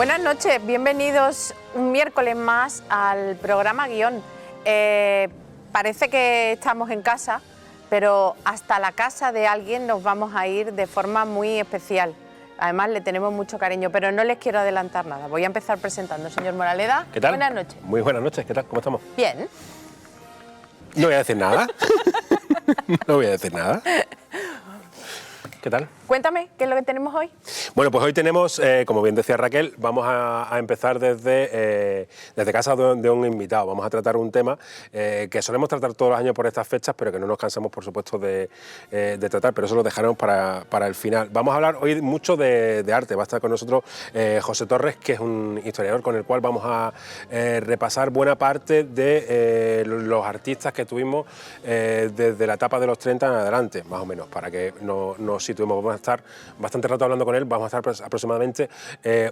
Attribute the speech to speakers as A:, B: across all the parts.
A: Buenas noches, bienvenidos un miércoles más al programa Guión. Parece que estamos en casa, pero hasta la casa de alguien nos vamos a ir de forma muy especial. Además le tenemos mucho cariño, pero no les quiero adelantar nada. Voy a empezar presentando. Señor Moraleda,
B: ¿Qué tal?
A: Buenas noches.
B: Muy buenas noches, ¿qué tal? ¿Cómo estamos?
A: Bien.
B: No voy a decir nada. No voy a decir nada. ¿Qué tal?
A: Cuéntame, ¿qué es lo que tenemos hoy?
B: Bueno, pues hoy tenemos, como bien decía Raquel, vamos a empezar desde casa de un invitado. Vamos a tratar un tema que solemos tratar todos los años por estas fechas, pero que no nos cansamos, por supuesto, de tratar, pero eso lo dejaremos para el final. Vamos a hablar hoy mucho de arte. Va a estar con nosotros José Torres, que es un historiador con el cual vamos a repasar buena parte de los artistas que tuvimos desde la etapa de los 30 en adelante, más o menos, para que nos situemos. Vamos a estar bastante rato hablando con él, vamos a estar aproximadamente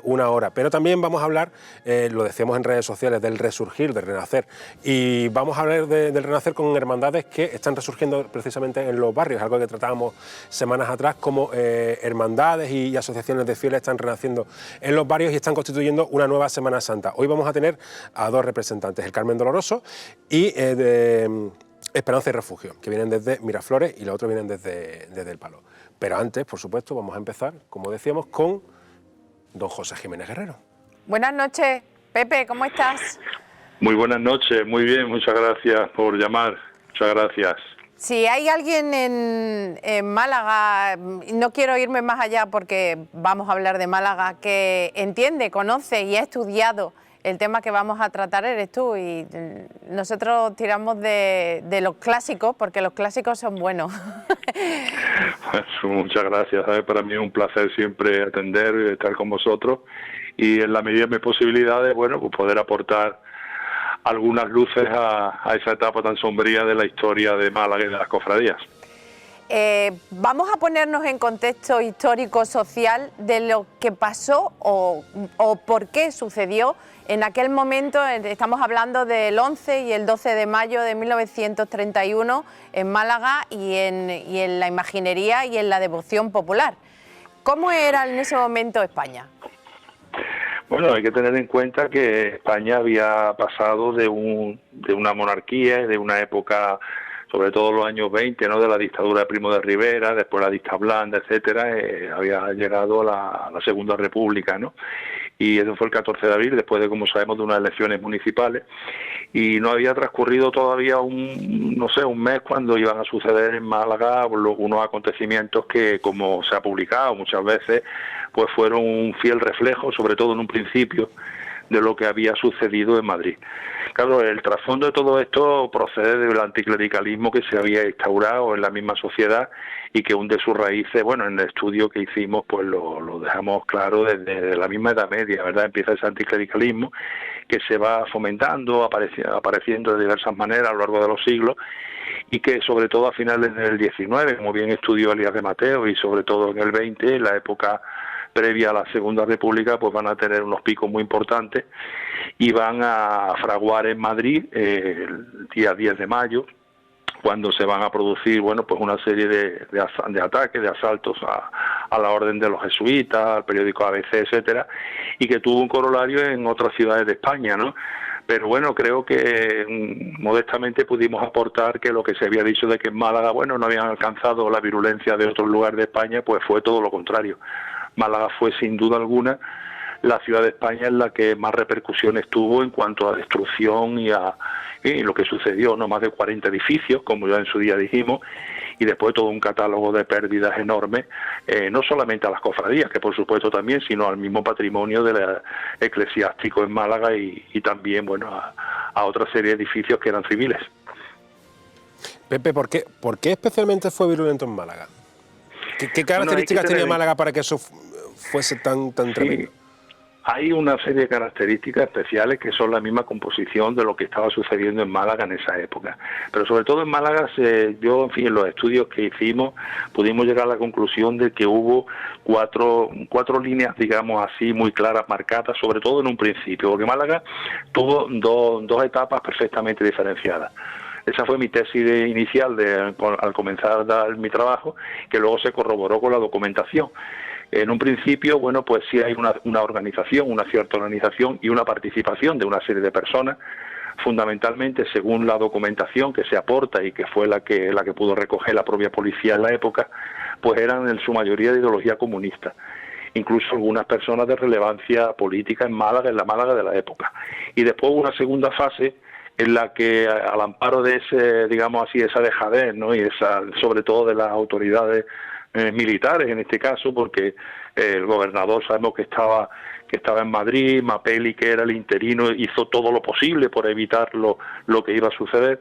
B: una hora, pero también vamos a hablar, lo decíamos en redes sociales, del resurgir, del renacer, y vamos a hablar del renacer con hermandades que están resurgiendo precisamente en los barrios, algo que tratábamos semanas atrás, como hermandades y asociaciones de fieles están renaciendo en los barrios y están constituyendo una nueva Semana Santa. Hoy vamos a tener a dos representantes, el Carmen Doloroso y de Esperanza y Refugio, que vienen desde Miraflores y los otros vienen desde El Palo. Pero antes, por supuesto, vamos a empezar, como decíamos, con don José Jiménez Guerrero.
A: Buenas noches, Pepe, ¿cómo estás?
C: Muy buenas noches, muy bien, muchas gracias por llamar, muchas gracias.
A: Si hay alguien en Málaga, no quiero irme más allá porque vamos a hablar de Málaga, que entiende, conoce y ha estudiado el tema que vamos a tratar, eres tú, y nosotros tiramos de los clásicos porque los clásicos son buenos.
C: Pues, muchas gracias, ¿sabes? Para mí es un placer siempre atender y estar con vosotros y en la medida de mis posibilidades, bueno, pues poder aportar algunas luces a esa etapa tan sombría de la historia de Málaga y de las cofradías.
A: Vamos a ponernos en contexto histórico-social de lo que pasó o por qué sucedió en aquel momento. Estamos hablando del 11 y el 12 de mayo de 1931 en Málaga y en la imaginería y en la devoción popular. ¿Cómo era en ese momento España?
C: Bueno, hay que tener en cuenta que España había pasado de una monarquía, de una época, sobre todo los años 20, ¿no?, de la dictadura de Primo de Rivera, después la dicta blanda, etcétera, había llegado a la Segunda República, ¿no? Y eso fue el 14 de abril, después de, como sabemos, de unas elecciones municipales, y no había transcurrido todavía un mes cuando iban a suceder en Málaga unos acontecimientos que, como se ha publicado muchas veces, pues fueron un fiel reflejo, sobre todo en un principio, de lo que había sucedido en Madrid. Claro, el trasfondo de todo esto procede del anticlericalismo que se había instaurado en la misma sociedad y que hunde sus raíces, bueno, en el estudio que hicimos pues lo dejamos claro desde la misma Edad Media, ¿verdad? Empieza ese anticlericalismo que se va fomentando, apareciendo de diversas maneras a lo largo de los siglos y que sobre todo a finales del 19, como bien estudió Elías de Mateo, y sobre todo en el 20, en la época previa a la Segunda República, pues van a tener unos picos muy importantes y van a fraguar en Madrid el día 10 de mayo, cuando se van a producir, bueno, pues una serie de ataques, de asaltos a la orden de los jesuitas, al periódico ABC, etcétera, y que tuvo un corolario en otras ciudades de España, ¿no? Pero bueno, creo que modestamente pudimos aportar que lo que se había dicho de que en Málaga, bueno, no habían alcanzado la virulencia de otros lugares de España, pues fue todo lo contrario. Málaga fue sin duda alguna la ciudad de España en la que más repercusiones tuvo en cuanto a destrucción y lo que sucedió, no más de 40 edificios, como ya en su día dijimos, y después todo un catálogo de pérdidas enormes, no solamente a las cofradías, que por supuesto también, sino al mismo patrimonio eclesiástico en Málaga y también, bueno, a otra serie de edificios que eran civiles.
B: Pepe, ¿por qué especialmente fue virulento en Málaga? ¿Qué características tenía Málaga para que eso fuese tan tremendo?
C: Hay una serie de características especiales que son la misma composición de lo que estaba sucediendo en Málaga en esa época. Pero sobre todo en Málaga, yo, en fin, en los estudios que hicimos, pudimos llegar a la conclusión de que hubo cuatro líneas, digamos así, muy claras, marcadas, sobre todo en un principio, porque Málaga tuvo dos etapas perfectamente diferenciadas. Esa fue mi tesis inicial al comenzar mi trabajo, que luego se corroboró con la documentación, En un principio, bueno, pues sí hay una organización, una cierta organización y una participación de una serie de personas, fundamentalmente según la documentación que se aporta y que fue la que pudo recoger la propia policía en la época, pues eran en su mayoría de ideología comunista, incluso algunas personas de relevancia política en Málaga, en la Málaga de la época. Y después una segunda fase en la que, al amparo de ese, digamos así, esa dejadez, ¿no?, y esa, sobre todo de las autoridades militares en este caso, porque el gobernador sabemos que estaba en Madrid, Mapelli, que era el interino, hizo todo lo posible por evitar lo que iba a suceder.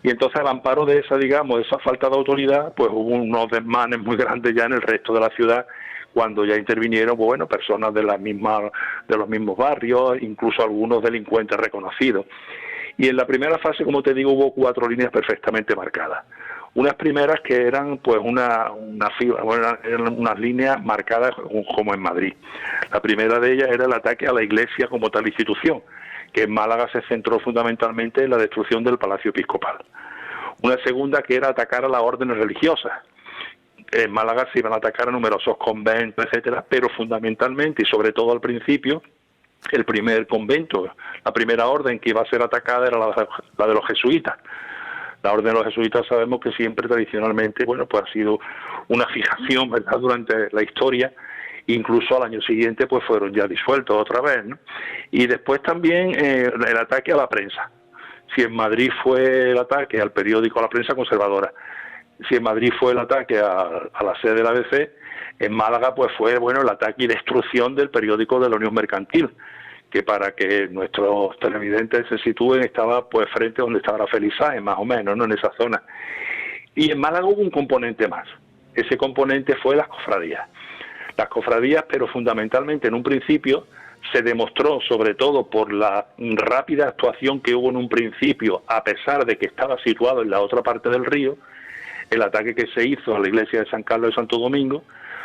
C: Y entonces, al amparo de esa, digamos, de esa falta de autoridad, pues hubo unos desmanes muy grandes ya en el resto de la ciudad, cuando ya intervinieron, bueno, personas de los mismos barrios, incluso algunos delincuentes reconocidos. Y en la primera fase, como te digo, hubo 4 líneas perfectamente marcadas. Unas primeras que eran pues eran unas líneas marcadas como en Madrid. La primera de ellas era el ataque a la Iglesia como tal institución, que en Málaga se centró fundamentalmente en la destrucción del Palacio Episcopal. Una segunda que era atacar a las órdenes religiosas. En Málaga se iban a atacar a numerosos conventos, etcétera, pero fundamentalmente y sobre todo al principio, el primer convento, la primera orden que iba a ser atacada era la de los jesuitas. La orden de los jesuitas sabemos que siempre tradicionalmente, bueno, pues ha sido una fijación, ¿verdad?, durante la historia. Incluso al año siguiente pues fueron ya disueltos otra vez, ¿no? Y después también el ataque a la prensa. Si en Madrid fue el ataque al periódico, a la prensa conservadora, si en Madrid fue el ataque a la sede de la ABC, en Málaga pues fue, bueno, el ataque y destrucción del periódico de la Unión Mercantil, que para que nuestros televidentes se sitúen estaba pues frente a donde estaba la Felizae, más o menos, ¿no?, en esa zona. Y en Málaga hubo un componente más. Ese componente fue las cofradías. Las cofradías, pero fundamentalmente en un principio se demostró, sobre todo por la rápida actuación que hubo en un principio, a pesar de que estaba situado en la otra parte del río, el ataque que se hizo a la iglesia de San Carlos de Santo Domingo,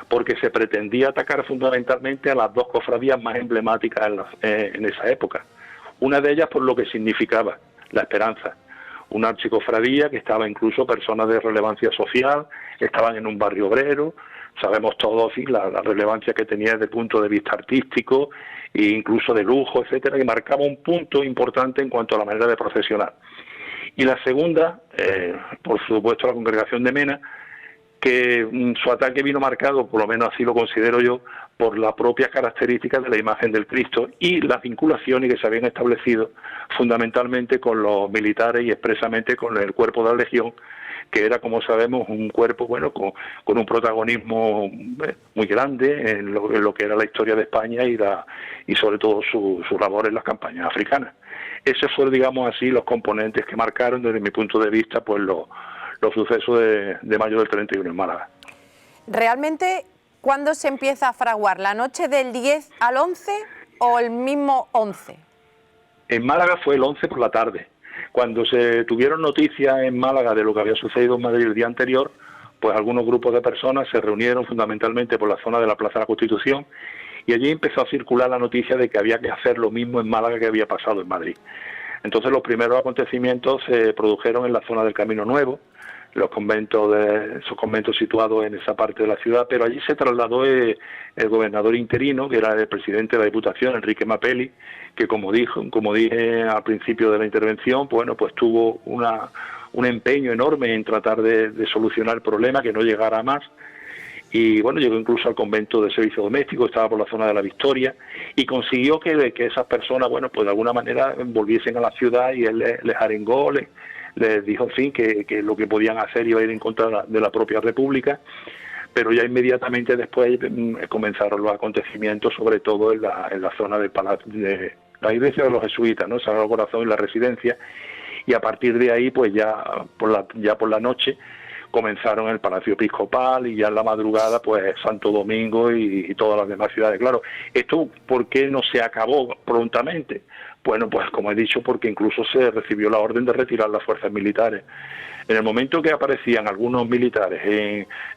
C: porque se pretendía atacar fundamentalmente a las 2 cofradías más emblemáticas en esa época. Una de ellas por lo que significaba la esperanza. Una archicofradía que estaba incluso personas de relevancia social, estaban en un barrio obrero, sabemos todos sí, la relevancia que tenía desde el punto de vista artístico e incluso de lujo, etcétera, que marcaba un punto importante en cuanto a la manera de procesionar. Y la segunda, por supuesto, la congregación de Mena, que su ataque vino marcado, por lo menos así lo considero yo, por las propias características de la imagen del Cristo y las vinculaciones que se habían establecido fundamentalmente con los militares y expresamente con el cuerpo de la Legión, que era, como sabemos, un cuerpo bueno con un protagonismo muy grande en lo que era la historia de España y sobre todo su labor en las campañas africanas. Esos fueron, digamos así, los componentes que marcaron desde mi punto de vista pues los sucesos de mayo del 31 en Málaga.
A: ¿Realmente cuándo se empieza a fraguar? ¿La noche del 10 al 11 o el mismo 11?
C: En Málaga fue el 11 por la tarde. Cuando se tuvieron noticias en Málaga de lo que había sucedido en Madrid el día anterior, pues algunos grupos de personas se reunieron fundamentalmente por la zona de la Plaza de la Constitución y allí empezó a circular la noticia de que había que hacer lo mismo en Málaga que había pasado en Madrid. Entonces los primeros acontecimientos se produjeron en la zona del Camino Nuevo, esos conventos situados en esa parte de la ciudad, pero allí se trasladó el gobernador interino, que era el presidente de la Diputación, Enrique Mapelli, que como dije al principio de la intervención, bueno, pues tuvo un empeño enorme en tratar de solucionar el problema, que no llegara a más. Y bueno, llegó incluso al convento de servicio doméstico, estaba por la zona de la Victoria, y consiguió que esas personas, bueno, pues de alguna manera volviesen a la ciudad, y él les arengó, les dijo, en fin, que lo que podían hacer iba a ir en contra de la propia República, pero ya inmediatamente después comenzaron los acontecimientos, sobre todo en la zona del palacio, de la iglesia de los jesuitas, ¿no?, Sagrado Corazón y la Residencia, y a partir de ahí, pues ya por la noche, comenzaron el Palacio Episcopal y ya en la madrugada pues Santo Domingo y todas las demás ciudades. Claro, ¿esto por qué no se acabó prontamente? Bueno, pues como he dicho, porque incluso se recibió la orden de retirar las fuerzas militares. En el momento que aparecían algunos militares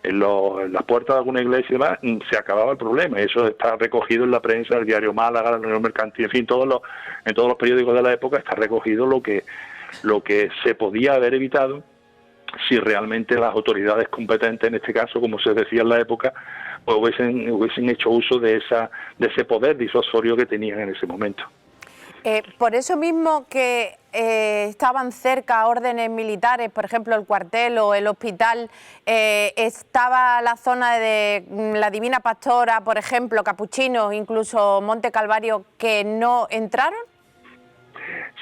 C: en las puertas de alguna iglesia y demás, se acababa el problema. Eso está recogido en la prensa, el diario Málaga, la Unión Mercantil, en fin, en todos los periódicos de la época está recogido lo que se podía haber evitado si realmente las autoridades competentes, en este caso, como se decía en la época, pues hubiesen hecho uso de ese poder disuasorio que tenían en ese momento.
A: Por eso mismo que estaban cerca órdenes militares, por ejemplo el cuartel o el hospital, estaba la zona de la Divina Pastora, por ejemplo, Capuchinos, incluso Monte Calvario, que no entraron.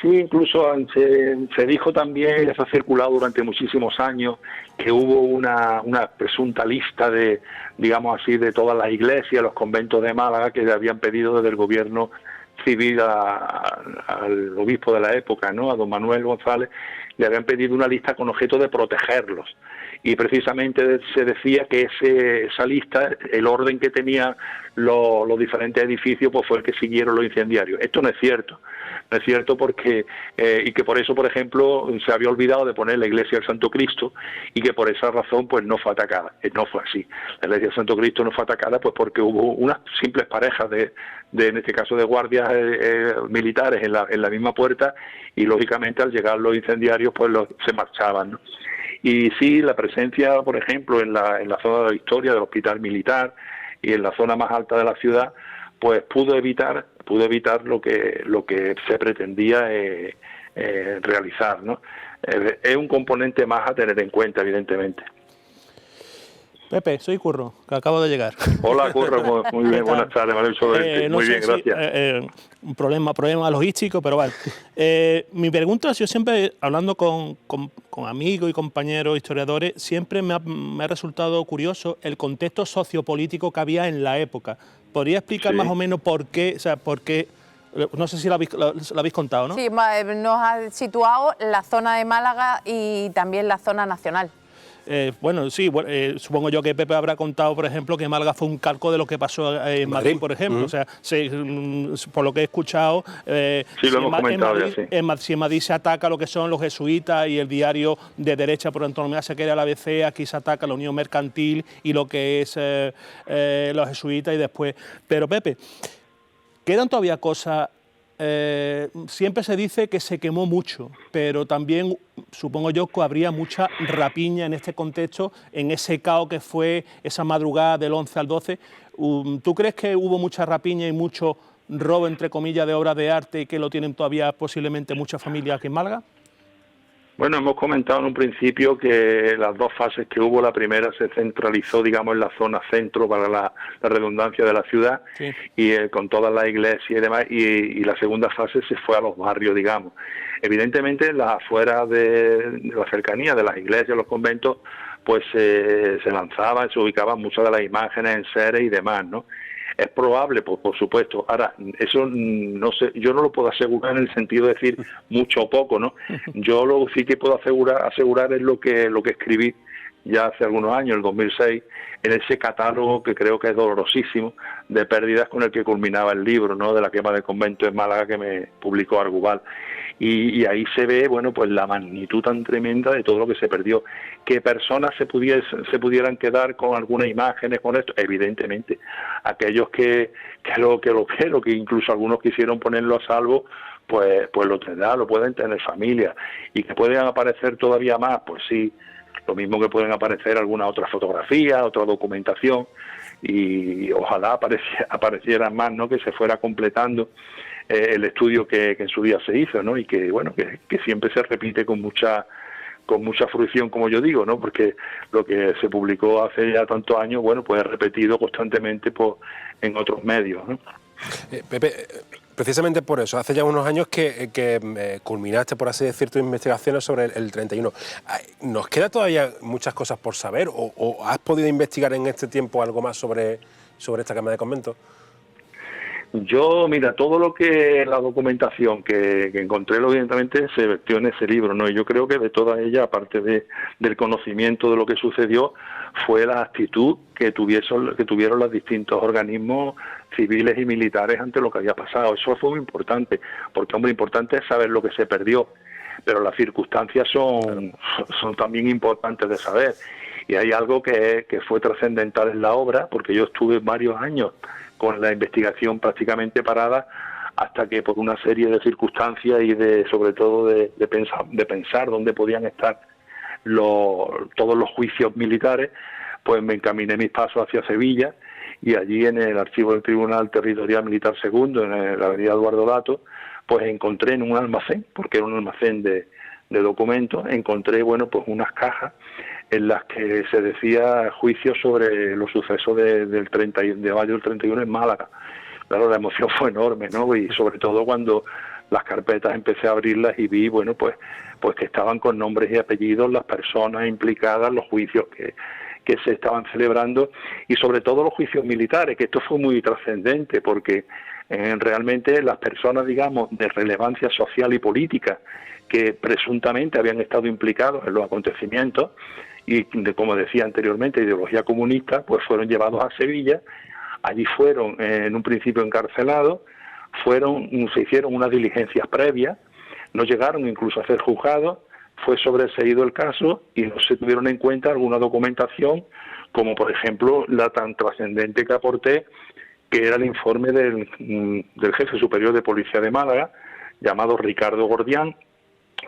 C: Sí, incluso se dijo también, ya se ha circulado durante muchísimos años, que hubo una presunta lista de, digamos así, de todas las iglesias, los conventos de Málaga, que le habían pedido desde el gobierno civil al obispo de la época, ¿no?, a don Manuel González, le habían pedido una lista con objeto de protegerlos. Y precisamente se decía que esa lista, el orden que tenían los diferentes edificios, pues fue el que siguieron los incendiarios. Esto no es cierto. No es cierto porque, y que por eso, por ejemplo, se había olvidado de poner la iglesia del Santo Cristo y que por esa razón pues no fue atacada. No fue así. La iglesia del Santo Cristo no fue atacada pues porque hubo unas simples parejas de en este caso de guardias militares en la misma puerta, y lógicamente al llegar los incendiarios pues se marchaban, ¿no? Y sí, la presencia, por ejemplo, en la zona de la Victoria del hospital militar y en la zona más alta de la ciudad, pues pudo evitar lo que se pretendía realizar, ¿no? Es un componente más a tener en cuenta, evidentemente.
D: Pepe, soy Curro, que acabo de llegar.
C: Hola, Curro, muy bien, buenas tardes, muy bien, gracias.
D: Un problema logístico, pero vale. Mi pregunta, yo siempre, hablando con amigos y compañeros historiadores, siempre me ha resultado curioso el contexto sociopolítico que había en la época. ¿Podría explicar más o menos por qué, no sé si lo habéis contado, ¿no?
A: Sí, nos ha situado la zona de Málaga y también la zona nacional.
D: Bueno, sí, supongo yo que Pepe habrá contado, por ejemplo, que Málaga fue un calco de lo que pasó en Madrid, por ejemplo. O sea, por lo que he escuchado,
C: sí, lo hemos comentado ya, sí.
D: Si en Madrid se ataca lo que son los jesuitas y el diario de derecha por antonomía se queda la ABC, aquí se ataca la Unión Mercantil y lo que es los jesuitas y después. Pero Pepe, ¿quedan todavía cosas? Siempre se dice que se quemó mucho, pero también supongo yo que habría mucha rapiña en este contexto, en ese caos que fue esa madrugada del 11 al 12. ¿Tú crees que hubo mucha rapiña y mucho robo, entre comillas, de obras de arte y que lo tienen todavía posiblemente muchas familias aquí en Málaga?
C: Bueno, hemos comentado en un principio que las dos fases que hubo, la primera se centralizó, digamos, en la zona centro, para la redundancia de la ciudad, sí, y con todas las iglesias y demás, y la segunda fase se fue a los barrios, digamos. Evidentemente, las afueras de la cercanía de las iglesias, los conventos, pues se lanzaban, se ubicaban muchas de las imágenes en seres y demás, ¿no? Es probable, pues, por supuesto. Ahora, eso no sé, yo no lo puedo asegurar en el sentido de decir mucho o poco, ¿no? Yo lo sí que puedo asegurar es lo que escribí ya hace algunos años, el 2006, en ese catálogo que creo que es dolorosísimo de pérdidas con el que culminaba el libro, ¿no?, de la quema del convento en Málaga que me publicó Arguval. Y ahí se ve, bueno, pues la magnitud tan tremenda de todo lo que se perdió. Que personas se pudieran quedar con algunas imágenes, con esto, evidentemente. Aquellos que incluso algunos quisieron ponerlo a salvo, pues lo tendrán, lo pueden tener familia. Y que pueden aparecer todavía más, pues sí, lo mismo que pueden aparecer alguna otra fotografía, otra documentación, y ojalá aparecieran más, ¿no?, que se fuera completando el estudio que en su día se hizo, ¿no? Y que, bueno, que siempre se repite con mucha fruición, como yo digo, ¿no? Porque lo que se publicó hace ya tantos años, bueno, pues es repetido constantemente en otros medios, ¿no?
B: Pepe, precisamente por eso, hace ya unos años que culminaste, por así decir, tus investigaciones sobre el 31. ¿Nos queda todavía muchas cosas por saber o has podido investigar en este tiempo algo más sobre esta quema de convento?
C: Yo, mira, todo lo que la documentación que encontré, evidentemente, se vertió en ese libro, ¿no? Y yo creo que de toda ella, aparte del conocimiento de lo que sucedió, fue la actitud que tuvieron los distintos organismos civiles y militares ante lo que había pasado. Eso fue muy importante, porque, hombre, importante es saber lo que se perdió, pero las circunstancias son también importantes de saber. Y hay algo que fue trascendental en la obra, porque yo estuve varios años con la investigación prácticamente parada, hasta que por una serie de circunstancias y sobre todo de pensar dónde podían estar todos los juicios militares, pues me encaminé mis pasos hacia Sevilla, y allí en el archivo del Tribunal Territorial Militar II, en la avenida Eduardo Dato, pues encontré en un almacén, porque era un almacén de documentos, encontré, bueno, pues unas cajas en las que se decía juicios sobre los sucesos de mayo del 31 en Málaga. Claro, la emoción fue enorme, ¿no? Y sobre todo cuando las carpetas empecé a abrirlas y vi, bueno, pues que estaban con nombres y apellidos las personas implicadas, los juicios que se estaban celebrando, y sobre todo los juicios militares, que esto fue muy trascendente, porque realmente las personas, digamos, de relevancia social y política, que presuntamente habían estado implicados en los acontecimientos, y como decía anteriormente, ideología comunista, pues fueron llevados a Sevilla. Allí fueron en un principio encarcelados, se hicieron unas diligencias previas, no llegaron incluso a ser juzgados, fue sobreseído el caso y no se tuvieron en cuenta alguna documentación, como por ejemplo la tan trascendente que aporté, que era el informe del jefe superior de policía de Málaga, llamado Ricardo Gordián,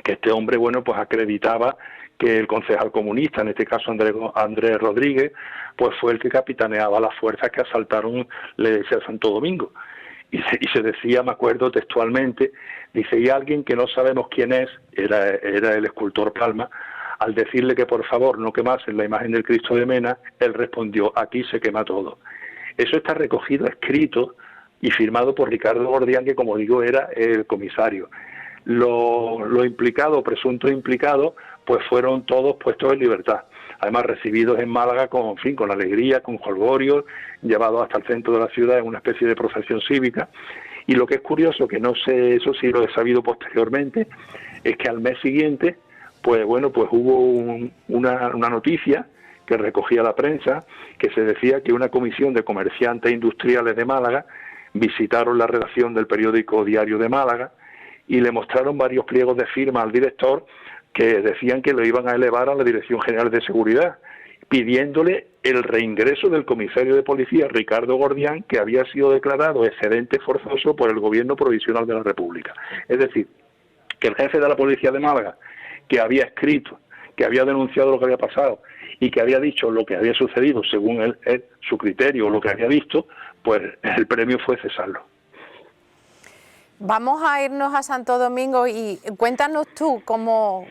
C: que este hombre, bueno, pues acreditaba que el concejal comunista, en este caso Andrés Rodríguez, pues fue el que capitaneaba las fuerzas que asaltaron la iglesia de Santo Domingo. Y se decía, me acuerdo textualmente, dice, y alguien que no sabemos quién es, era el escultor Palma, al decirle que por favor no quemasen la imagen del Cristo de Mena, él respondió, aquí se quema todo. Eso está recogido, escrito y firmado por Ricardo Gordián, que como digo era el comisario. Los implicados, presuntos implicados, pues fueron todos puestos en libertad. Además recibidos en Málaga con alegría, con jolgorio, llevados hasta el centro de la ciudad en una especie de procesión cívica. Y lo que es curioso, que no sé, eso sí lo he sabido posteriormente, es que al mes siguiente, pues bueno, pues hubo una noticia que recogía la prensa, que se decía que una comisión de comerciantes industriales de Málaga visitaron la redacción del periódico Diario de Málaga y le mostraron varios pliegos de firma al director que decían que lo iban a elevar a la Dirección General de Seguridad, pidiéndole el reingreso del comisario de policía Ricardo Gordián, que había sido declarado excedente forzoso por el Gobierno Provisional de la República. Es decir, que el jefe de la policía de Málaga, que había escrito, que había denunciado lo que había pasado y que había dicho lo que había sucedido según él, su criterio, lo que había visto, pues el premio fue cesarlo.
A: Vamos a irnos a Santo Domingo y cuéntanos tú cómo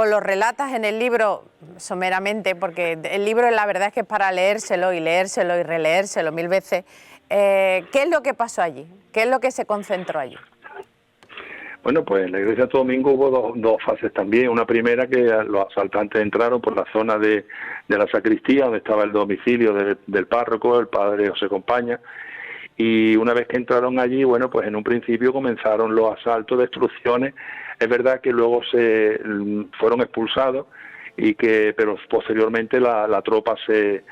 A: lo relatas en el libro, someramente, porque el libro la verdad es que es para leérselo y releérselo 1000 veces. ¿Qué es lo que pasó allí? ¿Qué es lo que se concentró allí?
C: Bueno, pues en la iglesia de Santo Domingo hubo dos fases también. Una primera, que los asaltantes entraron por la zona de la sacristía, donde estaba el domicilio del párroco, el padre José Compaña. Y una vez que entraron allí, bueno, pues en un principio comenzaron los asaltos, destrucciones. Es verdad que luego se fueron expulsados pero posteriormente la tropa fue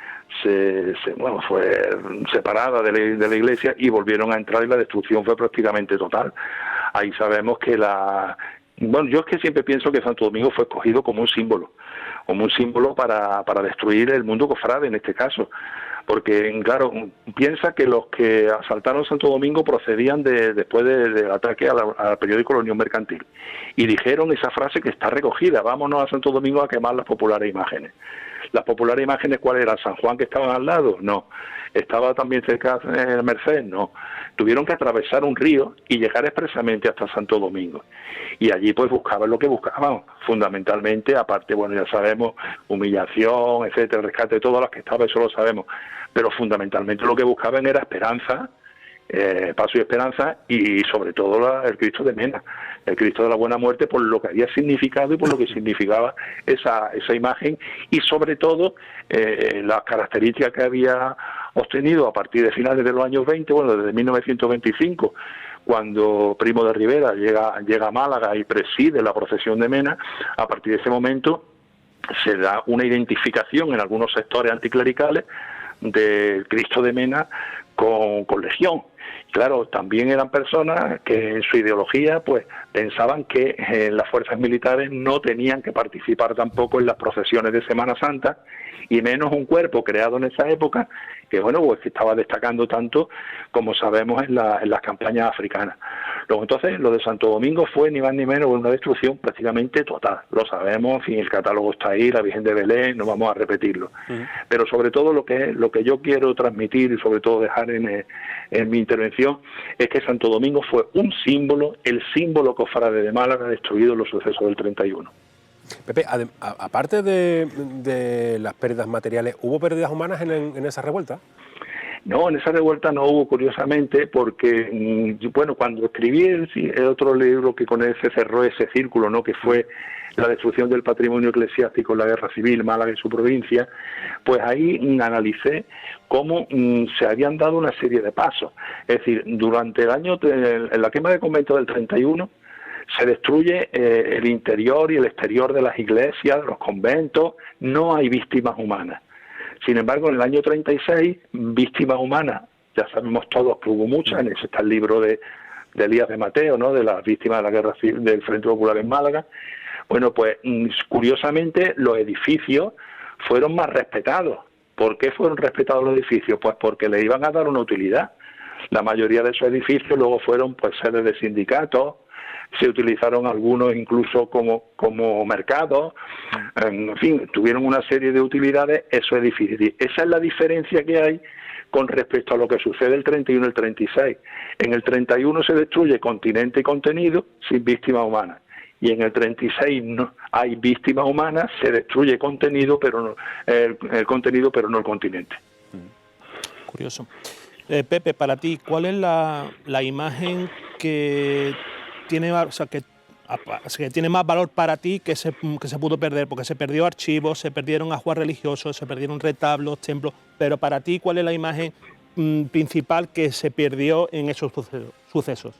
C: separada de la iglesia y volvieron a entrar y la destrucción fue prácticamente total. Ahí sabemos que yo es que siempre pienso que Santo Domingo fue escogido como un símbolo para destruir el mundo cofrade en este caso. Porque, claro, piensa que los que asaltaron Santo Domingo procedían después del ataque al periódico La Unión Mercantil. Y dijeron esa frase que está recogida, vámonos a Santo Domingo a quemar las populares imágenes. ¿Las populares imágenes cuáles eran? ¿San Juan que estaban al lado? No. ¿Estaba también cerca de Merced? No. Tuvieron que atravesar un río y llegar expresamente hasta Santo Domingo. Y allí pues buscaban lo que buscaban, fundamentalmente, aparte, bueno, ya sabemos, humillación, etcétera, rescate de todas las que estaba, eso lo sabemos, pero fundamentalmente lo que buscaban era esperanza, paso y esperanza, y sobre todo el Cristo de Mena, el Cristo de la Buena Muerte, por lo que había significado y por lo que significaba esa imagen, y sobre todo las características que había obtenido a partir de finales de los años 20, bueno, desde 1925, cuando Primo de Rivera llega a Málaga y preside la procesión de Mena. A partir de ese momento se da una identificación en algunos sectores anticlericales del Cristo de Mena con Legión. Claro, también eran personas que en su ideología pues pensaban que las fuerzas militares no tenían que participar tampoco en las procesiones de Semana Santa, y menos un cuerpo creado en esa época que, bueno, pues que estaba destacando tanto como sabemos en las campañas africanas. Luego entonces lo de Santo Domingo fue ni más ni menos una destrucción prácticamente total, lo sabemos, en fin, el catálogo está ahí, la Virgen de Belén, no vamos a repetirlo. Pero sobre todo lo que yo quiero transmitir y sobre todo dejar en mi intervención es que Santo Domingo fue un símbolo, el símbolo cofrade de Málaga destruido en los sucesos del 31.
B: Pepe, aparte de las pérdidas materiales, ¿hubo pérdidas humanas en esa revuelta?
C: No, en esa revuelta no hubo, curiosamente, porque, bueno, cuando escribí el otro libro que con él se cerró ese círculo, ¿no?, que fue la destrucción del patrimonio eclesiástico en la Guerra Civil, Málaga y su provincia, pues ahí analicé cómo se habían dado una serie de pasos. Es decir, durante en la quema de convento del 31, se destruye el interior y el exterior de las iglesias, de los conventos, no hay víctimas humanas. Sin embargo, en el año 36, víctimas humanas, ya sabemos todos que hubo muchas, en ese está el libro de Elías de Mateo, ¿no?, de las víctimas de la Guerra Civil del Frente Popular en Málaga. Bueno, pues curiosamente los edificios fueron más respetados. ¿Por qué fueron respetados los edificios? Pues porque le iban a dar una utilidad. La mayoría de esos edificios luego fueron pues sedes de sindicatos, se utilizaron algunos incluso como mercados, en fin, tuvieron una serie de utilidades esos edificios. Esa es la diferencia que hay con respecto a lo que sucede el 31 y el 36. En el 31 se destruye continente y contenido sin víctimas humanas. Y en el 36 no hay víctimas humanas, se destruye contenido, pero no, el contenido, pero no el continente.
D: Curioso. Pepe, para ti, ¿cuál es la imagen que tiene, que tiene más valor para ti que se pudo perder? Porque se perdió archivos, se perdieron ajuar religiosos, se perdieron retablos, templos, pero para ti, ¿cuál es la imagen principal que se perdió en esos sucesos?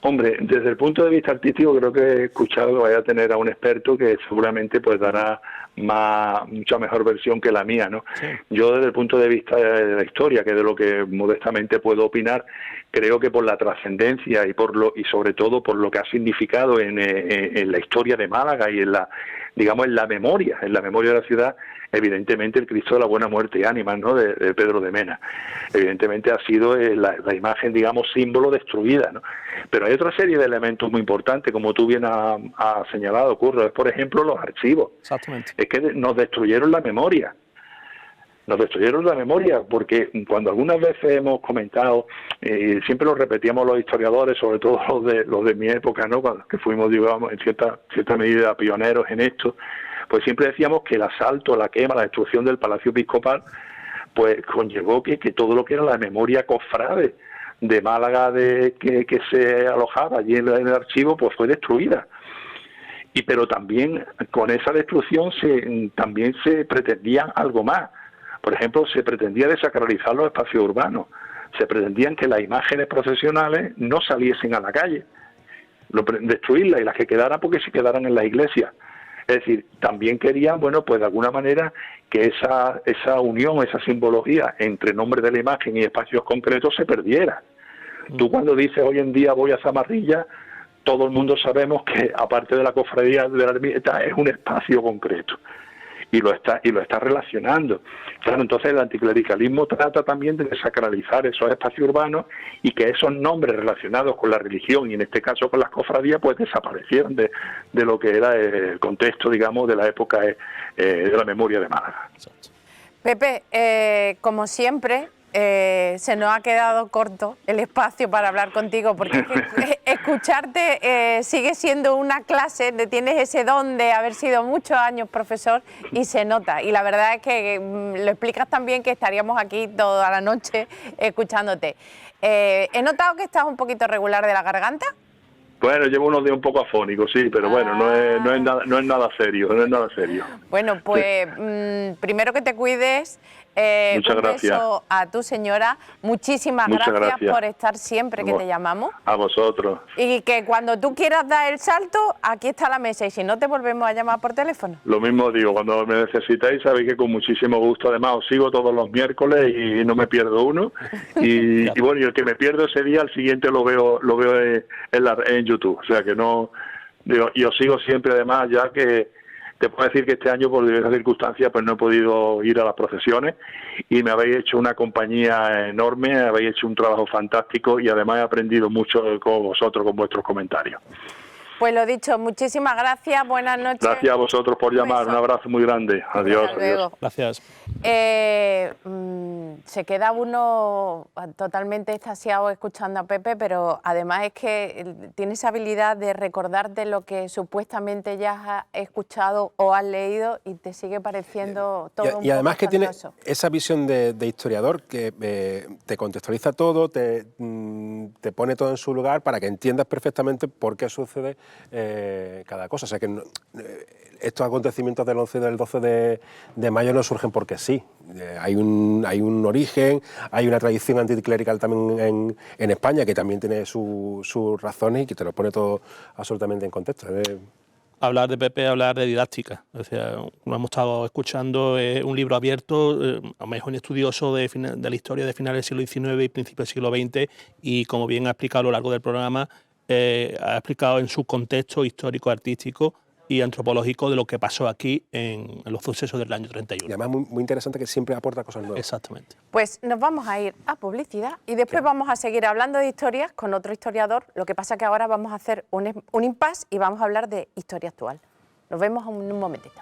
C: Hombre, desde el punto de vista artístico creo que he escuchado que vaya a tener a un experto que seguramente pues dará mucha mejor versión que la mía, ¿no? Sí. Yo desde el punto de vista de la historia, que es de lo que modestamente puedo opinar, creo que por la trascendencia y sobre todo por lo que ha significado en la historia de Málaga y en la memoria de la ciudad, evidentemente el Cristo de la Buena Muerte y Ánimas, ¿no?, de Pedro de Mena. Evidentemente ha sido la imagen, digamos, símbolo destruida, ¿no? Pero hay otra serie de elementos muy importantes, como tú bien has señalado, Curro, es por ejemplo los archivos.
D: Exactamente.
C: Es que nos destruyeron la memoria. Nos destruyeron la memoria, porque cuando algunas veces hemos comentado, siempre lo repetíamos los historiadores, sobre todo los de mi época, ¿no?, que fuimos, digamos, en cierta medida pioneros en esto, pues siempre decíamos que el asalto, la quema, la destrucción del Palacio Episcopal, pues conllevó que todo lo que era la memoria cofrade de Málaga que se alojaba allí en el archivo, pues fue destruida. Pero también con esa destrucción también se pretendía algo más. Por ejemplo, se pretendía desacralizar los espacios urbanos. Se pretendían que las imágenes procesionales no saliesen a la calle, destruirlas, y las que quedaran porque se quedaran en las iglesias. Es decir, también querían, bueno, pues de alguna manera que esa unión, esa simbología entre nombre de la imagen y espacios concretos se perdiera. Tú cuando dices hoy en día voy a Zamarrilla, todo el mundo sabemos que aparte de la cofradía de la ermita es un espacio concreto y lo está relacionando. Claro, entonces el anticlericalismo trata también de desacralizar esos espacios urbanos y que esos nombres relacionados con la religión y en este caso con las cofradías pues desaparecieron de lo que era el contexto, digamos, de la época de la memoria de Málaga.
A: Pepe, como siempre, se nos ha quedado corto el espacio para hablar contigo, porque escucharte sigue siendo una clase, tienes ese don de haber sido muchos años profesor y se nota, y la verdad es que lo explicas tan bien que estaríamos aquí toda la noche escuchándote. He notado que estás un poquito regular de la garganta.
C: Bueno, llevo unos días un poco afónicos, sí, pero bueno, no es nada serio,
A: Bueno, pues primero que te cuides,
C: muchas gracias.
A: Beso a tu señora, muchísimas gracias por estar siempre que te llamamos.
C: A vosotros.
A: Y que cuando tú quieras dar el salto, aquí está la mesa, y si no te volvemos a llamar por teléfono.
C: Lo mismo digo, cuando me necesitáis sabéis que con muchísimo gusto, además os sigo todos los miércoles y no me pierdo uno, y bueno, y el que me pierdo ese día, al siguiente lo veo en YouTube, o sea que no, digo, y os sigo siempre además, ya que te puedo decir que este año, por diversas circunstancias, pues no he podido ir a las procesiones y me habéis hecho una compañía enorme, habéis hecho un trabajo fantástico y además he aprendido mucho con vosotros, con vuestros comentarios.
A: Pues lo dicho, muchísimas gracias, buenas noches.
C: Gracias a vosotros por llamar, un abrazo muy grande. Adiós,
A: Hasta luego.
C: adiós.
D: Gracias.
A: Se queda uno totalmente extasiado escuchando a Pepe, pero además es que tiene esa habilidad de recordarte lo que supuestamente ya has escuchado o has leído y te sigue pareciendo todo un
B: y además
A: poco
B: que tiene
A: farragoso.
B: esa visión de historiador que te contextualiza todo, te pone todo en su lugar para que entiendas perfectamente por qué sucede cada cosa. O sea que estos acontecimientos del 11 y del 12 de mayo no surgen porque sí. Hay un origen, hay una tradición anticlerical también en España que también tiene sus razones y que te lo pone todo absolutamente en contexto.
D: Hablar de Pepe, hablar de didáctica. O sea, lo hemos estado escuchando, un libro abierto, a lo mejor un estudioso de la historia de finales del siglo XIX y principios del siglo XX, y como bien ha explicado a lo largo del programa, ha explicado en su contexto histórico, artístico y antropológico de lo que pasó aquí en los sucesos del año 31.
B: Y además muy interesante que siempre aporta cosas nuevas.
D: Exactamente.
A: Pues nos vamos a ir a publicidad y después vamos a seguir hablando de historias con otro historiador. Lo que pasa que ahora vamos a hacer un impasse y vamos a hablar de historia actual. Nos vemos en un momentito.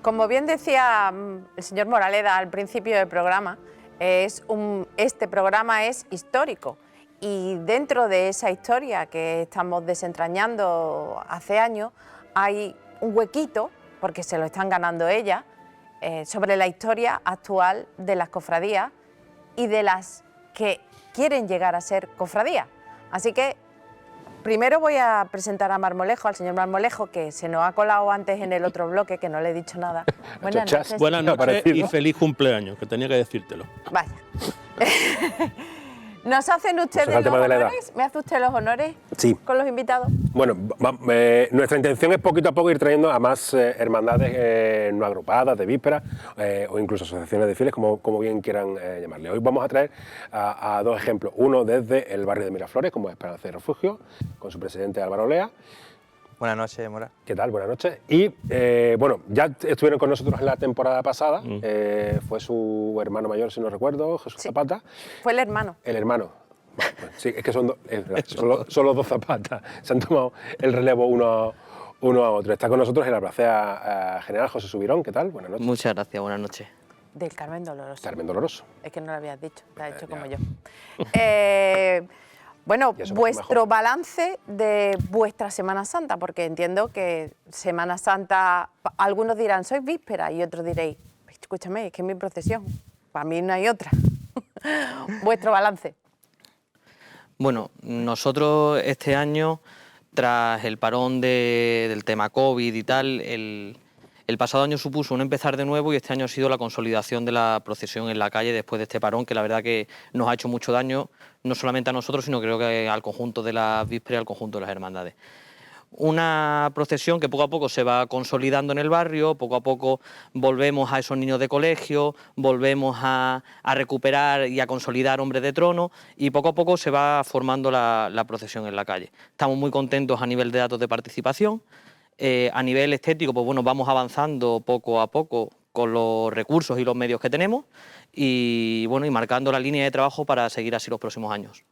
A: Como bien decía el señor Moraleda al principio del programa, este programa es histórico y dentro de esa historia que estamos desentrañando hace años hay un huequito, porque se lo están ganando ellas, sobre la historia actual de las cofradías y de las que quieren llegar a ser cofradías. Así que primero voy a presentar a Marmolejo, al señor Marmolejo, que se nos ha colado antes en el otro bloque, que no le he dicho nada. Buenas noches.
D: Buenas noches y feliz cumpleaños, que tenía que decírtelo.
A: Vaya. ¿Nos hacen ustedes los honores? ¿Me hace usted los honores
B: Sí.
A: con los invitados?
B: Bueno, nuestra intención es poquito a poco ir trayendo a más hermandades no agrupadas, de vísperas, o incluso asociaciones de fieles, como bien quieran llamarle. Hoy vamos a traer a dos ejemplos. Uno desde el barrio de Miraflores, como Esperanza y Refugio, con su presidente Álvaro Olea.
E: Buenas noches, Mora.
B: ¿Qué tal? Buenas noches. Y bueno, ya estuvieron con nosotros en la temporada pasada, fue su hermano mayor, si no recuerdo, Jesús Zapata.
A: Fue el hermano.
B: El hermano. Bueno, pues sí, es que son los dos Zapatas. Se han tomado el relevo uno a otro. Está con nosotros en la placea general José Subirón. ¿Qué tal? Buenas noches.
E: Muchas gracias, buenas noches.
A: Del Carmen Doloroso.
B: Carmen Doloroso.
A: Es que no lo habías dicho, lo has hecho como
B: ya.
A: yo. Bueno,
B: Ya somos
A: vuestro
B: mejor.
A: balance de vuestra Semana Santa, porque entiendo que Semana Santa, algunos dirán, sois víspera, y otros diréis, escúchame, es que es mi procesión, para mí no hay otra. Vuestro balance.
E: Bueno, nosotros este año, tras el parón del tema COVID y tal, el pasado año supuso un empezar de nuevo y este año ha sido la consolidación de la procesión en la calle después de este parón, que la verdad que nos ha hecho mucho daño, no solamente a nosotros, sino creo que al conjunto de las vísperas y al conjunto de las hermandades. Una procesión que poco a poco se va consolidando en el barrio, poco a poco volvemos a esos niños de colegio, volvemos a recuperar y a consolidar hombres de trono y poco a poco se va formando la procesión en la calle. Estamos muy contentos a nivel de datos de participación. A nivel estético, pues bueno, vamos avanzando poco a poco con los recursos y los medios que tenemos y bueno, y marcando la línea de trabajo para seguir así los próximos años.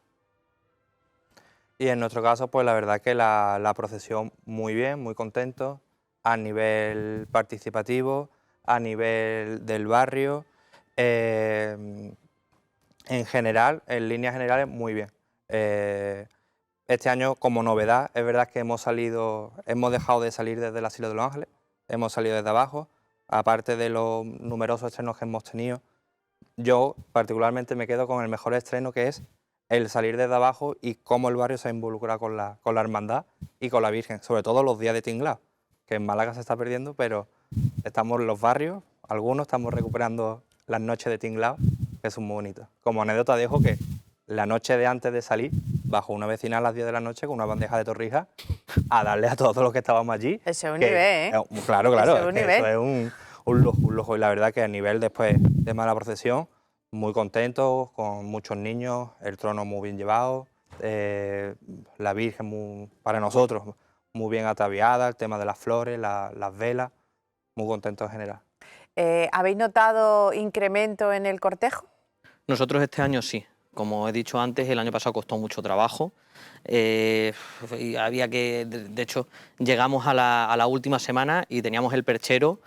F: Y en nuestro caso, pues la verdad que la procesión muy bien, muy contento, a nivel participativo, a nivel del barrio, en general, en líneas generales, muy bien. Este año, como novedad, es verdad que hemos dejado de salir desde el Asilo de los Ángeles, hemos salido desde abajo, aparte de los numerosos estrenos que hemos tenido. Yo particularmente me quedo con el mejor estreno, que es el salir desde abajo y cómo el barrio se ha involucrado con la hermandad y con la Virgen, sobre todo los días de tinglao, que en Málaga se está perdiendo, pero estamos en los barrios, algunos estamos recuperando las noches de tinglao, que son muy bonitas. Como anécdota dejo que la noche de antes de salir, bajó una vecina a las 10 de la noche con una bandeja de torrijas a darle a todos los que estábamos allí.
A: Ese es un
F: que-
A: nivel, ¿eh?
F: Claro, claro,
A: Ese es un
F: es que
A: nivel.
F: eso es un lujo, un lujo. Y la verdad que a nivel después de la procesión, muy contentos, con muchos niños, el trono muy bien llevado, la Virgen para nosotros muy bien ataviada, el tema de las flores, las velas, muy contentos en general.
A: ¿Habéis notado incremento en el cortejo?
E: Nosotros este año sí. Como he dicho antes, el año pasado costó mucho trabajo. Y había que, de hecho, llegamos a la última semana y teníamos el perchero,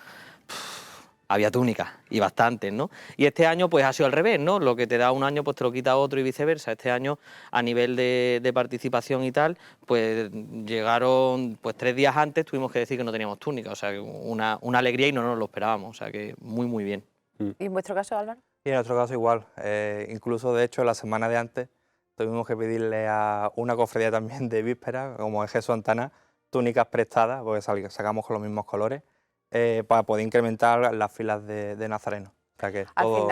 E: había túnicas y bastantes, ¿no? Y este año pues ha sido al revés, ¿no? Lo que te da un año pues te lo quita otro y viceversa. Este año a nivel de participación y tal, pues llegaron pues 3 días antes, tuvimos que decir que no teníamos túnica, o sea, que una alegría y no nos lo esperábamos, o sea, que muy muy bien.
A: ¿Y en vuestro caso, Álvaro?
F: Y en nuestro caso igual, incluso de hecho la semana de antes tuvimos que pedirle a una cofradía también de víspera, como es Jesús Santana, túnicas prestadas, porque sacamos con los mismos colores, para poder incrementar las filas de nazarenos. O sea que todo...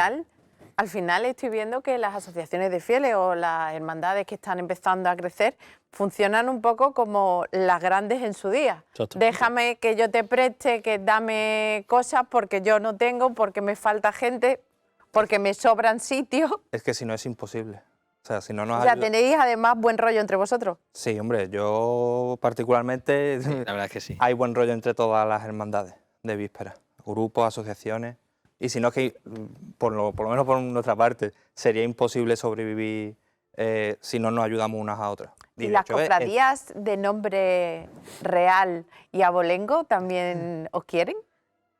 A: Al final estoy viendo que las asociaciones de fieles o las hermandades que están empezando a crecer funcionan un poco como las grandes en su día.
D: Exacto.
A: Déjame que yo te preste, que dame cosas porque yo no tengo, porque me falta gente, porque me sobran sitios.
F: Es que si no es imposible. O sea, si no nos
A: O sea,
F: ayuda-
A: tenéis además buen rollo entre vosotros.
F: Sí, hombre, yo particularmente
E: La verdad es que sí.
F: hay buen rollo entre todas las hermandades de víspera, grupos, asociaciones, y si no es que, por lo menos por nuestra parte, sería imposible sobrevivir si no nos ayudamos unas a otras.
A: ¿Y
F: de
A: las
F: hecho,
A: cofradías de nombre real y abolengo también os quieren?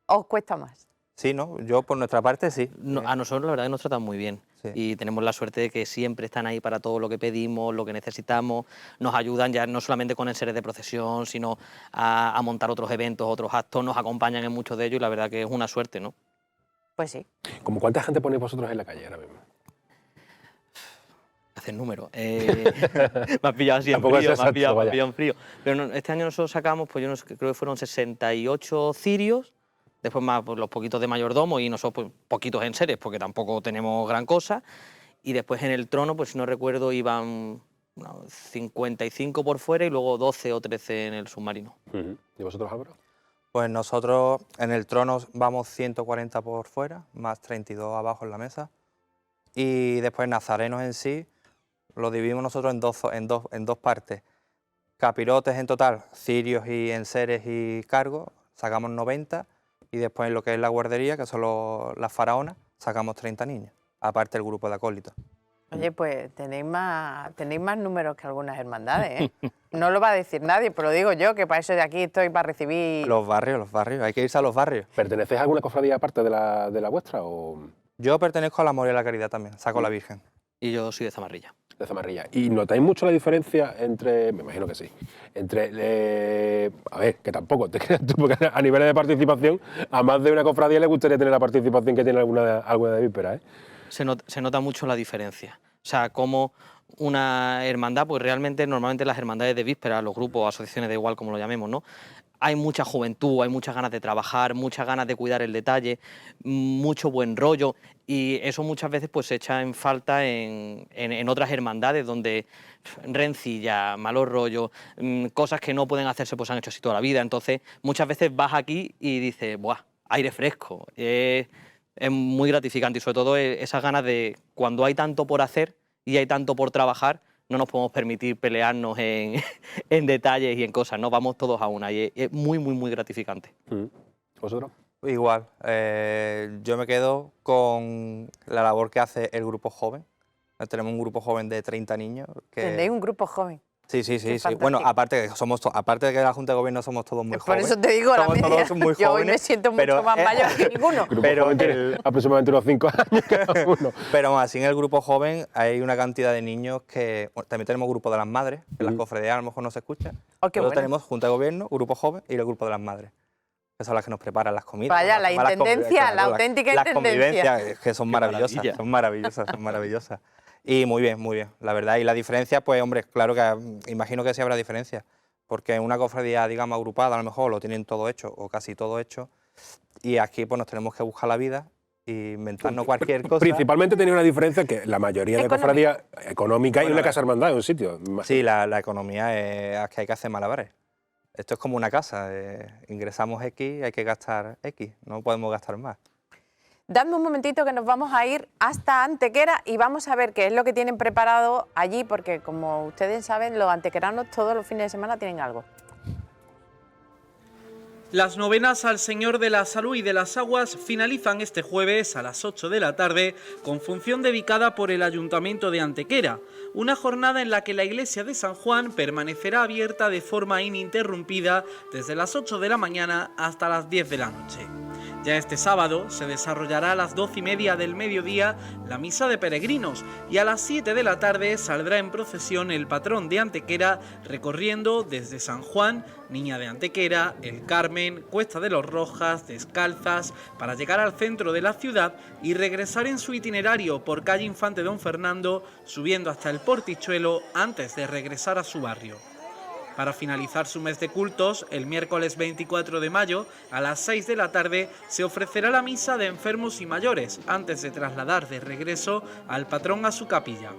A: ¿O os cuesta más?
F: sí, ¿no? Yo por nuestra parte sí.
E: A nosotros la verdad que nos tratan muy bien.
F: Sí.
E: Y tenemos la suerte de que siempre están ahí para todo lo que pedimos, lo que necesitamos, nos ayudan ya no solamente con enseres de procesión, sino a montar otros eventos, otros actos, nos acompañan en muchos de ellos y la verdad que es una suerte, ¿no?
A: Pues sí.
B: ¿Cómo cuánta gente ponéis vosotros en la calle ahora mismo?
E: Hacer números. Me has pillado así en
B: Tampoco es
E: frío, me
B: exacto,
E: has pillado
B: vaya.
E: en frío. Pero este año nosotros sacamos, pues yo no sé, creo que fueron 68 cirios, después más pues, los poquitos de mayordomo y nosotros pues, poquitos enseres, porque tampoco tenemos gran cosa. Y después en el trono, pues si no recuerdo, iban unos 55 por fuera y luego 12 o 13 en el submarino.
B: ¿Y vosotros, Álvaro?
F: Pues nosotros en el trono vamos 140 por fuera, más 32 abajo en la mesa. Y después nazarenos en sí, lo dividimos nosotros en dos partes. Capirotes en total, cirios y enseres y cargos, sacamos 90. Y después en lo que es la guardería, que son las faraonas, sacamos 30 niños, aparte el grupo de acólitos.
A: Oye, pues tenéis más números que algunas hermandades, ¿eh? No lo va a decir nadie, pero lo digo yo, que para eso de aquí estoy para recibir...
F: Los barrios, hay que irse a los barrios.
B: ¿Pertenecéis a alguna cofradía aparte de la vuestra o
F: Yo pertenezco a la Moria de la Caridad también, saco la Virgen.
E: Y yo soy de Zamarrilla.
B: de Zamarrilla? ¿Y notáis mucho la diferencia entre, me imagino que sí, entre, a ver, que tampoco, te creas tú, porque a nivel de participación, a más de una cofradía le gustaría tener la participación que tiene alguna de víspera, ¿eh?
E: Se nota mucho la diferencia. O sea, como una hermandad, pues realmente normalmente las hermandades de víspera, los grupos, asociaciones, da igual como lo llamemos, ¿no? Hay mucha juventud, hay muchas ganas de trabajar, muchas ganas de cuidar el detalle, mucho buen rollo y eso muchas veces pues se echa en falta en otras hermandades donde rencilla, malos rollos, cosas que no pueden hacerse pues han hecho así toda la vida. Entonces muchas veces vas aquí y dices, ¡buah! Aire fresco. Es muy gratificante y sobre todo esas ganas de cuando hay tanto por hacer y hay tanto por trabajar, no nos podemos permitir pelearnos en detalles y en cosas, ¿no? Vamos todos a una y es muy, muy, muy gratificante.
B: ¿Vosotros?
F: Igual, yo me quedo con la labor que hace el grupo joven. Tenemos un grupo joven de 30 niños.
A: Tenéis un grupo joven.
F: Sí, sí,
A: Qué
F: sí, sí.
A: fantástico.
F: Bueno, aparte de que la Junta de Gobierno somos todos muy
A: Por
F: jóvenes.
A: eso te digo, la
F: somos
A: media.
F: todos muy
A: Yo hoy
F: jóvenes,
A: me siento
F: pero,
A: mucho más mayor que ninguno.
B: Grupo
F: Pero
B: joven tiene
F: el-
B: aproximadamente unos 5 años cada uno.
F: Pero aún así en el grupo joven hay una cantidad de niños que... bueno, también tenemos grupo de las madres, en las cofradías a lo mejor no se escucha.
A: Oh, qué
F: Luego
A: bueno.
F: tenemos Junta de Gobierno, grupo joven y el grupo de las madres. Que son las que nos preparan las comidas.
A: Vaya,
F: nos
A: la
F: hacen las
A: intendencia,
F: claro,
A: la auténtica
F: las
A: intendencia.
F: convivencias, que son maravillosas,
E: maravilla.
F: son maravillosas, son maravillosas. Y muy bien, la verdad. Y la diferencia, pues hombre, claro que imagino que sí habrá diferencia. Porque en una cofradía, digamos, agrupada, a lo mejor lo tienen todo hecho o casi todo hecho. Y aquí pues nos tenemos que buscar la vida y inventarnos cualquier cosa.
B: Principalmente tenía una diferencia que la mayoría de
A: Económica.
B: cofradías económicas y
F: Bueno,
B: una casa hermandad en un sitio.
F: Sí, la economía es que hay que hacer malabares. Esto es como una casa, ingresamos X, hay que gastar X, no podemos gastar más.
A: Dadme un momentito que nos vamos a ir hasta Antequera y vamos a ver qué es lo que tienen preparado allí, porque como ustedes saben, los antequeranos todos los fines de semana tienen algo.
G: Las novenas al Señor de la Salud y de las Aguas finalizan este jueves a las 8 de la tarde con función dedicada por el Ayuntamiento de Antequera, una jornada en la que la iglesia de San Juan permanecerá abierta de forma ininterrumpida desde las 8 de la mañana hasta las 10 de la noche. Ya este sábado se desarrollará a las 12:30 del mediodía la misa de peregrinos y a las 7 de la tarde saldrá en procesión el patrón de Antequera recorriendo desde San Juan, Niña de Antequera, El Carmen, Cuesta de los Rojas, Descalzas, para llegar al centro de la ciudad y regresar en su itinerario por calle Infante Don Fernando, subiendo hasta el Portichuelo antes de regresar a su barrio. Para finalizar su mes de cultos, el miércoles 24 de mayo, a las 6 de la tarde, se ofrecerá la misa de enfermos y mayores, antes de trasladar de regreso al patrón a su capilla.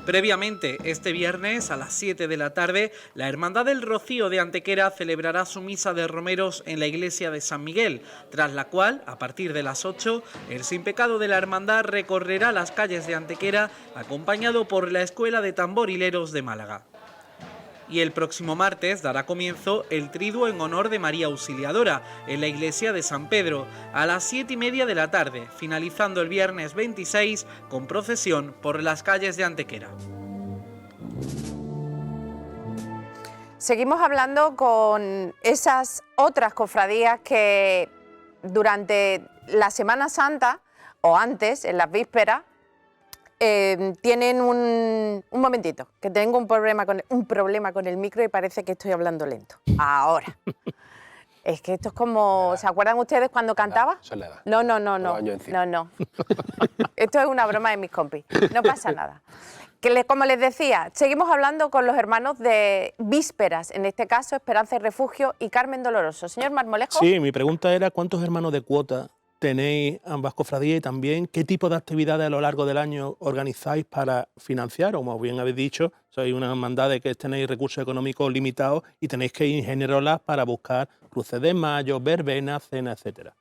G: Previamente, este viernes a las 7 de la tarde, la Hermandad del Rocío de Antequera celebrará su misa de romeros en la iglesia de San Miguel, tras la cual, a partir de las 8, el sin pecado de la Hermandad recorrerá las calles de Antequera, acompañado por la Escuela de Tamborileros de Málaga. Y el próximo martes dará comienzo el triduo en honor de María Auxiliadora en la iglesia de San Pedro a las 7:30 de la tarde, finalizando el viernes 26 con procesión por las calles de Antequera.
A: Seguimos hablando con esas otras cofradías que durante la Semana Santa o antes, en las vísperas, tienen un momentito, que tengo un problema con el micro y parece que estoy hablando lento. Ahora. Es que esto es como... ¿Se acuerdan ustedes cuando cantaba?
B: Eso es la edad.
A: No.
B: Los años encima.
A: No. Esto es una broma de mis compis. No pasa nada. Como les decía, seguimos hablando con los hermanos de vísperas, en este caso Esperanza y Refugio y Carmen Doloroso. Señor Marmolejo.
D: Sí, mi pregunta era ¿cuántos hermanos de cuota tenéis ambas cofradías y también qué tipo de actividades a lo largo del año organizáis para financiar? O como bien habéis dicho, sois una hermandad de que tenéis recursos económicos limitados y tenéis que ingeniároslas para buscar cruces de mayo, verbenas, cenas, etcétera.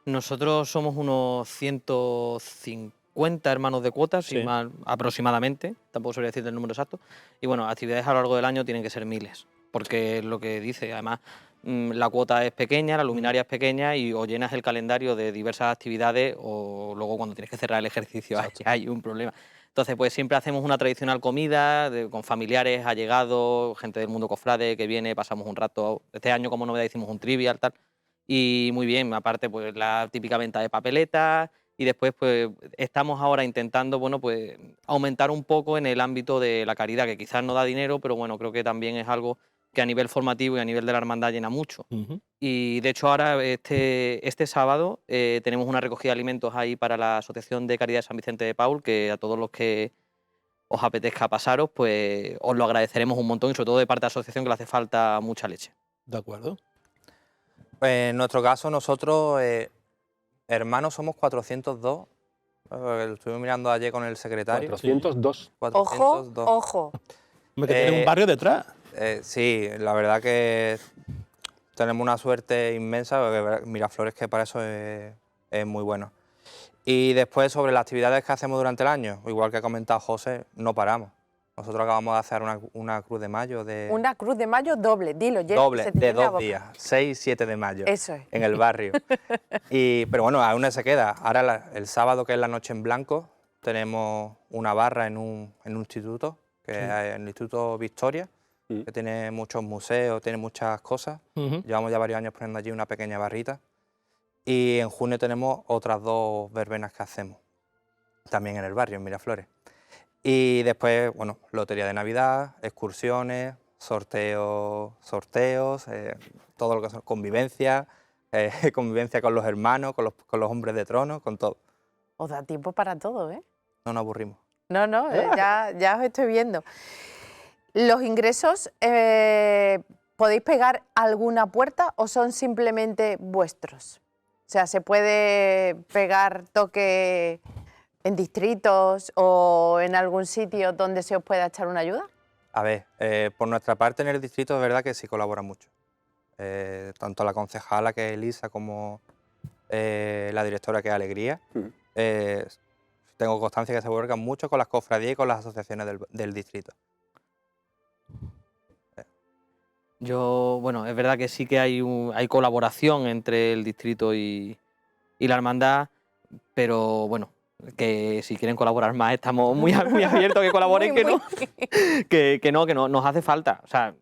E: Nosotros somos unos 150 hermanos de cuotas,
D: Sí.
E: aproximadamente, tampoco sabría decirte el número exacto. Y bueno, actividades a lo largo del año tienen que ser miles, porque es lo que dice, además la cuota es pequeña, la luminaria es pequeña y o llenas el calendario de diversas actividades o luego cuando tienes que cerrar el ejercicio hay un problema. Entonces, pues siempre hacemos una tradicional comida con familiares, allegados, gente del mundo cofrade que viene, pasamos un rato. Este año como novedad hicimos un trivial, tal. Y muy bien, aparte pues la típica venta de papeletas y después pues estamos ahora intentando, bueno, pues aumentar un poco en el ámbito de la caridad, que quizás no da dinero, pero bueno, creo que también es algo que a nivel formativo y a nivel de la hermandad llena mucho. Y de hecho ahora este sábado tenemos una recogida de alimentos ahí para la Asociación de Caridad de San Vicente de Paúl, que a todos los que os apetezca pasaros, pues os lo agradeceremos un montón y sobre todo de parte de la asociación que le hace falta mucha leche.
D: ¿De acuerdo?
F: En nuestro caso, nosotros, hermanos, somos 402. Lo estuve mirando ayer con el secretario.
B: 402.
F: 402.
A: Ojo.
D: Hombre, que tiene un barrio detrás.
F: Sí, la verdad que tenemos una suerte inmensa, porque Miraflores que para eso es muy bueno. Y después sobre las actividades que hacemos durante el año, igual que ha comentado José, no paramos. Nosotros acabamos de hacer una cruz de mayo de...
A: Una cruz de mayo doble, dilo.
F: Doble,
A: se te
F: de
A: llena la
F: 2
A: boca.
F: días, 6 y 7 de mayo.
A: Eso es.
F: En el barrio. Pero bueno, aún no se queda. Ahora el sábado, que es la noche en blanco, tenemos una barra en un instituto, que es el Instituto Victoria, que tiene muchos museos, tiene muchas cosas. Llevamos ya varios años poniendo allí una pequeña barrita. Y en junio tenemos otras 2 verbenas que hacemos, también en el barrio, en Miraflores. Y después, bueno, lotería de Navidad, excursiones, sorteos, todo lo que son convivencia, convivencia con los hermanos, con los hombres de trono, con todo.
A: Os da tiempo para todo, ¿eh?
F: No nos aburrimos.
A: No, ya os estoy viendo. ¿Los ingresos podéis pegar alguna puerta o son simplemente vuestros? sea, ¿se puede pegar toque en distritos o en algún sitio donde se os pueda echar una ayuda?
F: A ver, por nuestra parte en el distrito es verdad que sí colabora mucho. Tanto la concejala, que es Elisa, como la directora, que es Alegría. Tengo constancia que se vuelcan mucho con las cofradías y con las asociaciones del distrito.
E: Bueno, es verdad que sí que hay colaboración entre el distrito y la hermandad, pero bueno, que si quieren colaborar más estamos muy abiertos a que colaboren,
A: Muy,
E: que no, que no, nos hace falta. O sea,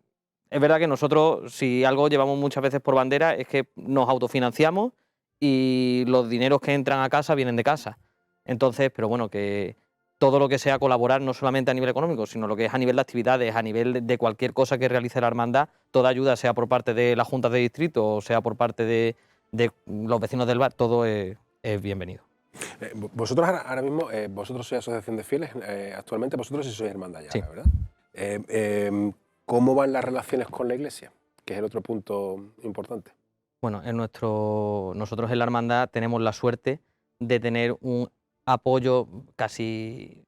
E: es verdad que nosotros, si algo llevamos muchas veces por bandera, es que nos autofinanciamos y los dineros que entran a casa vienen de casa. Entonces, pero bueno, que todo lo que sea colaborar, no solamente a nivel económico, sino lo que es a nivel de actividades, a nivel de cualquier cosa que realice la hermandad, toda ayuda, sea por parte de la Junta de Distrito o sea por parte de los vecinos del bar, todo es bienvenido.
B: Vosotros ahora mismo, vosotros sois asociación de fieles, actualmente vosotros sí sois hermandad ya,
E: Sí.
B: ¿verdad? ¿Cómo van las relaciones con la Iglesia? Que es el otro punto importante.
E: Bueno, nosotros en la hermandad tenemos la suerte de tener un apoyo casi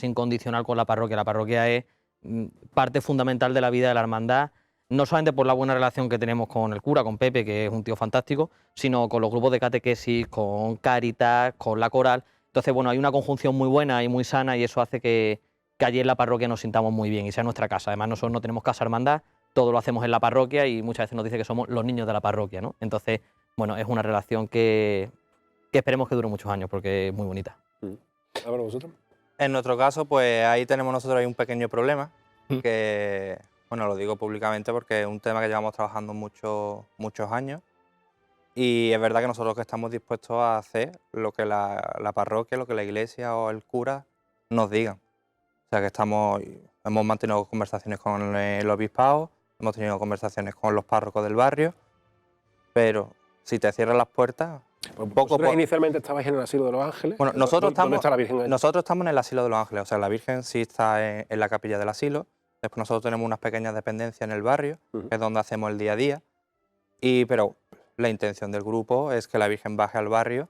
E: incondicional con la parroquia. La parroquia es parte fundamental de la vida de la hermandad, no solamente por la buena relación que tenemos con el cura, con Pepe, que es un tío fantástico, sino con los grupos de catequesis, con Cáritas, con la coral. Entonces, bueno, hay una conjunción muy buena y muy sana y eso hace que allí en la parroquia nos sintamos muy bien y sea nuestra casa. Además, nosotros no tenemos casa hermandad, todo lo hacemos en la parroquia y muchas veces nos dice que somos los niños de la parroquia, ¿no? Entonces, bueno, es una relación que esperemos que dure muchos años porque es muy bonita.
B: ¿Ahora vosotros?
F: En nuestro caso, pues ahí tenemos nosotros un pequeño problema, que, bueno, lo digo públicamente porque es un tema que llevamos trabajando muchos años y es verdad que nosotros que estamos dispuestos a hacer lo que la parroquia, lo que la iglesia o el cura nos digan. O sea que hemos mantenido conversaciones con el obispado, hemos tenido conversaciones con los párrocos del barrio, pero si te cierran las puertas...
B: Vosotros inicialmente estabais en el Asilo de los Ángeles.
F: Bueno,
B: ¿Dónde está la Virgen ahí?
F: nosotros estamos en el Asilo de los Ángeles, o sea, la Virgen sí está en la capilla del asilo. Después nosotros tenemos unas pequeñas dependencias en el barrio, que es donde hacemos el día a día. Pero la intención del grupo es que la Virgen baje al barrio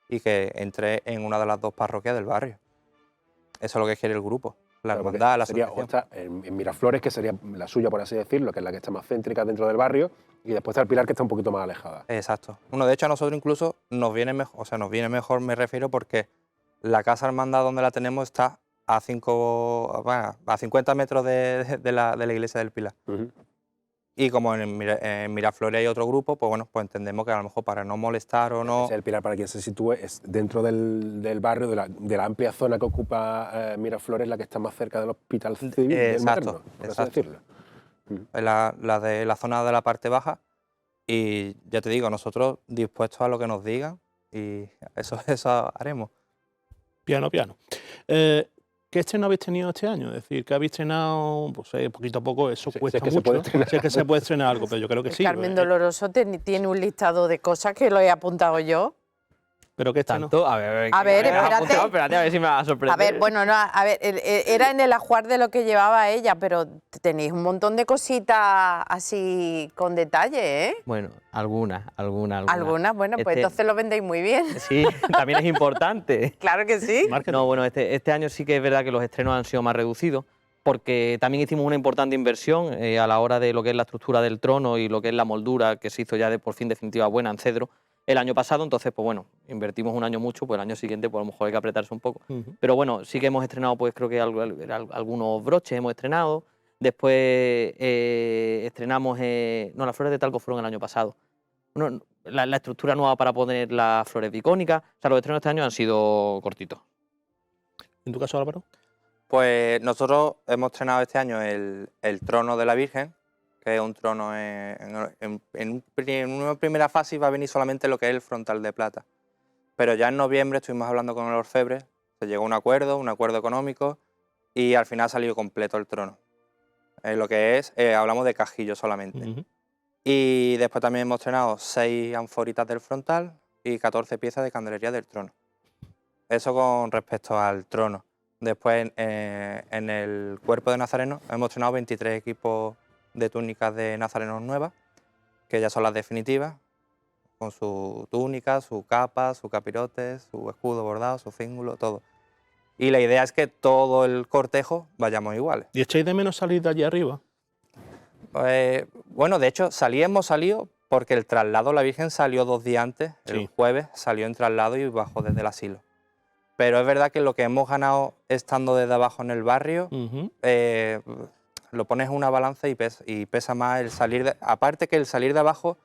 F: y que entre en una de las dos parroquias del barrio. Eso es lo que quiere el grupo, la
B: Claro, porque
F: hermandad, la
B: sería,
F: asociación.
B: o está en Miraflores, que sería la suya, por así decirlo, que es la que está más céntrica dentro del barrio, y después está el Pilar, que está un poquito más alejada.
F: Exacto. Bueno, de hecho a nosotros incluso nos viene mejor, me refiero, porque la casa hermandad donde la tenemos está a 50 metros de la iglesia del Pilar. Y como en Miraflores hay otro grupo, pues bueno, pues entendemos que a lo mejor para no molestar o no...
B: El Pilar, para quien se sitúe, es dentro del barrio, de la amplia zona que ocupa Miraflores, la que está más cerca del Hospital Civil del Materno, por así decirlo.
F: La zona de la parte baja. Y ya te digo, nosotros dispuestos a lo que nos digan y eso haremos.
D: Piano. ¿Qué estreno habéis tenido este año? Es decir, que habéis estrenado, pues poquito a poco, eso cuesta
B: es que
D: mucho.
B: se puede estrenar.
D: Si es que se puede estrenar algo, pero yo creo que sí.
A: Carmen Doloroso tiene un listado de cosas que lo he apuntado yo.
D: ¿Pero qué estreno?
E: ¿Tanto? A ver,
A: espérate.
E: a ver si me va a sorprender.
A: A ver, bueno, no, a ver, era en el ajuar de lo que llevaba ella, pero tenéis un montón de cositas así con detalle, ¿eh?
E: Bueno, algunas.
A: Algunas, bueno, pues entonces lo vendéis muy bien.
E: Sí, también es importante.
A: Claro que sí.
D: Marketing.
E: No, bueno, este año sí que es verdad que los estrenos han sido más reducidos, porque también hicimos una importante inversión a la hora de lo que es la estructura del trono y lo que es la moldura, que se hizo ya por fin definitiva buena en cedro el año pasado. Entonces, pues bueno, invertimos un año mucho, pues el año siguiente pues a lo mejor hay que apretarse un poco. Pero bueno, sí que hemos estrenado, pues creo que algunos broches hemos estrenado. Después estrenamos, las flores de talco fueron el año pasado. Bueno, la estructura nueva para poner las flores bicónicas. O sea, los estrenos de este año han sido cortitos.
D: ¿En tu caso, Álvaro?
F: Pues nosotros hemos estrenado este año el trono de la Virgen, que es un trono en una primera fase iba a venir solamente lo que es el frontal de plata. Pero ya en noviembre estuvimos hablando con el orfebre, se llegó a un acuerdo económico, y al final ha salido completo el trono. Lo que es, hablamos de cajillo solamente. Y después también hemos estrenado 6 anforitas del frontal y 14 piezas de candelería del trono. Eso con respecto al trono. Después en el cuerpo de Nazareno hemos estrenado 23 equipos de túnicas de nazarenos nuevas, que ya son las definitivas. con su túnica, su capa, su capirote, su escudo bordado, su cíngulo, todo. Y la idea es que todo el cortejo vayamos iguales.
D: ¿Y echáis de menos salir de allí arriba?
F: Bueno, de hecho, hemos salido porque el traslado, la Virgen salió 2 días antes, el
D: Sí.
F: jueves salió en traslado y bajó desde el asilo. Pero es verdad que lo que hemos ganado estando desde abajo en el barrio,
D: Ujú.
F: lo pones en una balanza y pesa más el salir de... Aparte que el salir de abajo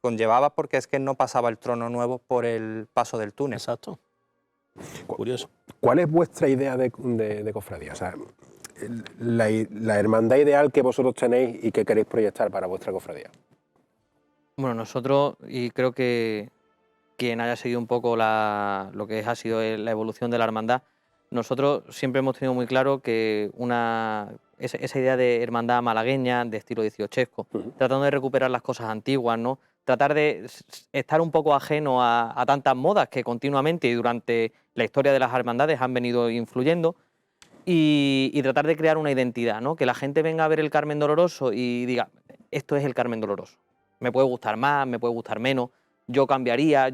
F: conllevaba porque es que no pasaba el trono nuevo por el paso del túnel.
D: Exacto. Curioso.
B: ¿Cuál es vuestra idea de cofradía? O sea, la hermandad ideal que vosotros tenéis y que queréis proyectar para vuestra cofradía.
E: Bueno, nosotros, y creo que quien haya seguido un poco lo que ha sido la evolución de la hermandad, nosotros siempre hemos tenido muy claro que esa idea de hermandad malagueña, de estilo dieciochesco, tratando de recuperar las cosas antiguas, ¿no? Tratar de estar un poco ajeno a tantas modas que continuamente y durante la historia de las hermandades han venido influyendo, y tratar de crear una identidad, ¿no? Que la gente venga a ver el Carmen Doloroso y diga, esto es el Carmen Doloroso. Me puede gustar más, me puede gustar menos, yo cambiaría,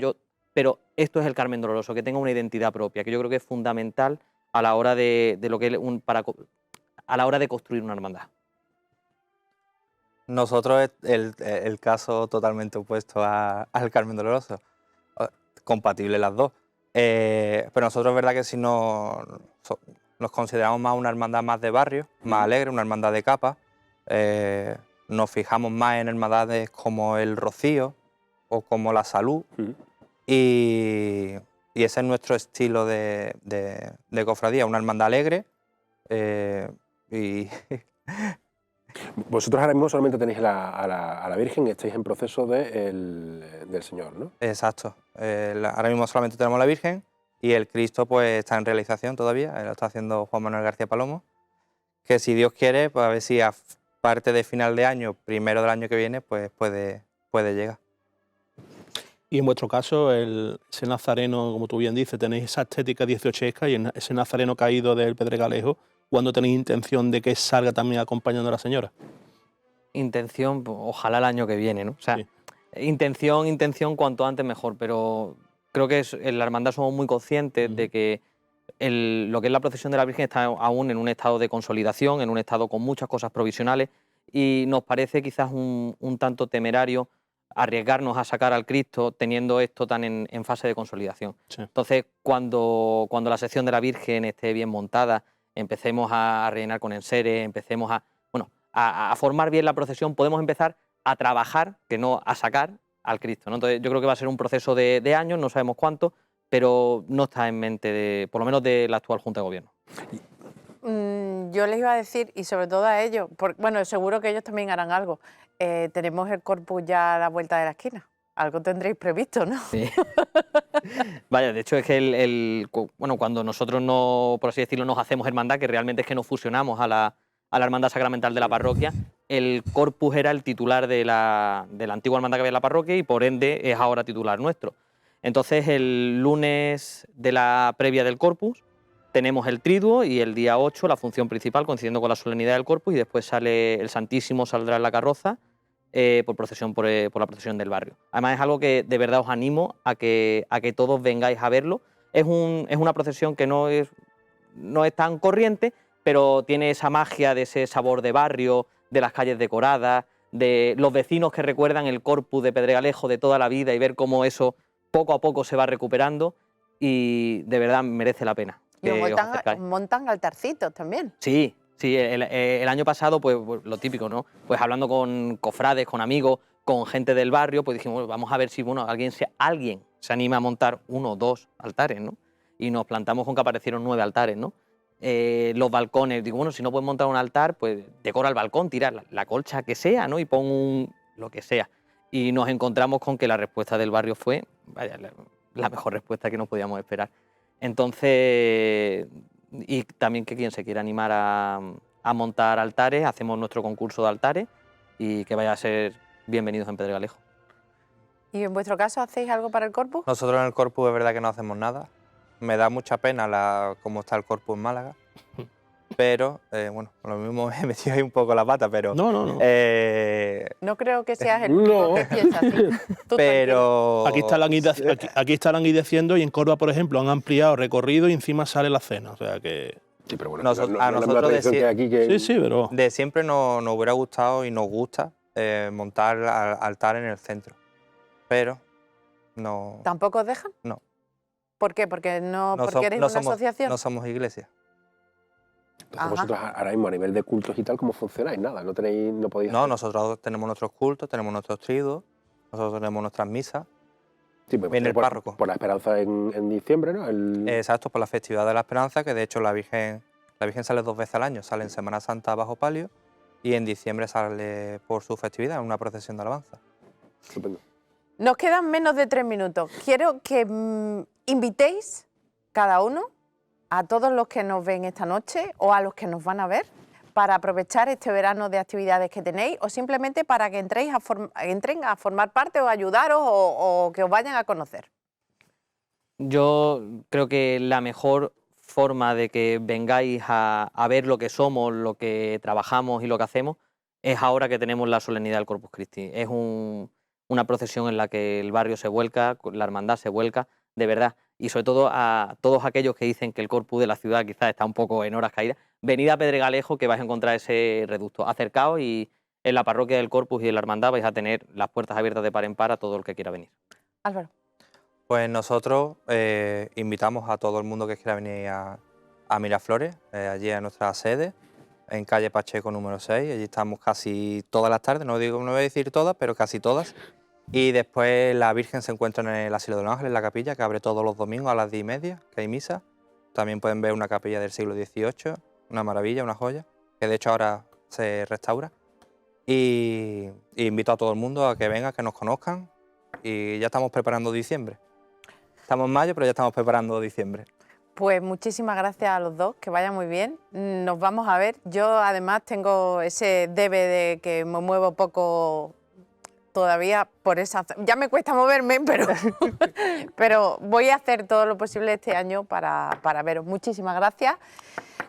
E: pero esto es el Carmen Doloroso, que tenga una identidad propia, que yo creo que es fundamental a la hora a la hora de construir una hermandad.
F: Nosotros es el caso totalmente opuesto al Carmen Doloroso, compatible las dos. Pero nosotros es verdad que si nos consideramos más una hermandad más de barrio, más alegre, una hermandad de capa, nos fijamos más en hermandades como el Rocío o como la Salud, y ese es nuestro estilo de cofradía, una hermandad alegre. Y
B: Vosotros ahora mismo solamente tenéis a la Virgen y estáis en proceso del Señor, ¿no?
F: Exacto. Ahora mismo solamente tenemos la Virgen y el Cristo pues está en realización todavía, lo está haciendo Juan Manuel García Palomo, que si Dios quiere, pues a ver si a parte de final de año, primero del año que viene, pues puede llegar.
D: Y en vuestro caso, ese nazareno, como tú bien dices, tenéis esa estética dieciochesca y ese nazareno caído del Pedregalejo, ¿cuándo tenéis intención de que salga también acompañando a la señora?
E: Intención, pues, ojalá el año que viene, ¿no? O sea,
D: Sí.
E: intención cuanto antes mejor, pero creo que en la hermandad somos muy conscientes de que lo que es la procesión de la Virgen está aún en un estado de consolidación, en un estado con muchas cosas provisionales, y nos parece quizás un tanto temerario arriesgarnos a sacar al Cristo teniendo esto tan en fase de consolidación.
D: Sí.
E: Entonces, cuando la sección de la Virgen esté bien montada, empecemos a rellenar con enseres, empecemos a formar bien la procesión, podemos empezar a trabajar, que no a sacar al Cristo, ¿no? Entonces, yo creo que va a ser un proceso de años, no sabemos cuánto, pero no está en mente, por lo menos de la actual Junta de Gobierno.
A: Yo les iba a decir, y sobre todo a ellos, bueno, seguro que ellos también harán algo. Tenemos el Corpus ya a la vuelta de la esquina. Algo tendréis previsto, ¿no?
E: Sí. Vaya, de hecho es que cuando nosotros no, por así decirlo, nos hacemos hermandad, que realmente es que nos fusionamos a la hermandad sacramental de la parroquia, el Corpus era el titular de la antigua hermandad que había en la parroquia y por ende es ahora titular nuestro. Entonces el lunes de la previa del Corpus tenemos el triduo y el día 8 la función principal coincidiendo con la solemnidad del Corpus, y después sale el Santísimo, saldrá en la carroza por procesión por la procesión del barrio. Además es algo que de verdad os animo a que todos vengáis a verlo. Es una procesión que no es tan corriente, pero tiene esa magia de ese sabor de barrio, de las calles decoradas, de los vecinos que recuerdan el Corpus de Pedregalejo de toda la vida y ver cómo eso poco a poco se va recuperando, y de verdad merece la pena.
A: Y
E: que os acercáis.
A: montan altarcitos también.
E: Sí, el año pasado, pues lo típico, ¿no? Pues hablando con cofrades, con amigos, con gente del barrio, pues dijimos, bueno, vamos a ver si alguien se anima a montar 1 o 2 altares, ¿no? Y nos plantamos con que aparecieron 9 altares, ¿no? Los balcones, digo, bueno, si no puedes montar un altar, pues decora el balcón, tira la colcha que sea, ¿no? Y pon lo que sea. Y nos encontramos con que la respuesta del barrio fue, vaya, la mejor respuesta que nos podíamos esperar. Entonces, y también que quien se quiera animar a montar altares, hacemos nuestro concurso de altares y que vaya a ser bienvenidos en Pedregalejo.
A: ¿Y en vuestro caso hacéis algo para el Corpus?
F: Nosotros en el Corpus es verdad que no hacemos nada. Me da mucha pena cómo está el Corpus en Málaga. pero, bueno, lo mismo he metido ahí un poco la pata, pero...
D: No.
A: No creo que seas el único que piensa así. Tú
F: pero...
D: Aquí está languideciendo y en Córdoba, por ejemplo, han ampliado recorrido y encima sale la cena. O sea que...
B: Sí, pero bueno,
F: Nosotros-
B: no
F: a
B: es la misma
F: nosotros
B: tradición que aquí que...
D: Sí, pero...
F: De siempre nos hubiera gustado y nos gusta montar altar en el centro, pero no,
A: ¿Tampoco os dejan?
F: No.
A: ¿Por qué? Porque porque eres
F: no
A: una asociación.
F: no somos iglesia.
B: Entonces
A: Ajá.
B: vosotros ahora mismo a nivel de cultos y tal, ¿cómo funcionáis? Nada, no podéis...
F: No,
B: hacer-
F: nosotros tenemos nuestros cultos, tenemos nuestros triduos, nosotros tenemos nuestras misas.
B: Sí, pues
F: viene el párroco.
B: Por la esperanza en diciembre, ¿no?
F: Exacto, por la festividad de la Esperanza, que de hecho la Virgen sale 2 veces al año, sale en Semana Santa bajo palio y en diciembre sale por su festividad, en una procesión de alabanza.
B: Estupendo.
A: Nos quedan menos de 3 minutos. Quiero que invitéis cada uno a todos los que nos ven esta noche o a los que nos van a ver para aprovechar este verano de actividades que tenéis o simplemente para que entren a formar parte o ayudaros o que os vayan a conocer.
E: Yo creo que la mejor forma de que vengáis a ver lo que somos, lo que trabajamos y lo que hacemos es ahora que tenemos la solemnidad del Corpus Christi. Es una procesión en la que el barrio se vuelca, la hermandad se vuelca, de verdad. Y sobre todo a todos aquellos que dicen que el Corpus de la ciudad quizás está un poco en horas caídas, venid a Pedregalejo que vais a encontrar ese reducto. Acercaos y en la parroquia del Corpus y de la hermandad vais a tener las puertas abiertas de par en par a todo el que quiera venir.
A: Álvaro.
F: Pues nosotros invitamos a todo el mundo que quiera venir a Miraflores, allí a nuestra sede, en calle Pacheco número 6. Allí estamos casi todas las tardes, no voy a decir todas, pero casi todas. Y después la Virgen se encuentra en el Asilo de los Ángeles, en la capilla, que abre todos los domingos a las 10:30, que hay misa. También pueden ver una capilla del siglo XVIII, una maravilla, una joya, que de hecho ahora se restaura. Y invito a todo el mundo a que venga, que nos conozcan. Y ya estamos preparando diciembre. Estamos en mayo, pero ya estamos preparando diciembre.
A: Pues muchísimas gracias a los dos, que vaya muy bien. Nos vamos a ver. Yo además tengo ese debe de que me muevo poco todavía por esa... Ya me cuesta moverme, pero voy a hacer todo lo posible este año para veros. Muchísimas gracias.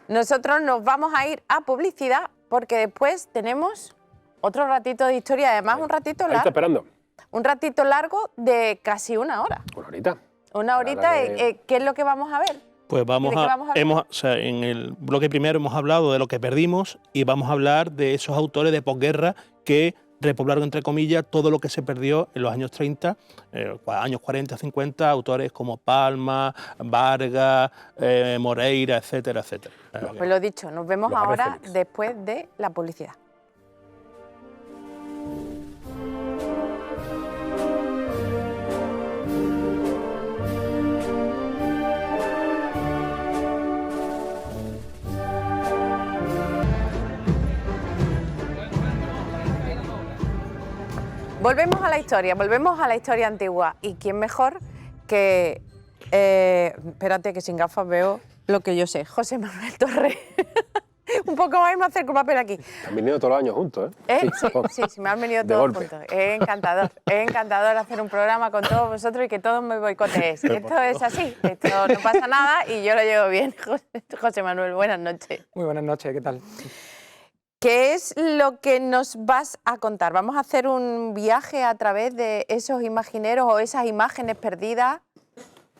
A: Nosotros nos vamos a ir a publicidad porque después tenemos otro ratito de historia, además un ratito
B: Ahí está
A: largo.
B: esperando.
A: Un ratito largo de casi 1 hora.
B: Una horita.
A: Una horita,
B: de-
A: ¿qué es lo que vamos a ver?
D: Pues vamos
A: ¿De qué vamos a hablar?
D: o sea, en el bloque primero hemos hablado de lo que perdimos y vamos a hablar de esos autores de posguerra que repoblaron, entre comillas, todo lo que se perdió en los años 30, años 40, 50, autores como Palma, Vargas, Moreira, etcétera, etcétera.
A: Pues lo dicho, nos vemos
B: Los Ave
A: ahora
B: Fénix.
A: después de la publicidad. Volvemos a la historia antigua. ¿Y quién mejor que... espérate, que sin gafas veo lo que yo sé. José Manuel Torre. Un poco más y me acerco más por aquí.
B: Han venido todos los años juntos, ¿eh?
A: Sí, me han venido
B: De
A: todos
B: golpe.
A: juntos. Es encantador hacer un programa con todos vosotros y que todos me boicoteéis. Esto es así, esto no pasa nada y yo lo llevo bien. José Manuel, buenas noches.
H: Muy buenas noches, ¿qué tal?
A: ¿Qué es lo que nos vas a contar? Vamos a hacer un viaje a través de esos imagineros o esas imágenes perdidas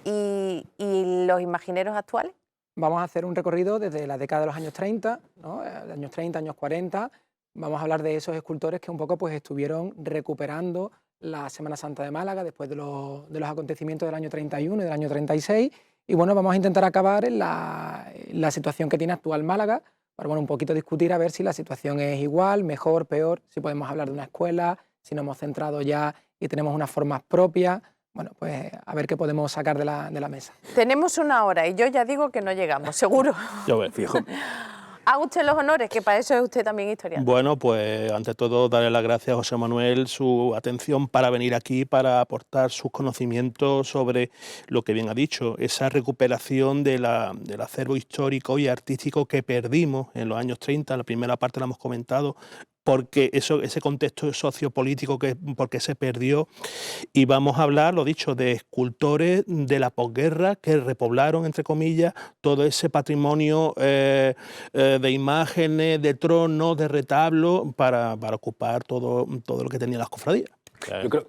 A: y los imagineros actuales.
H: Vamos a hacer un recorrido desde la década de los años 30, ¿no? Años 30, años 40. Vamos a hablar de esos escultores que un poco pues, estuvieron recuperando la Semana Santa de Málaga después de los acontecimientos del año 31 y del año 36. Y bueno, vamos a intentar acabar en la situación que tiene actual Málaga, para bueno, un poquito discutir a ver si la situación es igual, mejor, peor, si podemos hablar de una escuela, si nos hemos centrado ya y tenemos unas formas propias. Bueno, pues a ver qué podemos sacar de la mesa.
A: Tenemos 1 hora y yo ya digo que no llegamos, seguro.
D: Yo veo.
B: Fijo.
A: Haga usted los honores, que para eso es usted también historiador.
D: Bueno, pues ante todo darle las gracias a José Manuel, su atención para venir aquí, para aportar sus conocimientos sobre lo que bien ha dicho, esa recuperación del acervo histórico y artístico que perdimos en los años 30, la primera parte la hemos comentado, porque ese contexto sociopolítico porque se perdió, y vamos a hablar, lo dicho, de escultores de la posguerra que repoblaron, entre comillas, todo ese patrimonio de imágenes, de tronos, de retablos, para ocupar todo lo que tenían las cofradías.
B: Yo creo,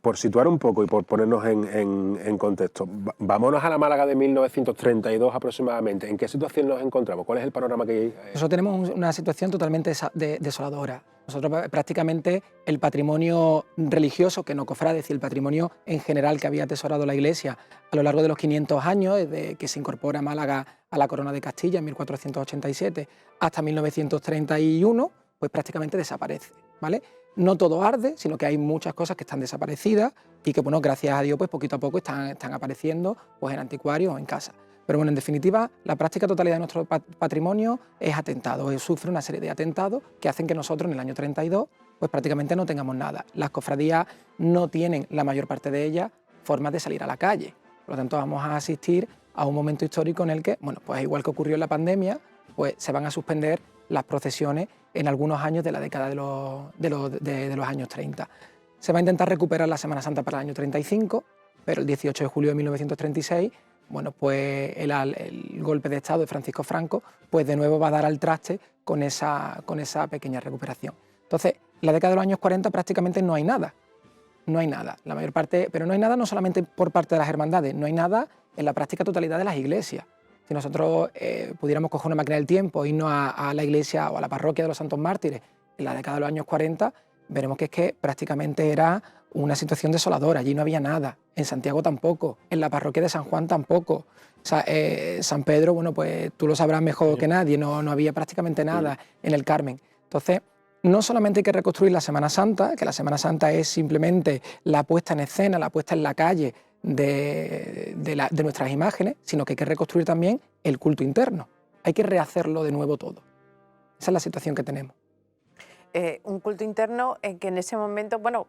B: por situar un poco y por ponernos en contexto, vámonos a la Málaga de 1932 aproximadamente. ¿En qué situación nos encontramos? ¿Cuál es el panorama que hay?
H: Nosotros tenemos una situación totalmente desoladora. Nosotros prácticamente el patrimonio religioso, que no cofrade, es decir, el patrimonio en general que había atesorado la Iglesia a lo largo de los 500 años, desde que se incorpora Málaga a la Corona de Castilla en 1487 hasta 1931, pues prácticamente desaparece, ¿vale? No todo arde, sino que hay muchas cosas que están desaparecidas y que, bueno, gracias a Dios, pues poquito a poco están apareciendo pues, en anticuarios o en casa. Pero bueno, en definitiva, la práctica totalidad de nuestro patrimonio es atentado, sufre una serie de atentados que hacen que nosotros en el año 32 pues prácticamente no tengamos nada. Las cofradías no tienen, la mayor parte de ellas, formas de salir a la calle. Por lo tanto, vamos a asistir a un momento histórico en el que, bueno, pues igual que ocurrió en la pandemia, pues se van a suspender las procesiones en algunos años de la década de los años 30. Se va a intentar recuperar la Semana Santa para el año 35, pero el 18 de julio de 1936, bueno, pues el golpe de Estado de Francisco Franco, pues de nuevo va a dar al traste con esa pequeña recuperación. Entonces, en la década de los años 40 prácticamente no hay nada. No hay nada, la mayor parte, pero no hay nada no solamente por parte de las hermandades, no hay nada en la práctica totalidad de las iglesias. Si nosotros pudiéramos coger una máquina del tiempo e irnos a la iglesia o a la parroquia de los Santos Mártires en la década de los años 40, veremos que es que prácticamente era una situación desoladora. Allí no había nada, en Santiago tampoco, en la parroquia de San Juan tampoco. O sea, San Pedro, bueno, pues tú lo sabrás mejor que nadie, no había prácticamente nada en el Carmen. Entonces, no solamente hay que reconstruir la Semana Santa, que la Semana Santa es simplemente la puesta en escena, la puesta en la calle de nuestras imágenes, sino que hay que reconstruir también el culto interno. Hay que rehacerlo de nuevo todo. Esa es la situación que tenemos.
A: Un culto interno que en ese momento, bueno,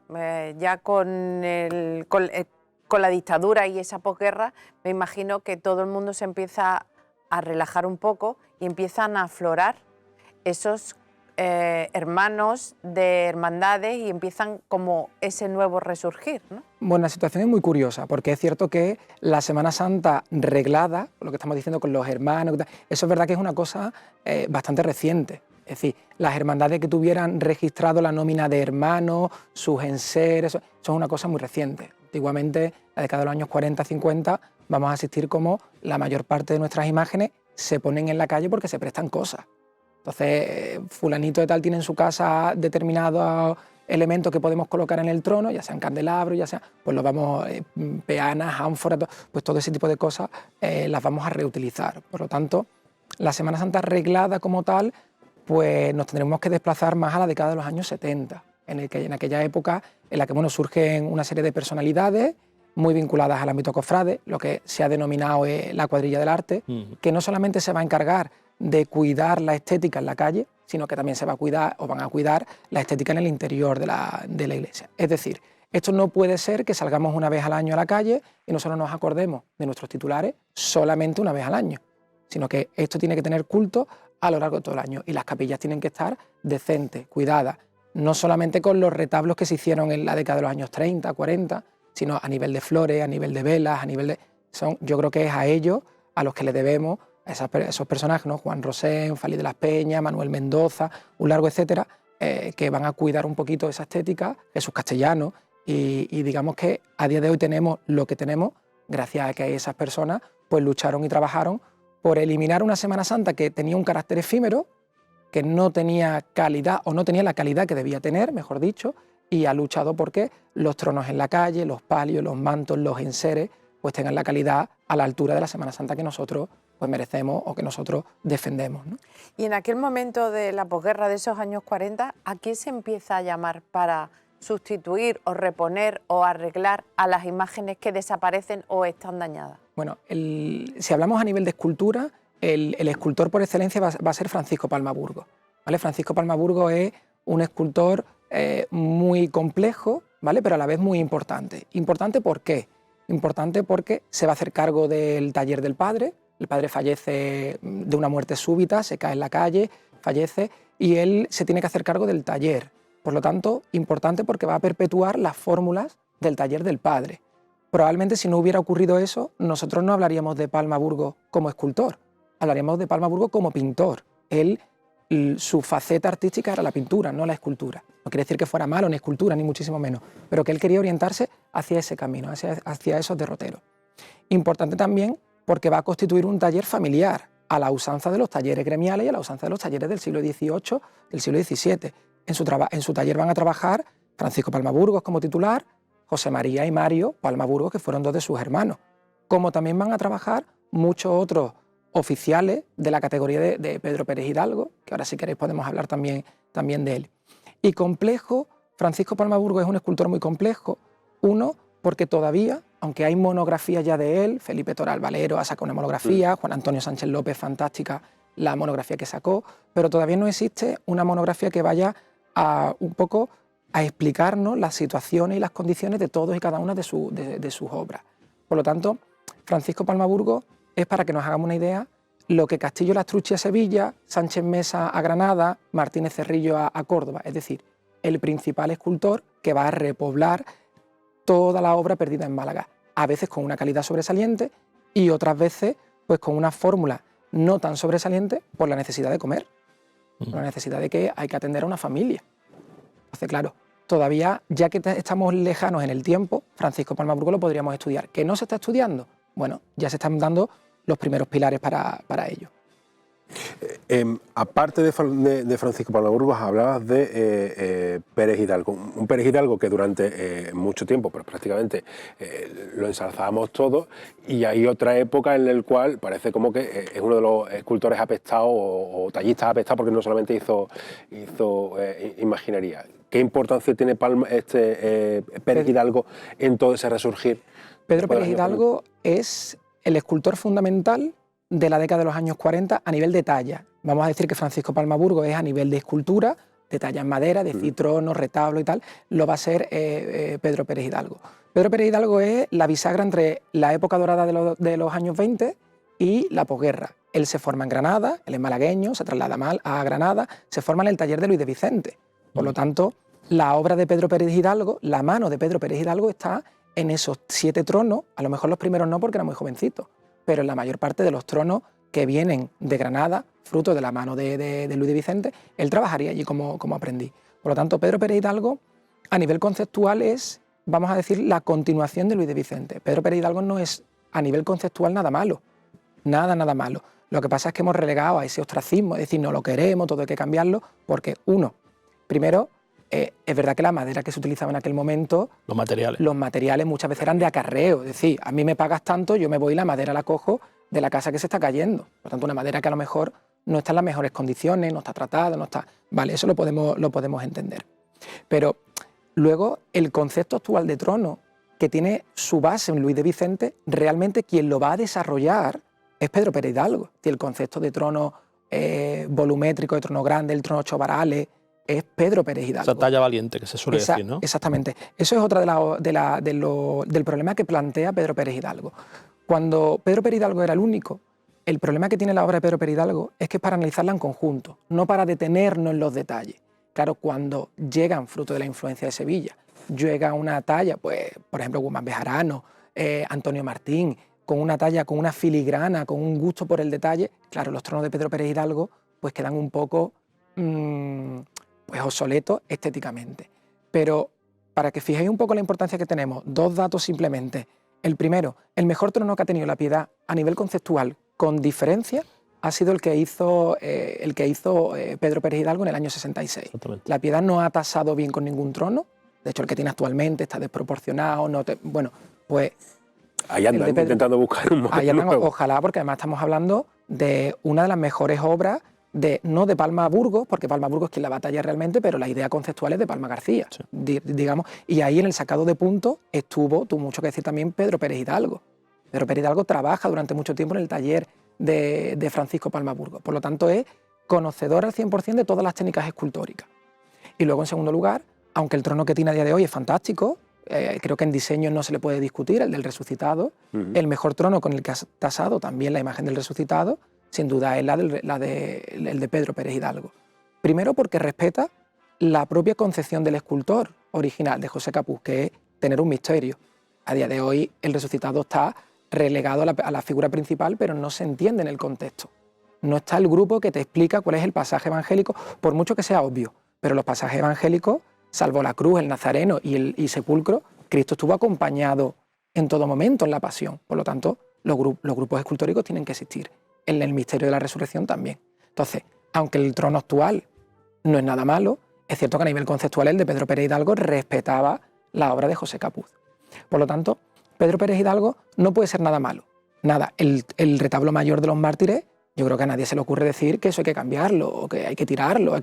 A: ya con la dictadura y esa posguerra, me imagino que todo el mundo se empieza a relajar un poco y empiezan a aflorar esos hermanos de hermandades y empiezan como ese nuevo resurgir, ¿no?
H: Bueno, la situación es muy curiosa, porque es cierto que la Semana Santa reglada, lo que estamos diciendo con los hermanos, eso es verdad que es una cosa bastante reciente. Es decir, las hermandades que tuvieran registrado la nómina de hermanos, sus enseres, eso es una cosa muy reciente. Antiguamente, en la década de los años 40-50, vamos a asistir como la mayor parte de nuestras imágenes se ponen en la calle porque se prestan cosas. Entonces, fulanito de tal tiene en su casa determinados elementos que podemos colocar en el trono, ya sean candelabros, ya sean, pues los vamos, peanas, ánforas, pues todo ese tipo de cosas las vamos a reutilizar. Por lo tanto, la Semana Santa reglada como tal, pues nos tendremos que desplazar más a la década de los años 70, en aquella época en la que bueno, surgen una serie de personalidades muy vinculadas al ámbito cofrade, lo que se ha denominado la cuadrilla del arte, que no solamente se va a encargar de cuidar la estética en la calle, sino que también se va a cuidar o van a cuidar la estética en el interior de la iglesia. Es decir, esto no puede ser que salgamos una vez al año a la calle y nosotros nos acordemos de nuestros titulares solamente una vez al año, sino que esto tiene que tener culto a lo largo de todo el año y las capillas tienen que estar decentes, cuidadas, no solamente con los retablos que se hicieron en la década de los años 30, 40, sino a nivel de flores, a nivel de velas, a nivel de... yo creo que es a ellos a los que le debemos a esos personajes, ¿no? Juan Rosén, Fali de las Peñas, Manuel Mendoza, un largo etcétera, que van a cuidar un poquito esa estética, Jesús Castellano, y digamos que a día de hoy tenemos lo que tenemos gracias a que esas personas pues lucharon y trabajaron por eliminar una Semana Santa que tenía un carácter efímero, que no tenía calidad o no tenía la calidad que debía tener, mejor dicho, y ha luchado porque los tronos en la calle, los palios, los mantos, los enseres, pues tengan la calidad a la altura de la Semana Santa que nosotros pues merecemos o que nosotros defendemos, ¿no?
A: Y en aquel momento de la posguerra de esos años 40, ¿a quién se empieza a llamar para sustituir o reponer o arreglar a las imágenes que desaparecen o están dañadas?
H: Bueno, si hablamos a nivel de escultura, el escultor por excelencia va a ser Francisco Palma Burgos, ¿vale? Francisco Palma Burgos es un escultor muy complejo, ¿vale? Pero a la vez muy importante. ¿Importante por qué? Importante porque se va a hacer cargo del taller del padre. El padre fallece de una muerte súbita, se cae en la calle, fallece, y él se tiene que hacer cargo del taller. Por lo tanto, importante porque va a perpetuar las fórmulas del taller del padre. Probablemente si no hubiera ocurrido eso, nosotros no hablaríamos de Palma Burgos como escultor, hablaríamos de Palma Burgos como pintor. Él, su faceta artística era la pintura, no la escultura. No quiere decir que fuera malo ni escultura, ni muchísimo menos, pero que él quería orientarse hacia ese camino, hacia esos derroteros. Importante también porque va a constituir un taller familiar, a la usanza de los talleres gremiales y a la usanza de los talleres del siglo XVIII, del siglo XVII. En su taller van a trabajar Francisco Palma Burgos como titular, José María y Mario Palma Burgos, que fueron dos de sus hermanos, como también van a trabajar muchos otros oficiales de la categoría de Pedro Pérez Hidalgo, que ahora si queréis podemos hablar también de él. Y complejo, Francisco Palma Burgos es un escultor muy complejo, uno, porque todavía, aunque hay monografías ya de él, Felipe Toral Valero ha sacado una monografía, Juan Antonio Sánchez López, fantástica la monografía que sacó, pero todavía no existe una monografía que vaya un poco a explicarnos las situaciones y las condiciones de todos y cada una de sus obras. Por lo tanto, Francisco Palma Burgos es, para que nos hagamos una idea, lo que Castillo Lastrucci a Sevilla, Sánchez Mesa a Granada, Martínez Cerrillo a Córdoba, es decir, el principal escultor que va a repoblar toda la obra perdida en Málaga, a veces con una calidad sobresaliente y otras veces pues con una fórmula no tan sobresaliente por la necesidad de comer, por la necesidad de que hay que atender a una familia. Entonces, claro, todavía, ya que estamos lejanos en el tiempo, Francisco Palma Burgos lo podríamos estudiar. ¿Que no se está estudiando? Bueno, ya se están dando los primeros pilares para ello.
B: Aparte de Francisco Palma Burgos, hablabas de Pérez Hidalgo. Un Pérez Hidalgo que durante mucho tiempo, pues prácticamente lo ensalzábamos todos, y hay otra época en la cual parece como que es uno de los escultores apestados o tallistas apestados, porque no solamente hizo imaginería. ¿Qué importancia tiene Pérez Hidalgo en todo ese resurgir?
H: Pedro Pérez Hidalgo es el escultor fundamental de la década de los años 40 a nivel de talla. Vamos a decir que Francisco Palma Burgos es a nivel de escultura, de talla en madera, de citronos, retablo y tal, lo va a ser Pedro Pérez Hidalgo. Pedro Pérez Hidalgo es la bisagra entre la época dorada de los años 20 y la posguerra. Él se forma en Granada, él es malagueño, se traslada a Granada, se forma en el taller de Luis de Vicente. Por lo tanto, la obra de Pedro Pérez Hidalgo, la mano de Pedro Pérez Hidalgo está en esos 7 tronos, a lo mejor los primeros no porque era muy jovencito, pero en la mayor parte de los tronos que vienen de Granada, fruto de la mano de Luis de Vicente, él trabajaría allí como aprendiz. Por lo tanto, Pedro Pérez Hidalgo, a nivel conceptual, es, vamos a decir, la continuación de Luis de Vicente. Pedro Pérez Hidalgo no es, a nivel conceptual, nada malo. Nada malo. Lo que pasa es que hemos relegado a ese ostracismo, es decir, no lo queremos, todo hay que cambiarlo, porque, primero, es verdad que la madera que se utilizaba en aquel momento, los materiales muchas veces eran de acarreo, es decir, a mí me pagas tanto, yo me voy y la madera la cojo de la casa que se está cayendo. Por tanto, una madera que a lo mejor no está en las mejores condiciones, no está tratada, no está... Vale, eso lo podemos entender. Pero luego el concepto actual de trono, que tiene su base en Luis de Vicente, realmente quien lo va a desarrollar es Pedro Pérez Hidalgo. El concepto de trono volumétrico, de trono grande, el trono 8 varales, es Pedro Pérez Hidalgo.
D: Esa talla valiente que se suele decir, ¿no?
H: Exactamente. Eso es otra del problema que plantea Pedro Pérez Hidalgo. Cuando Pedro Pérez Hidalgo era el único, el problema que tiene la obra de Pedro Pérez Hidalgo es que es para analizarla en conjunto, no para detenernos en los detalles. Claro, cuando llegan, fruto de la influencia de Sevilla, llega una talla, pues, por ejemplo, Guzmán Bejarano, Antonio Martín, con una talla, con una filigrana, con un gusto por el detalle, claro, los tronos de Pedro Pérez Hidalgo pues quedan un poco pues obsoletos estéticamente. Pero para que fijéis un poco la importancia que tenemos, 2 datos simplemente. El primero, el mejor trono que ha tenido la Piedad a nivel conceptual, con diferencia, ha sido el que hizo Pedro Pérez Hidalgo en el año 66. La Piedad no ha tasado bien con ningún trono, de hecho el que tiene actualmente está desproporcionado, bueno, pues...
B: Ahí andan intentando buscar un modelo nuevo.
H: Ojalá, porque además estamos hablando de una de las mejores obras, no de Palma Burgos, porque Palma Burgos es quien la batalla realmente, pero la idea conceptual es de Palma García, sí, digamos. Y ahí en el sacado de puntos tuvo mucho que decir también Pedro Pérez Hidalgo. Pedro Pérez Hidalgo trabaja durante mucho tiempo en el taller de Francisco Palma Burgos. Por lo tanto, es conocedor al 100% de todas las técnicas escultóricas. Y luego, en segundo lugar, aunque el trono que tiene a día de hoy es fantástico, creo que en diseño no se le puede discutir, el del resucitado, el mejor trono con el que ha tasado también la imagen del resucitado, sin duda es el de Pedro Pérez Hidalgo. Primero porque respeta la propia concepción del escultor original de José Capuz, que es tener un misterio. A día de hoy el resucitado está relegado a la figura principal, pero no se entiende en el contexto. No está el grupo que te explica cuál es el pasaje evangélico, por mucho que sea obvio, pero los pasajes evangélicos, salvo la cruz, el nazareno y el sepulcro, Cristo estuvo acompañado en todo momento en la pasión. Por lo tanto, los grupos escultóricos tienen que existir. En el misterio de la resurrección también. Entonces, aunque el trono actual no es nada malo, es cierto que a nivel conceptual el de Pedro Pérez Hidalgo respetaba la obra de José Capuz. Por lo tanto, Pedro Pérez Hidalgo no puede ser nada malo. Nada, el retablo mayor de los mártires, yo creo que a nadie se le ocurre decir que eso hay que cambiarlo o que hay que tirarlo,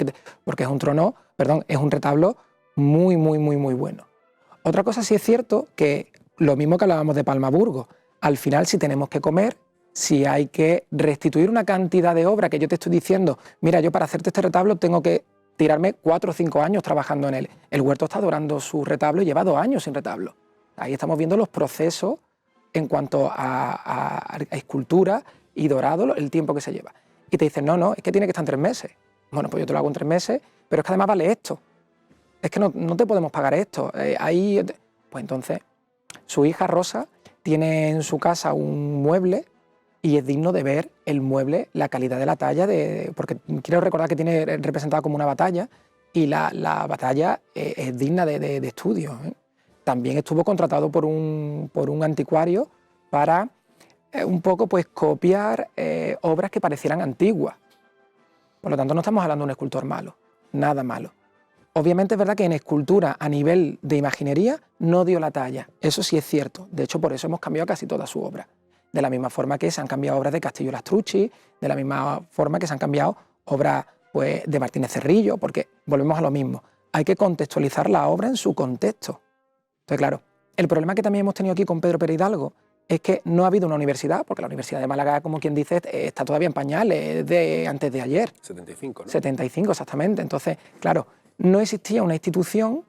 H: porque es un trono, perdón, es un retablo muy, muy, muy, muy bueno. Otra cosa sí es cierto que lo mismo que hablábamos de Palmaburgo, al final si tenemos que comer, si hay que restituir una cantidad de obra que yo te estoy diciendo, mira, yo para hacerte este retablo tengo que tirarme 4 o 5 años trabajando en él. El Huerto está adorando su retablo y lleva 2 años sin retablo. Ahí estamos viendo los procesos en cuanto a escultura y dorado, el tiempo que se lleva. Y te dicen, no, es que tiene que estar en 3 meses. Bueno, pues yo te lo hago en 3 meses, pero es que además vale esto. Es que no te podemos pagar esto. Pues entonces, su hija Rosa tiene en su casa un mueble y es digno de ver el mueble, la calidad de la talla, porque quiero recordar que tiene representada como una batalla y la batalla es digna de estudio. También estuvo contratado por un anticuario para un poco pues copiar obras que parecieran antiguas. Por lo tanto, no estamos hablando de un escultor malo, nada malo. Obviamente es verdad que en escultura a nivel de imaginería no dio la talla, eso sí es cierto. De hecho, por eso hemos cambiado casi toda su obra. De la misma forma que se han cambiado obras de Castillo Lastrucci, de la misma forma que se han cambiado obras pues, de Martínez Cerrillo, porque volvemos a lo mismo. Hay que contextualizar la obra en su contexto. Entonces, claro, el problema que también hemos tenido aquí con Pedro Pérez Hidalgo es que no ha habido una universidad, porque la Universidad de Málaga, como quien dice, está todavía en pañales de antes de ayer.
B: 75, ¿no?
H: 75, exactamente. Entonces, claro, no existía una institución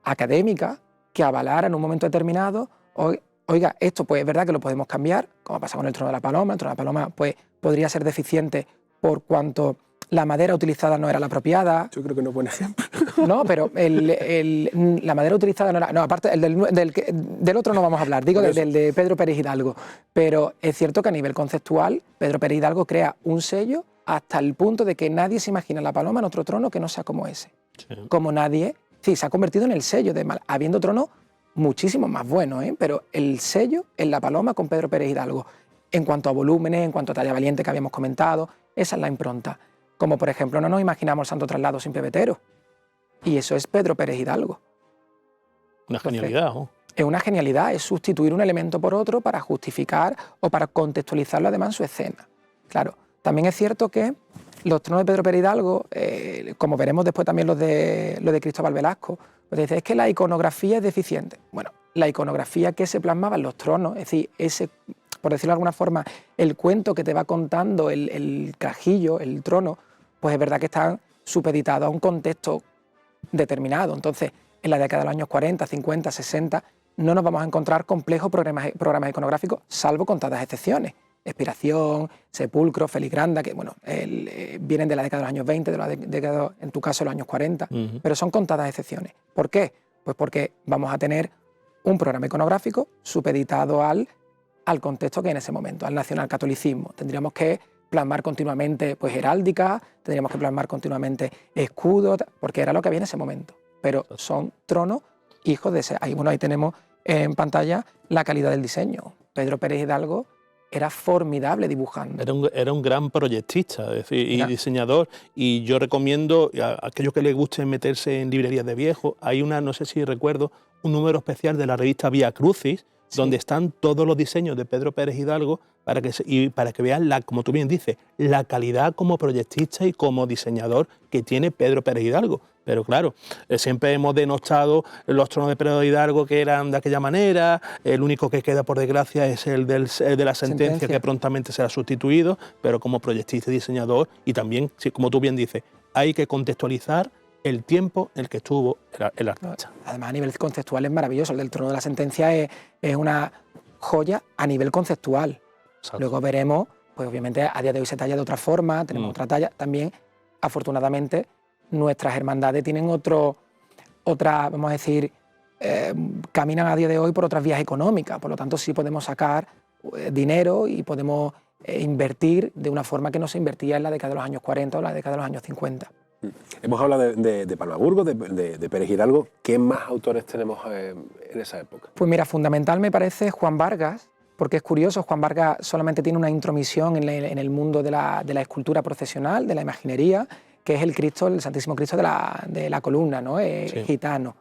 H: académica que avalara en un momento determinado, oiga, esto pues es verdad que lo podemos cambiar, como pasa con el trono de la paloma. El trono de la paloma pues podría ser deficiente por cuanto la madera utilizada no era la apropiada.
B: Yo creo que no es buen ejemplo.
H: No, pero la madera utilizada no era... No, aparte, del otro no vamos a hablar, digo del de Pedro Pérez Hidalgo. Pero es cierto que a nivel conceptual, Pedro Pérez Hidalgo crea un sello hasta el punto de que nadie se imagina la paloma en otro trono que no sea como ese. Sí. Como nadie... Sí, se ha convertido en el sello de Málaga, habiendo tronos muchísimo más buenos, pero el sello en la paloma con Pedro Pérez Hidalgo. En cuanto a volúmenes, en cuanto a talla valiente que habíamos comentado, esa es la impronta. Como por ejemplo, no nos imaginamos el Santo Traslado sin pebetero. Y eso es Pedro Pérez Hidalgo.
D: Una genialidad, ¿no?
H: Es una genialidad, es sustituir un elemento por otro para justificar o para contextualizarlo además en su escena. Claro, también es cierto que los tronos de Pedro Pérez Hidalgo, como veremos después también los de Cristóbal Velasco, pues dice, es que la iconografía es deficiente. Bueno, la iconografía que se plasmaba en los tronos, es decir, por decirlo de alguna forma, el cuento que te va contando el cajillo, el trono, pues es verdad que están supeditados a un contexto determinado. Entonces, en la década de los años 40, 50, 60, no nos vamos a encontrar complejos programas iconográficos, salvo contadas excepciones. Expiración, Sepulcro, Feligranda, que bueno, vienen de la década de los años 20, de la década, en tu caso, de los años 40, pero son contadas excepciones. ¿Por qué? Pues porque vamos a tener un programa iconográfico supeditado al contexto que hay en ese momento, al nacionalcatolicismo. Tendríamos que plasmar continuamente pues, heráldica, tendríamos que plasmar continuamente escudos, porque era lo que había en ese momento. Pero son tronos hijos de ese... Ahí tenemos en pantalla la calidad del diseño. Pedro Pérez Hidalgo era formidable dibujando.
D: Era un gran proyectista, es decir, y diseñador, y yo recomiendo a aquellos que les guste meterse en librerías de viejo, hay una, no sé si recuerdo, un número especial de la revista Vía Crucis, donde están todos los diseños de Pedro Pérez Hidalgo para que vean, como tú bien dices, la calidad como proyectista y como diseñador que tiene Pedro Pérez Hidalgo. Pero claro, siempre hemos denostado los tronos de Pedro Hidalgo que eran de aquella manera, el único que queda por desgracia es el de la sentencia que prontamente será sustituido, pero como proyectista y diseñador, y también, como tú bien dices, hay que contextualizar el tiempo en el que estuvo el artista.
H: Además, a nivel conceptual es maravilloso. El del trono de la sentencia es una joya a nivel conceptual. Exacto. Luego veremos, pues obviamente a día de hoy se talla de otra forma, tenemos otra talla. También afortunadamente, nuestras hermandades tienen vamos a decir, caminan a día de hoy por otras vías económicas, por lo tanto sí podemos sacar dinero y podemos invertir de una forma que no se invertía en la década de los años 40 o la década de los años 50.
B: Hemos hablado de Palmaburgo, de Pérez Hidalgo. ¿Qué más autores tenemos en esa época?
H: Pues mira, fundamental me parece Juan Vargas, porque es curioso, Juan Vargas solamente tiene una intromisión en el mundo de la escultura procesional, de la imaginería, que es el Cristo, el Santísimo Cristo de la columna, ¿no?
B: Sí.
H: Gitano.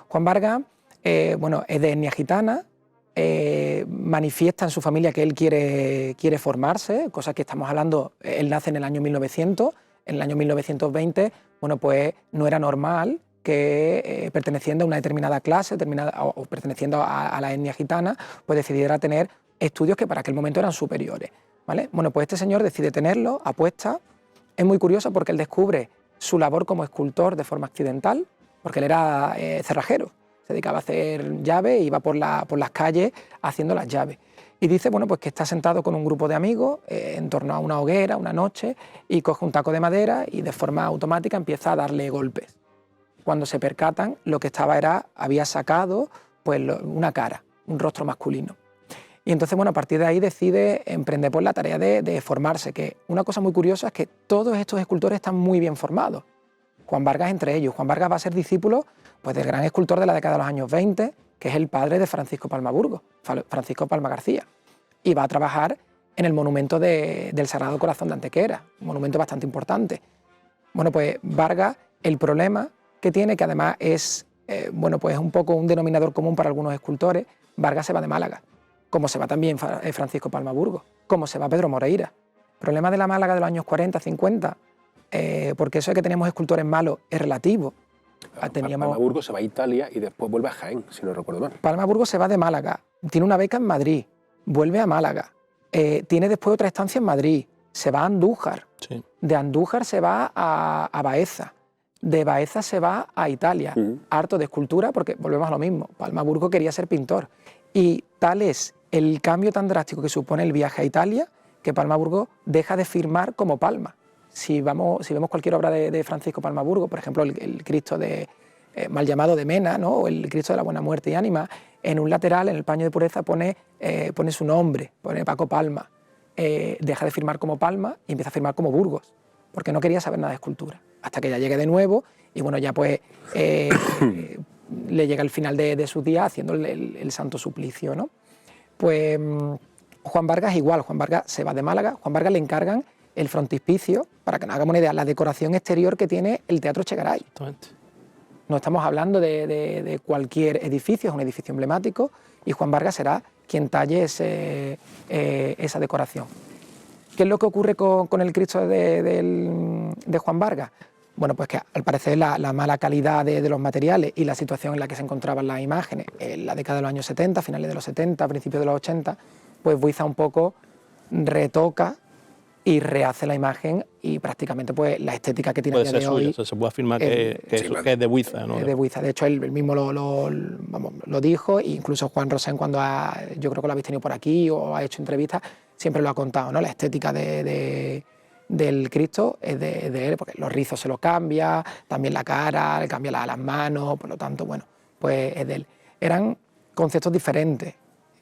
H: Juan Vargas, bueno, es de etnia gitana, manifiesta en su familia que él quiere formarse, cosa que estamos hablando, él nace en el año 1900, en el año 1920, bueno, pues no era normal que perteneciendo a una determinada clase o perteneciendo a la etnia gitana, pues decidiera tener estudios que para aquel momento eran superiores, ¿vale? Bueno, pues este señor decide tenerlo, apuesta. Es muy curioso porque él descubre su labor como escultor de forma accidental, porque él era cerrajero, se dedicaba a hacer llaves, iba por las calles haciendo las llaves. Y dice, bueno, pues que está sentado con un grupo de amigos en torno a una hoguera, una noche, y coge un taco de madera y de forma automática empieza a darle golpes. Cuando se percatan, lo que había sacado pues, una cara, un rostro masculino. Y entonces, bueno, a partir de ahí decide emprender por la tarea de formarse, que una cosa muy curiosa es que todos estos escultores están muy bien formados. Juan Vargas entre ellos. Juan Vargas va a ser discípulo pues, del gran escultor de la década de los años 20, que es el padre de Francisco Palmaburgo, Francisco Palma García, y va a trabajar en el monumento del Sagrado Corazón de Antequera, un monumento bastante importante. Bueno, pues Vargas, el problema que tiene, que además es bueno, pues un poco un denominador común para algunos escultores, Vargas se va de Málaga, como se va también Francisco Palmaburgo, como se va Pedro Moreira. El problema de la Málaga de los años 40, 50, porque eso de que tenemos escultores malos es relativo.
B: Palmaburgo se va a Italia y después vuelve a Jaén, si no recuerdo mal.
H: Palmaburgo se va de Málaga, tiene una beca en Madrid, vuelve a Málaga, tiene después otra estancia en Madrid, se va a Andújar,
D: Sí.
H: de Andújar se va a Baeza, de Baeza se va a Italia, harto de escultura, porque volvemos a lo mismo, Palmaburgo quería ser pintor, y tal es el cambio tan drástico que supone el viaje a Italia, que Palmaburgo deja de firmar como Palma. Si vemos cualquier obra de Francisco Palmaburgo, por ejemplo, el Cristo mal llamado de Mena, ¿no? O el Cristo de la Buena Muerte y Ánima, en un lateral, en el paño de pureza, pone su nombre, pone Paco Palma. Deja de firmar como Palma y empieza a firmar como Burgos, porque no quería saber nada de escultura. Hasta que ya llegue de nuevo y bueno, ya pues le llega el final de sus días haciendo el santo suplicio, ¿no? Pues Juan Vargas igual, Juan Vargas se va de Málaga, Juan Vargas le encargan el frontispicio, para que nos hagamos una idea, la decoración exterior que tiene el Teatro Echegaray.
D: Exactamente.
H: No estamos hablando de cualquier edificio, es un edificio emblemático y Juan Vargas será quien talle esa decoración. ¿Qué es lo que ocurre con el Cristo de Juan Vargas? Bueno, pues que al parecer la mala calidad de los materiales y la situación en la que se encontraban las imágenes en la década de los años 70, finales de los 70, principios de los 80, pues Buiza un poco retoca y rehace la imagen y prácticamente pues la estética que tiene
D: Puede
H: a día
D: ser
H: de hoy.
D: suyo, o sea, se puede afirmar que es de Buiza, ¿no?
H: Es de Buiza. De hecho, él mismo lo dijo, e incluso Juan Rosén, cuando yo creo que lo habéis tenido por aquí o ha hecho entrevistas, siempre lo ha contado, ¿no? La estética del Cristo es de él, porque los rizos se los cambia, también la cara, le cambia las manos, por lo tanto, bueno, pues es de él. Eran conceptos diferentes.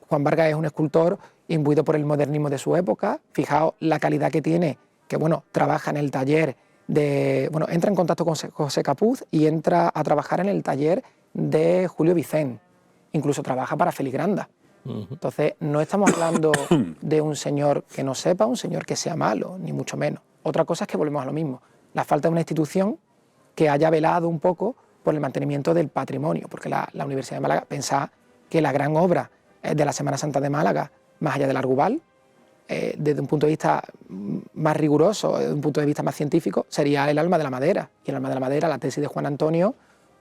H: Juan Vargas es un escultor imbuido por el modernismo de su época. Fijaos la calidad que tiene, que bueno, trabaja en el taller entra en contacto con José Capuz y entra a trabajar en el taller de Julio Vicent. Incluso trabaja para Félix Granda. Entonces, no estamos hablando de un señor que no sepa, un señor que sea malo, ni mucho menos. Otra cosa es que volvemos a lo mismo. La falta de una institución que haya velado un poco por el mantenimiento del patrimonio, porque la Universidad de Málaga pensaba que la gran obra de la Semana Santa de Málaga, más allá del Arguval, desde un punto de vista más riguroso, desde un punto de vista más científico, sería el Alma de la Madera. Y el Alma de la Madera, la tesis de Juan Antonio,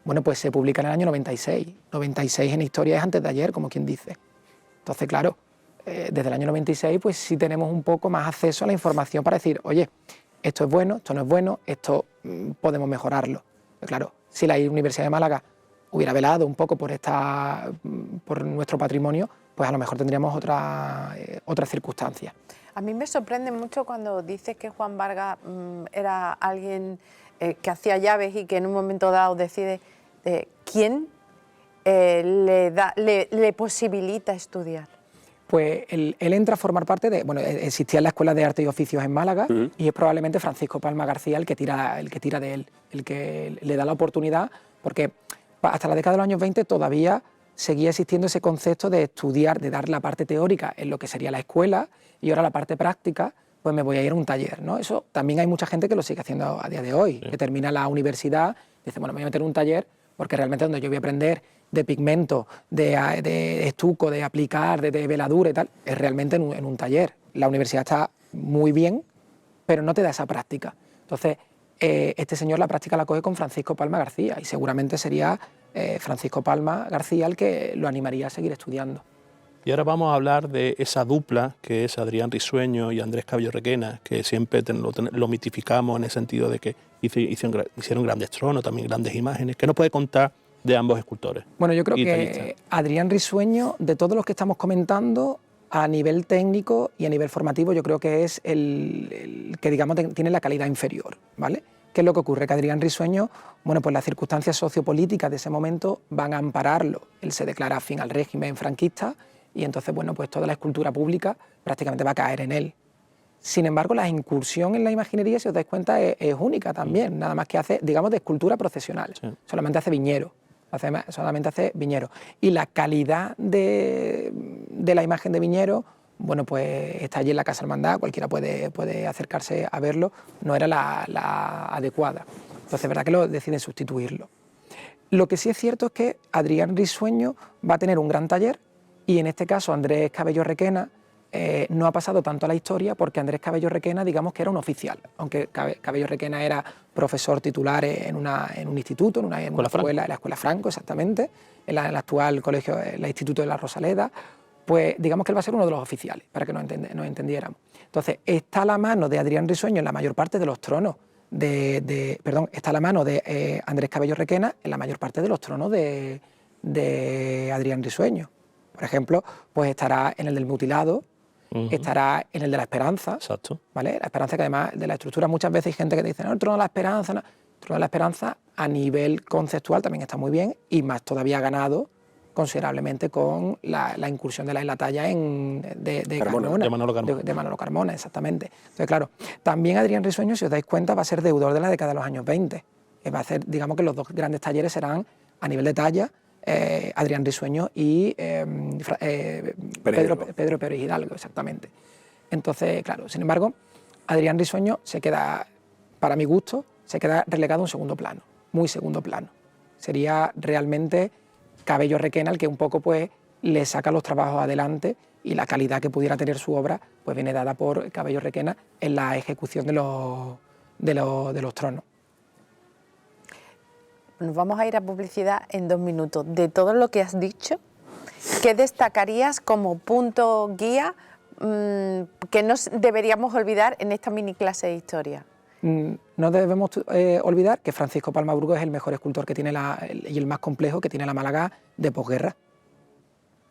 H: bueno, pues se publica en el año 96. 96 en historia es antes de ayer, como quien dice. Entonces, claro, desde el año 96, pues sí tenemos un poco más acceso a la información para decir, oye, esto es bueno, esto no es bueno, esto podemos mejorarlo. Pero claro, si la Universidad de Málaga hubiera velado un poco por nuestro patrimonio, pues a lo mejor tendríamos otras circunstancias.
A: A mí me sorprende mucho cuando dices que Juan Vargas era alguien que hacía llaves y que en un momento dado decide quién le posibilita estudiar.
H: Pues él entra a formar parte de... Bueno, existía la Escuela de Arte y Oficios en Málaga y es probablemente Francisco Palma García el que tira de él, el que le da la oportunidad, porque hasta la década de los años 20 todavía seguía existiendo ese concepto de estudiar, de dar la parte teórica en lo que sería la escuela y ahora la parte práctica, pues me voy a ir a un taller, ¿no? Eso también hay mucha gente que lo sigue haciendo a día de hoy, que termina la universidad y dice, bueno, me voy a meter en un taller porque realmente donde yo voy a aprender de pigmento, de estuco, de aplicar, de veladura y tal, es realmente en un taller. La universidad está muy bien, pero no te da esa práctica. Entonces, este señor la práctica la coge con Francisco Palma García y seguramente sería Francisco Palma García el que lo animaría a seguir estudiando.
D: Y ahora vamos a hablar de esa dupla que es Adrián Risueño y Andrés Cabello Requena, que siempre lo mitificamos en el sentido de que hicieron grandes tronos, también grandes imágenes. ¿Qué nos puede contar de ambos escultores?
H: Bueno, yo creo que Adrián Risueño, de todos los que estamos comentando, a nivel técnico y a nivel formativo, yo creo que es el que, digamos, tiene la calidad inferior, ¿vale? ¿Qué es lo que ocurre? Que Adrián Risueño, bueno, pues las circunstancias sociopolíticas de ese momento van a ampararlo. Él se declara afín al régimen franquista y entonces, bueno, pues toda la escultura pública prácticamente va a caer en él. Sin embargo, la incursión en la imaginería, si os dais cuenta, es única también, nada más que hace, digamos, de escultura procesional. Sí. Solamente hace viñero. Solamente hace viñero. Y la calidad de la imagen de viñero, bueno, pues está allí en la Casa Hermandad, cualquiera puede acercarse a verlo, no era la adecuada. Entonces, es verdad que lo deciden sustituirlo. Lo que sí es cierto es que Adrián Risueño va a tener un gran taller y en este caso Andrés Cabello Requena no ha pasado tanto a la historia porque Andrés Cabello Requena, digamos que era un oficial, aunque Cabello Requena era profesor titular en un instituto, en una escuela, en la Escuela Franco, exactamente, en el actual colegio, el Instituto de la Rosaleda, pues digamos que él va a ser uno de los oficiales, para que nos entendiéramos. Entonces, está la mano de Adrián Risueño en la mayor parte de los tronos, está la mano de Andrés Cabello Requena en la mayor parte de los tronos de Adrián Risueño. Por ejemplo, pues estará en el del mutilado, estará en el de la esperanza. Exacto. ¿Vale? La esperanza, que además de la estructura muchas veces hay gente que dice, no, el trono de la esperanza, no. El trono de la esperanza a nivel conceptual también está muy bien y más todavía ganado considerablemente con la incursión de la talla de Carmona, de Manolo Carmona, exactamente. Entonces, claro, también Adrián Risueño, si os dais cuenta, va a ser deudor de la década de los años 20. Va a ser, digamos que los dos grandes talleres serán a nivel de talla, Adrián Risueño y Pedro Pérez Hidalgo, exactamente. Entonces, claro, sin embargo, Adrián Risueño se queda, para mi gusto, se queda relegado a un segundo plano, muy segundo plano. Sería realmente Cabello Requena el que un poco pues le saca los trabajos adelante y la calidad que pudiera tener su obra pues viene dada por Cabello Requena en la ejecución de los tronos.
A: Nos vamos a ir a publicidad en 2 minutos. De todo lo que has dicho, ¿qué destacarías como punto guía que no deberíamos olvidar en esta mini clase de historia?
H: No debemos olvidar que Francisco Palma Burgos es el mejor escultor que tiene y el más complejo que tiene la Málaga de posguerra.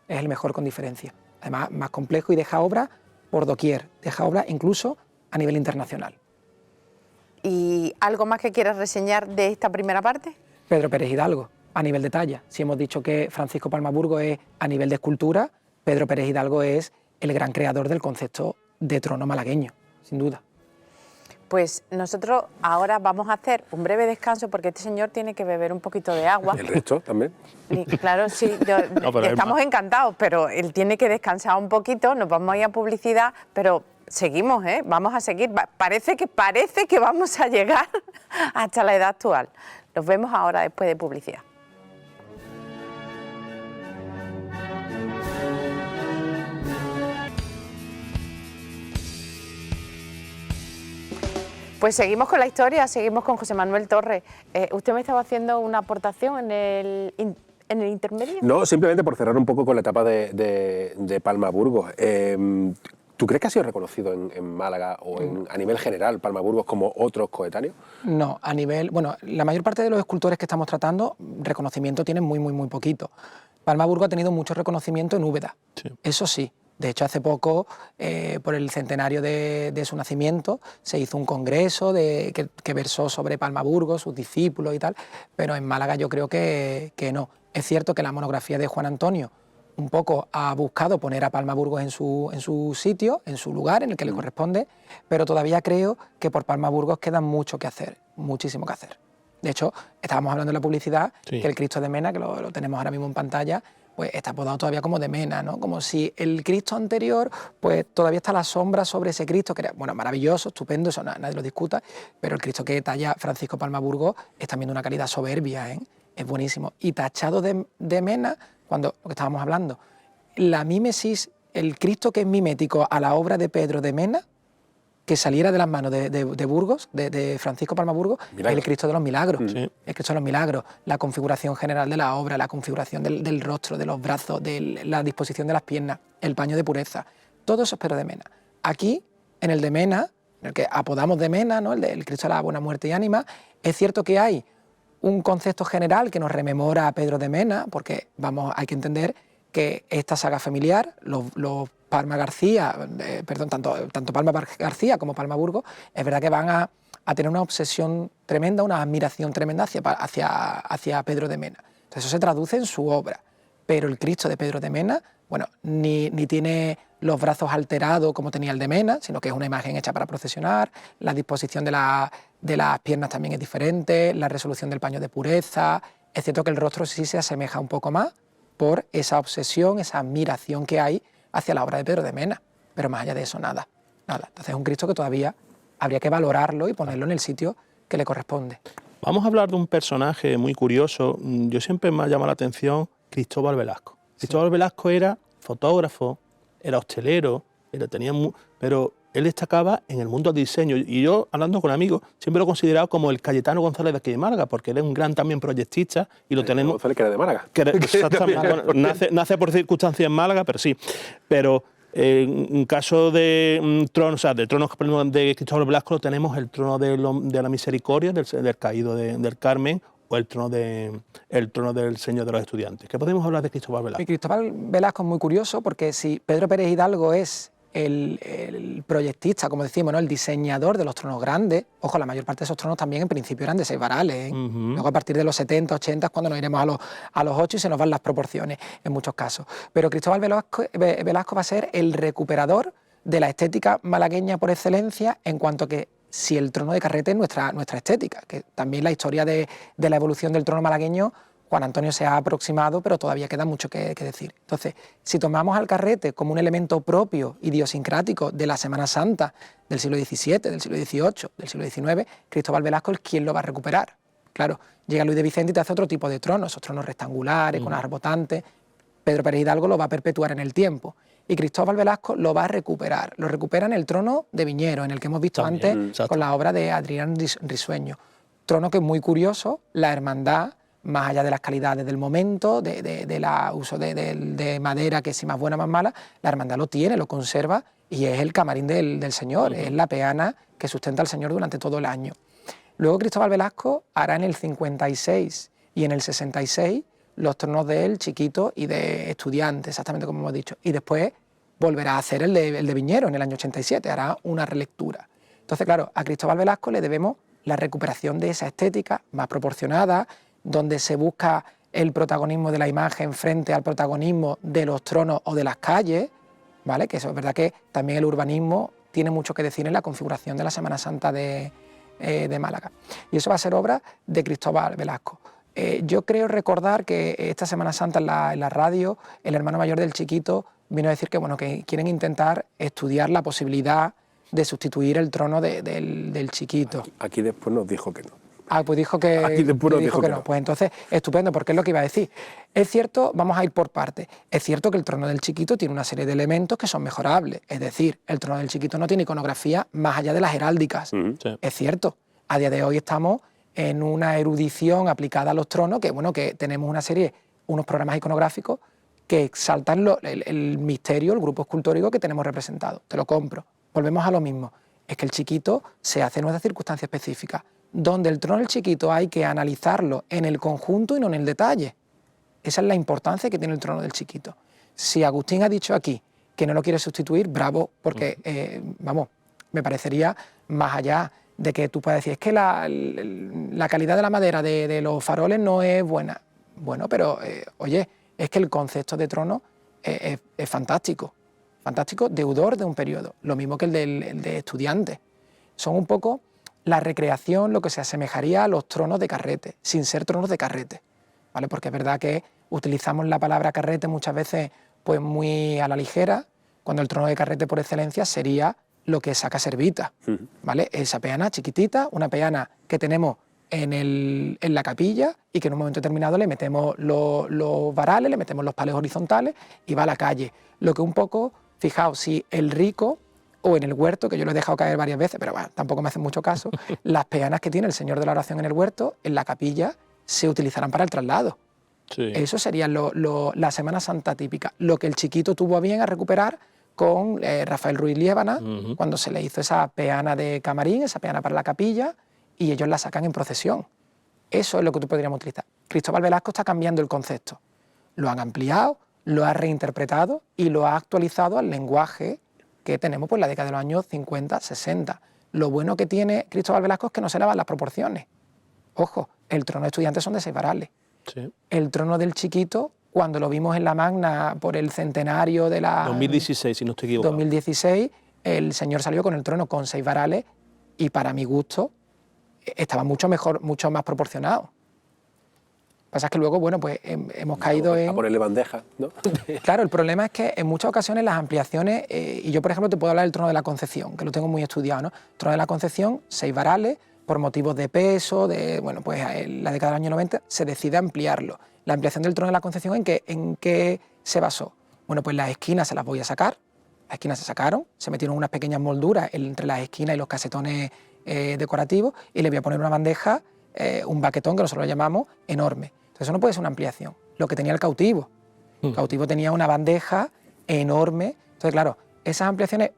H: Es el mejor con diferencia. Además, más complejo y deja obra por doquier, deja obra incluso a nivel internacional.
A: ¿Y algo más que quieras reseñar de esta primera parte?
H: Pedro Pérez Hidalgo, a nivel de talla. Si hemos dicho que Francisco Palma Burgos es a nivel de escultura, Pedro Pérez Hidalgo es el gran creador del concepto de trono malagueño, sin duda.
A: Pues nosotros ahora vamos a hacer un breve descanso porque este señor tiene que beber un poquito de agua.
B: ¿El resto también?
A: Y, claro, sí, estamos encantados, pero él tiene que descansar un poquito, nos vamos a ir a publicidad, pero seguimos, vamos a seguir. Parece que vamos a llegar hasta la edad actual. Nos vemos ahora después de publicidad. Pues seguimos con la historia, seguimos con José Manuel Torres. ¿Usted me estaba haciendo una aportación en el intermedio?
B: No, simplemente por cerrar un poco con la etapa de Palma Burgos. ¿Tú crees que ha sido reconocido en Málaga o a nivel general Palma Burgos como otros coetáneos?
H: No, a nivel... Bueno, la mayor parte de los escultores que estamos tratando, reconocimiento tienen muy poquito. Palma Burgos ha tenido mucho reconocimiento en Úbeda, sí. Eso sí, De hecho, hace poco, por el centenario de su nacimiento, se hizo un congreso que versó sobre Palmaburgos, sus discípulos y tal, pero en Málaga yo creo que no. Es cierto que la monografía de Juan Antonio un poco ha buscado poner a Palmaburgos en su sitio, en su lugar, en el que le corresponde, pero todavía creo que por Palmaburgos queda mucho que hacer, muchísimo que hacer. De hecho, estábamos hablando en la publicidad que el Cristo de Mena, que lo tenemos ahora mismo en pantalla, pues está apodado todavía como de Mena, ¿no? Como si el Cristo anterior, pues todavía está la sombra sobre ese Cristo, que era, bueno, maravilloso, estupendo, eso nadie lo discuta, pero el Cristo que talla Francisco Palmaburgos es también de una calidad soberbia, ¿eh? Es buenísimo. Y tachado de Mena, cuando lo que estábamos hablando, la mímesis, el Cristo que es mimético a la obra de Pedro de Mena, que saliera de las manos de Burgos, de Francisco Palmaburgos, es el Cristo de los Milagros. Sí. El Cristo de los Milagros, la configuración general de la obra, la configuración del rostro, de los brazos, la disposición de las piernas, el paño de pureza, todo eso es Pedro de Mena. Aquí, en el de Mena, en el que apodamos de Mena, ¿no? el Cristo de la Buena Muerte y Ánima, es cierto que hay un concepto general que nos rememora a Pedro de Mena, porque hay que entender que esta saga familiar, los Palma García, tanto Palma García como Palmaburgos, es verdad que van a tener una obsesión tremenda, una admiración tremenda hacia Pedro de Mena. Entonces eso se traduce en su obra. Pero el Cristo de Pedro de Mena, bueno, ni tiene los brazos alterados como tenía el de Mena, sino que es una imagen hecha para procesionar, la disposición de las piernas también es diferente, la resolución del paño de pureza. Es cierto que el rostro sí se asemeja un poco más por esa obsesión, esa admiración que hay hacia la obra de Pedro de Mena, pero más allá de eso nada. Entonces es un Cristo que todavía habría que valorarlo y ponerlo en el sitio que le corresponde.
D: Vamos a hablar de un personaje muy curioso. Yo siempre me ha llamado la atención Cristóbal Velasco. Cristóbal Velasco era fotógrafo, era hostelero, pero él destacaba en el mundo del diseño. Y yo, hablando con amigos, siempre lo he considerado como el Cayetano González de aquí de Málaga, porque él es un gran también proyectista y lo tenemos...
B: González, que era de Málaga.
D: Exactamente. Bueno, nace por circunstancias en Málaga, pero sí. Pero en un caso de trono, o sea, del trono de Cristóbal Velasco, tenemos el trono de la misericordia, del caído del Carmen, o el trono del Señor de los Estudiantes. ¿Qué podemos hablar de Cristóbal Velasco?
H: Y Cristóbal Velasco es muy curioso porque si Pedro Pérez Hidalgo es el proyectista, como decimos, ¿no? El diseñador de los tronos grandes, ojo, la mayor parte de esos tronos también en principio eran de 6 varales, ¿eh? Luego a partir de los 70, 80 es cuando nos iremos a los 8 y se nos van las proporciones en muchos casos. Pero Cristóbal Velasco va a ser el recuperador de la estética malagueña por excelencia, en cuanto que si el trono de Carrete es nuestra estética, que también la historia de la evolución del trono malagueño, Juan Antonio se ha aproximado, pero todavía queda mucho que decir. Entonces, si tomamos al Carrete como un elemento propio, idiosincrático de la Semana Santa del siglo XVII, del siglo XVIII, del siglo XIX, Cristóbal Velasco es quien lo va a recuperar. Claro, llega Luis de Vicente y te hace otro tipo de tronos, esos tronos rectangulares, con arbotantes. Pedro Pérez Hidalgo lo va a perpetuar en el tiempo. Y Cristóbal Velasco lo va a recuperar. Lo recupera en el trono de Viñero, en el que hemos visto también, antes con la obra de Adrián Risueño. Trono que es muy curioso, la hermandad, más allá de las calidades del momento, de la uso de madera, que si más buena, más mala, la hermandad lo tiene, lo conserva, y es el camarín del Señor, es la peana que sustenta al Señor durante todo el año. Luego Cristóbal Velasco hará en el 56 y en el 66 los tronos de él, Chiquito y de Estudiante, exactamente como hemos dicho, y después volverá a hacer el de Viñero en el año 87, hará una relectura. Entonces, claro, a Cristóbal Velasco le debemos la recuperación de esa estética más proporcionada, donde se busca el protagonismo de la imagen frente al protagonismo de los tronos o de las calles, ¿vale? Que eso es verdad que también el urbanismo tiene mucho que decir en la configuración de la Semana Santa de Málaga. Y eso va a ser obra de Cristóbal Velasco. Yo creo recordar que esta Semana Santa en la radio, el hermano mayor del Chiquito vino a decir que, bueno, que quieren intentar estudiar la posibilidad de sustituir el trono del Chiquito.
B: Aquí después nos dijo que no.
H: Pues dijo que no. Pues entonces, estupendo, porque es lo que iba a decir. Es cierto, vamos a ir por partes. Es cierto que el trono del Chiquito tiene una serie de elementos que son mejorables. Es decir, el trono del Chiquito no tiene iconografía más allá de las heráldicas. Sí. Es cierto. A día de hoy estamos en una erudición aplicada a los tronos, que bueno, que tenemos unos programas iconográficos que exaltan el misterio, el grupo escultórico que tenemos representado. Te lo compro. Volvemos a lo mismo. Es que el Chiquito se hace en una circunstancia específica, donde el trono del Chiquito hay que analizarlo en el conjunto y no en el detalle. Esa es la importancia que tiene el trono del Chiquito. Si Agustín ha dicho aquí que no lo quiere sustituir, bravo, porque, vamos, me parecería más allá de que tú puedas decir, es que la calidad de la madera de los faroles no es buena. Bueno, pero, oye, es que el concepto de trono es fantástico, fantástico, deudor de un periodo, lo mismo que el de estudiantes. Son un poco la recreación, lo que se asemejaría a los tronos de carrete, sin ser tronos de carrete, ¿vale? Porque es verdad que utilizamos la palabra carrete muchas veces pues muy a la ligera, cuando el trono de carrete por excelencia sería lo que saca Servita, ¿vale? Esa peana chiquitita, una peana que tenemos en la capilla y que en un momento determinado le metemos los varales, le metemos los pales horizontales y va a la calle. Lo que un poco, fijaos, si el rico o en el huerto, que yo lo he dejado caer varias veces, pero bueno, tampoco me hacen mucho caso, las peanas que tiene el Señor de la Oración en el huerto, en la capilla, se utilizarán para el traslado. Sí. Eso sería la Semana Santa típica. Lo que el chiquito tuvo a bien a recuperar con Rafael Ruiz Liébana, cuando se le hizo esa peana de camarín, esa peana para la capilla, y ellos la sacan en procesión. Eso es lo que tú podríamos utilizar. Cristóbal Velasco está cambiando el concepto. Lo han ampliado, lo ha reinterpretado y lo ha actualizado al lenguaje que tenemos pues, en la década de los años 50, 60. Lo bueno que tiene Cristóbal Velasco es que no se le van las proporciones. Ojo, el trono de estudiantes son de 6 varales. Sí. El trono del chiquito, cuando lo vimos en la Magna por el centenario de la...
D: 2016, si no estoy equivocado.
H: 2016, el señor salió con el trono con 6 varales y para mi gusto estaba mucho mejor, mucho más proporcionado. Lo que pasa es que luego, bueno, pues hemos caído en...
B: A ponerle bandeja, ¿no?
H: Claro, el problema es que en muchas ocasiones las ampliaciones, y yo por ejemplo te puedo hablar del trono de la Concepción, que lo tengo muy estudiado, ¿no? Trono de la Concepción, 6 varales, por motivos de peso, bueno, pues en la década del año 90 se decide ampliarlo. La ampliación del trono de la Concepción, ¿en qué se basó? Bueno, pues las esquinas se las voy a sacar, las esquinas se sacaron, se metieron unas pequeñas molduras entre las esquinas y los casetones decorativos y le voy a poner una bandeja, un baquetón, que nosotros lo llamamos, enorme. Entonces eso no puede ser una ampliación. Lo que tenía el cautivo. El cautivo tenía una bandeja enorme. Entonces, claro, esas ampliaciones,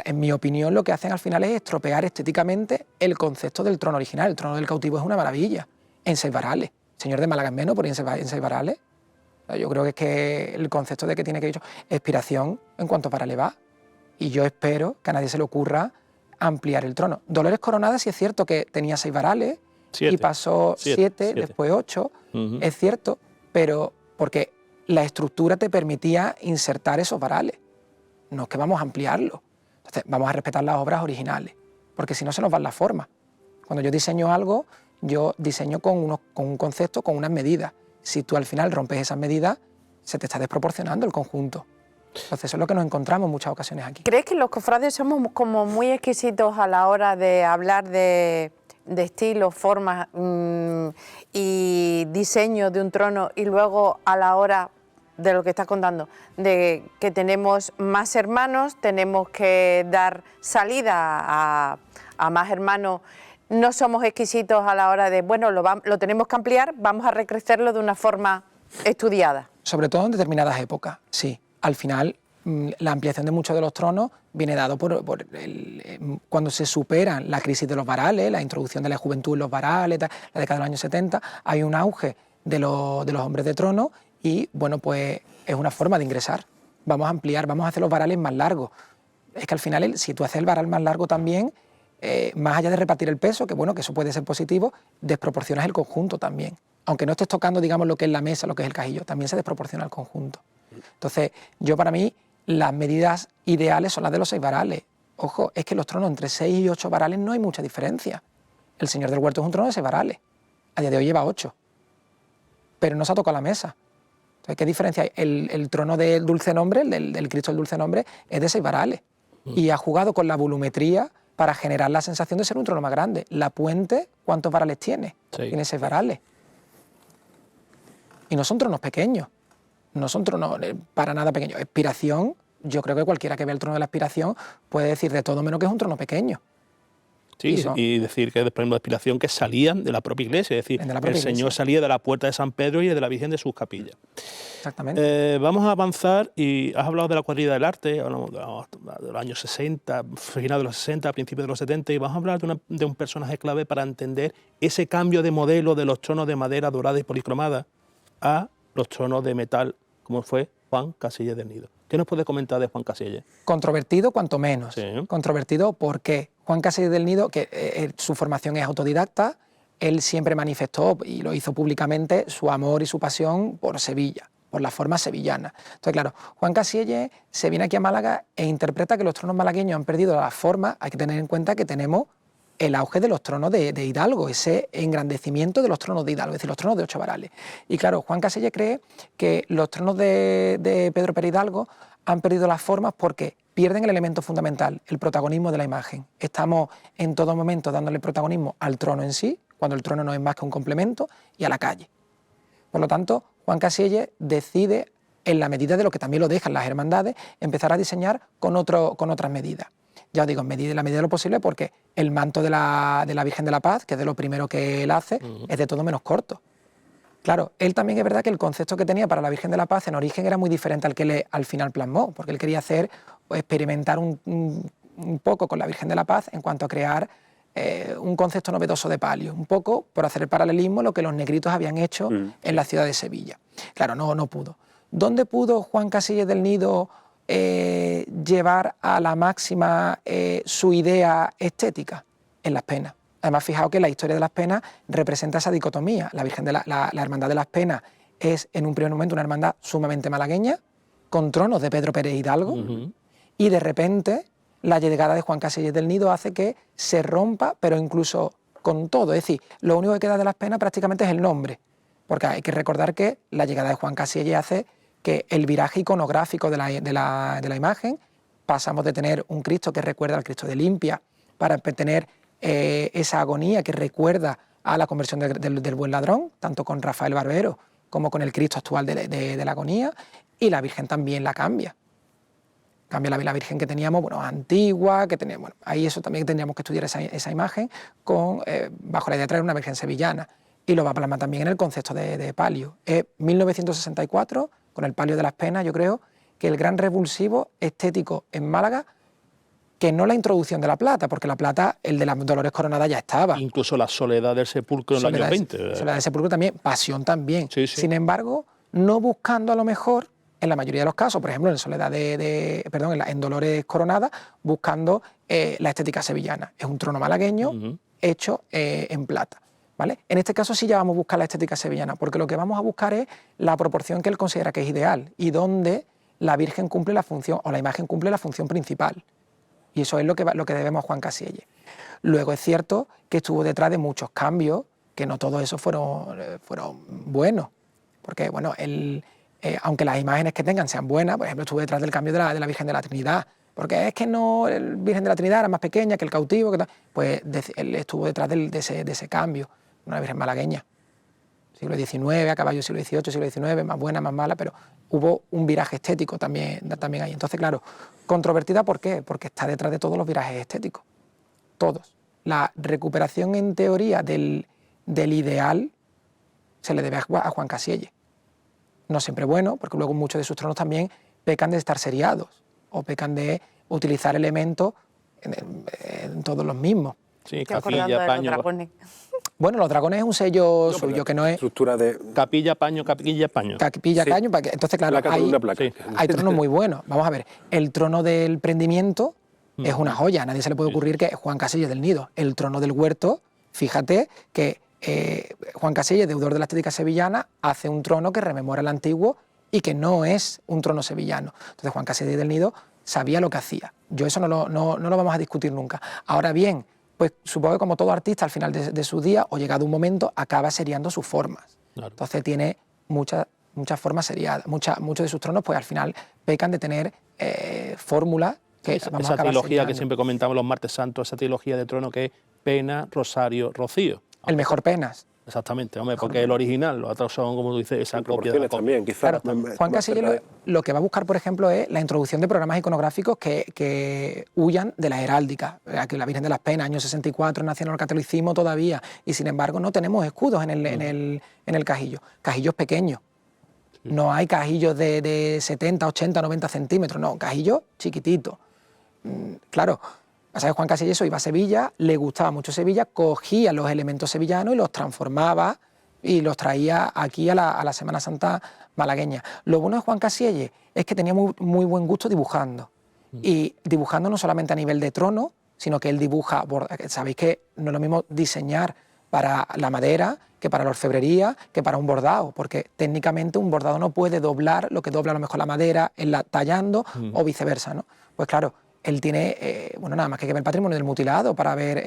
H: en mi opinión, lo que hacen al final es estropear estéticamente el concepto del trono original. El trono del cautivo es una maravilla, en 6 varales. El señor de Málaga es menos, pero en 6 varales. Yo creo que es que el concepto de que tiene que ir expiración en cuanto para elevar. Y yo espero que a nadie se le ocurra ampliar el trono. Dolores Coronada sí es cierto que tenía 6 varales y pasó 7, después 8, es cierto, pero porque la estructura te permitía insertar esos varales. No es que vamos a ampliarlo. Entonces, vamos a respetar las obras originales, porque si no se nos van las formas. Cuando yo diseño algo, yo diseño con un concepto, con unas medidas. Si tú al final rompes esas medidas, se te está desproporcionando el conjunto. Entonces, eso es lo que nos encontramos en muchas ocasiones aquí.
A: ¿Crees que los cofrades somos como muy exquisitos a la hora de hablar de estilo, formas y diseño de un trono y luego a la hora de lo que estás contando, de que tenemos más hermanos, tenemos que dar salida a más hermanos, no somos exquisitos a la hora de, bueno, lo tenemos que ampliar, vamos a recrecerlo de una forma estudiada?
H: Sobre todo en determinadas épocas, sí. Al final, la ampliación de muchos de los tronos viene dado cuando se superan la crisis de los varales, la introducción de la juventud en los varales, la década de los años 70, hay un auge de los hombres de trono y, bueno, pues es una forma de ingresar. Vamos a ampliar, vamos a hacer los varales más largos. Es que al final, si tú haces el varal más largo también, más allá de repartir el peso, que bueno, que eso puede ser positivo, desproporcionas el conjunto también. Aunque no estés tocando, digamos, lo que es la mesa, lo que es el cajillo, también se desproporciona el conjunto. Entonces, yo para mí, las medidas ideales son las de los 6 varales. Ojo, es que los tronos entre 6 y 8 varales no hay mucha diferencia. El señor del huerto es un trono de 6 varales. A día de hoy lleva 8. Pero no se ha tocado la mesa. Entonces, ¿qué diferencia hay? El trono del dulce nombre, del Cristo del dulce nombre, es de 6 varales. Y ha jugado con la volumetría para generar la sensación de ser un trono más grande. La puente, ¿cuántos varales tiene? Sí. Tiene 6 varales. Y no son tronos pequeños. No son tronos para nada pequeños. Expiración, yo creo que cualquiera que vea el trono de la expiración puede decir de todo menos que es un trono pequeño.
D: Sí, y decir que después de la expiración que salían de la propia iglesia, es decir, el Señor salía de la puerta de San Pedro y de la Virgen de sus capillas.
H: Exactamente.
D: Vamos a avanzar y has hablado de la cuadrilla del arte, hablamos de los años 60, final de los 60, principios de los 70, y vamos a hablar de un personaje clave para entender ese cambio de modelo de los tronos de madera dorada y policromada a los tronos de metal, como fue Juan Casillas del Nido. ¿Qué nos puede comentar de Juan Casillas?
H: Controvertido cuanto menos.
D: Sí.
H: Controvertido porque Juan Casillas del Nido, que su formación es autodidacta, él siempre manifestó, y lo hizo públicamente, su amor y su pasión por Sevilla, por la forma sevillana. Entonces, claro, Juan Casillas se viene aquí a Málaga e interpreta que los tronos malagueños han perdido la forma. Hay que tener en cuenta que tenemos el auge de los tronos de Hidalgo, ese engrandecimiento de los tronos de Hidalgo, es decir, los tronos de 8 varales. Y claro, Juan Casillas cree que los tronos de Pedro Pérez Hidalgo han perdido las formas porque pierden el elemento fundamental, el protagonismo de la imagen. Estamos en todo momento dándole protagonismo al trono en sí, cuando el trono no es más que un complemento, y a la calle. Por lo tanto, Juan Casillas decide, en la medida de lo que también lo dejan las hermandades, empezar a diseñar con otras medidas. Ya os digo, en la medida de lo posible, porque el manto de la Virgen de la Paz, que es de lo primero que él hace, es de todo menos corto. Claro, él también es verdad que el concepto que tenía para la Virgen de la Paz en origen era muy diferente al que le al final plasmó, porque él quería experimentar un poco con la Virgen de la Paz en cuanto a crear un concepto novedoso de palio, un poco por hacer el paralelismo lo que los negritos habían hecho en la ciudad de Sevilla. Claro, no pudo. ¿Dónde pudo Juan Casillas del Nido llevar a la máxima su idea estética? En Las Penas. Además, fijaos que la historia de Las Penas representa esa dicotomía. La Virgen de la Hermandad de Las Penas es en un primer momento una hermandad sumamente malagueña, con tronos de Pedro Pérez Hidalgo, y de repente la llegada de Juan Casillas del Nido hace que se rompa, pero incluso con todo. Es decir, lo único que queda de Las Penas prácticamente es el nombre, porque hay que recordar que la llegada de Juan Casillas hace que el viraje iconográfico de la imagen, pasamos de tener un Cristo que recuerda al Cristo de Limpia, para tener esa agonía que recuerda a la conversión del buen ladrón, tanto con Rafael Barbero como con el Cristo actual de la agonía, y la Virgen también la cambia. Cambia la Virgen que teníamos, bueno, antigua, que teníamos, bueno, ahí eso también tendríamos que estudiar esa imagen, bajo la idea de traer una Virgen sevillana, y lo va a plasmar también en el concepto de palio. 1964, con el palio de Las Penas, yo creo que el gran revulsivo estético en Málaga, que no la introducción de la plata, porque la plata, el de las Dolores Coronadas ya estaba.
D: Incluso la Soledad del Sepulcro en los años 20.
H: Soledad del Sepulcro también, Pasión también.
D: Sí, sí.
H: Sin embargo, no buscando a lo mejor, en la mayoría de los casos, por ejemplo, en Soledad en Dolores Coronadas, buscando la estética sevillana. Es un trono malagueño hecho en plata. ¿Vale? En este caso sí ya vamos a buscar la estética sevillana, porque lo que vamos a buscar es la proporción que él considera que es ideal y donde la Virgen cumple la función, o la imagen cumple la función principal. Y eso es lo que debemos a Juan Casillas. Luego es cierto que estuvo detrás de muchos cambios, que no todos esos fueron buenos. Porque, bueno, aunque las imágenes que tengan sean buenas, por ejemplo, estuvo detrás del cambio de la Virgen de la Trinidad. Porque es que no, la Virgen de la Trinidad era más pequeña que el cautivo, pues él estuvo detrás de ese cambio. Una Virgen malagueña. Siglo XIX, a caballo siglo XVIII, siglo XIX, más buena, más mala, pero hubo un viraje estético también ahí. Entonces, claro, controvertida, ¿por qué? Porque está detrás de todos los virajes estéticos. Todos. La recuperación, en teoría, del ideal se le debe a Juan Casillas. No siempre bueno, porque luego muchos de sus tronos también pecan de estar seriados o pecan de utilizar elementos en todos los mismos.
D: Sí,
A: Estoy acordando
D: capilla,
A: de
D: paño.
A: los dragones.
H: Bueno, los dragones es un sello suyo, que no es
B: Estructura de
D: Capilla, paño, capilla, paño.
H: capilla,
B: Sí.
H: caño. Entonces, claro,
B: placa, columna, placa.
D: sí.
H: hay tronos muy buenos. Vamos a ver, el trono del prendimiento es una joya. A nadie se le puede ocurrir que Juan Casillas del Nido. El trono del huerto, fíjate que Juan Casillas, deudor de la estética sevillana, hace un trono que rememora el antiguo y que no es un trono sevillano. Entonces, Juan Casillas del Nido sabía lo que hacía. Yo eso no lo vamos a discutir nunca. Ahora bien, pues supongo que como todo artista al final de su día o llegado un momento acaba seriando sus formas.
D: Claro.
H: Entonces tiene muchas formas seriadas. Muchos de sus tronos pues al final pecan de tener fórmulas que vamos a
D: Esa
H: acabar
D: trilogía
H: seriando.
D: que siempre comentamos los martes santos, esa trilogía de trono que es Pena, Rosario, Rocío.
H: El mejor Penas.
D: Exactamente, hombre, porque es el original, los otros son, como tú dices, esa copia de la
B: proporciones
D: copia.
B: también, quizás.
H: Claro, Juan Casillas lo que va a buscar, por ejemplo, es la introducción de programas iconográficos que huyan de la heráldica. Aquí la Virgen de las Penas, año 64, nació en el catolicismo todavía, y sin embargo no tenemos escudos en el cajillo. Cajillos pequeños. No hay cajillos de 70, 80, 90 centímetros, no, cajillos chiquititos. Claro, pasa que Juan Casillas iba a Sevilla, le gustaba mucho Sevilla, cogía los elementos sevillanos y los transformaba y los traía aquí a la Semana Santa malagueña. Lo bueno de Juan Casielle es que tenía muy buen gusto dibujando. Y dibujando no solamente a nivel de trono, sino que él dibuja, sabéis que no es lo mismo diseñar para la madera que para la orfebrería, que para un bordado, porque técnicamente un bordado no puede doblar lo que dobla a lo mejor la madera tallando o viceversa, ¿no? Pues claro, él tiene, bueno, nada más que ver el patrimonio del mutilado para ver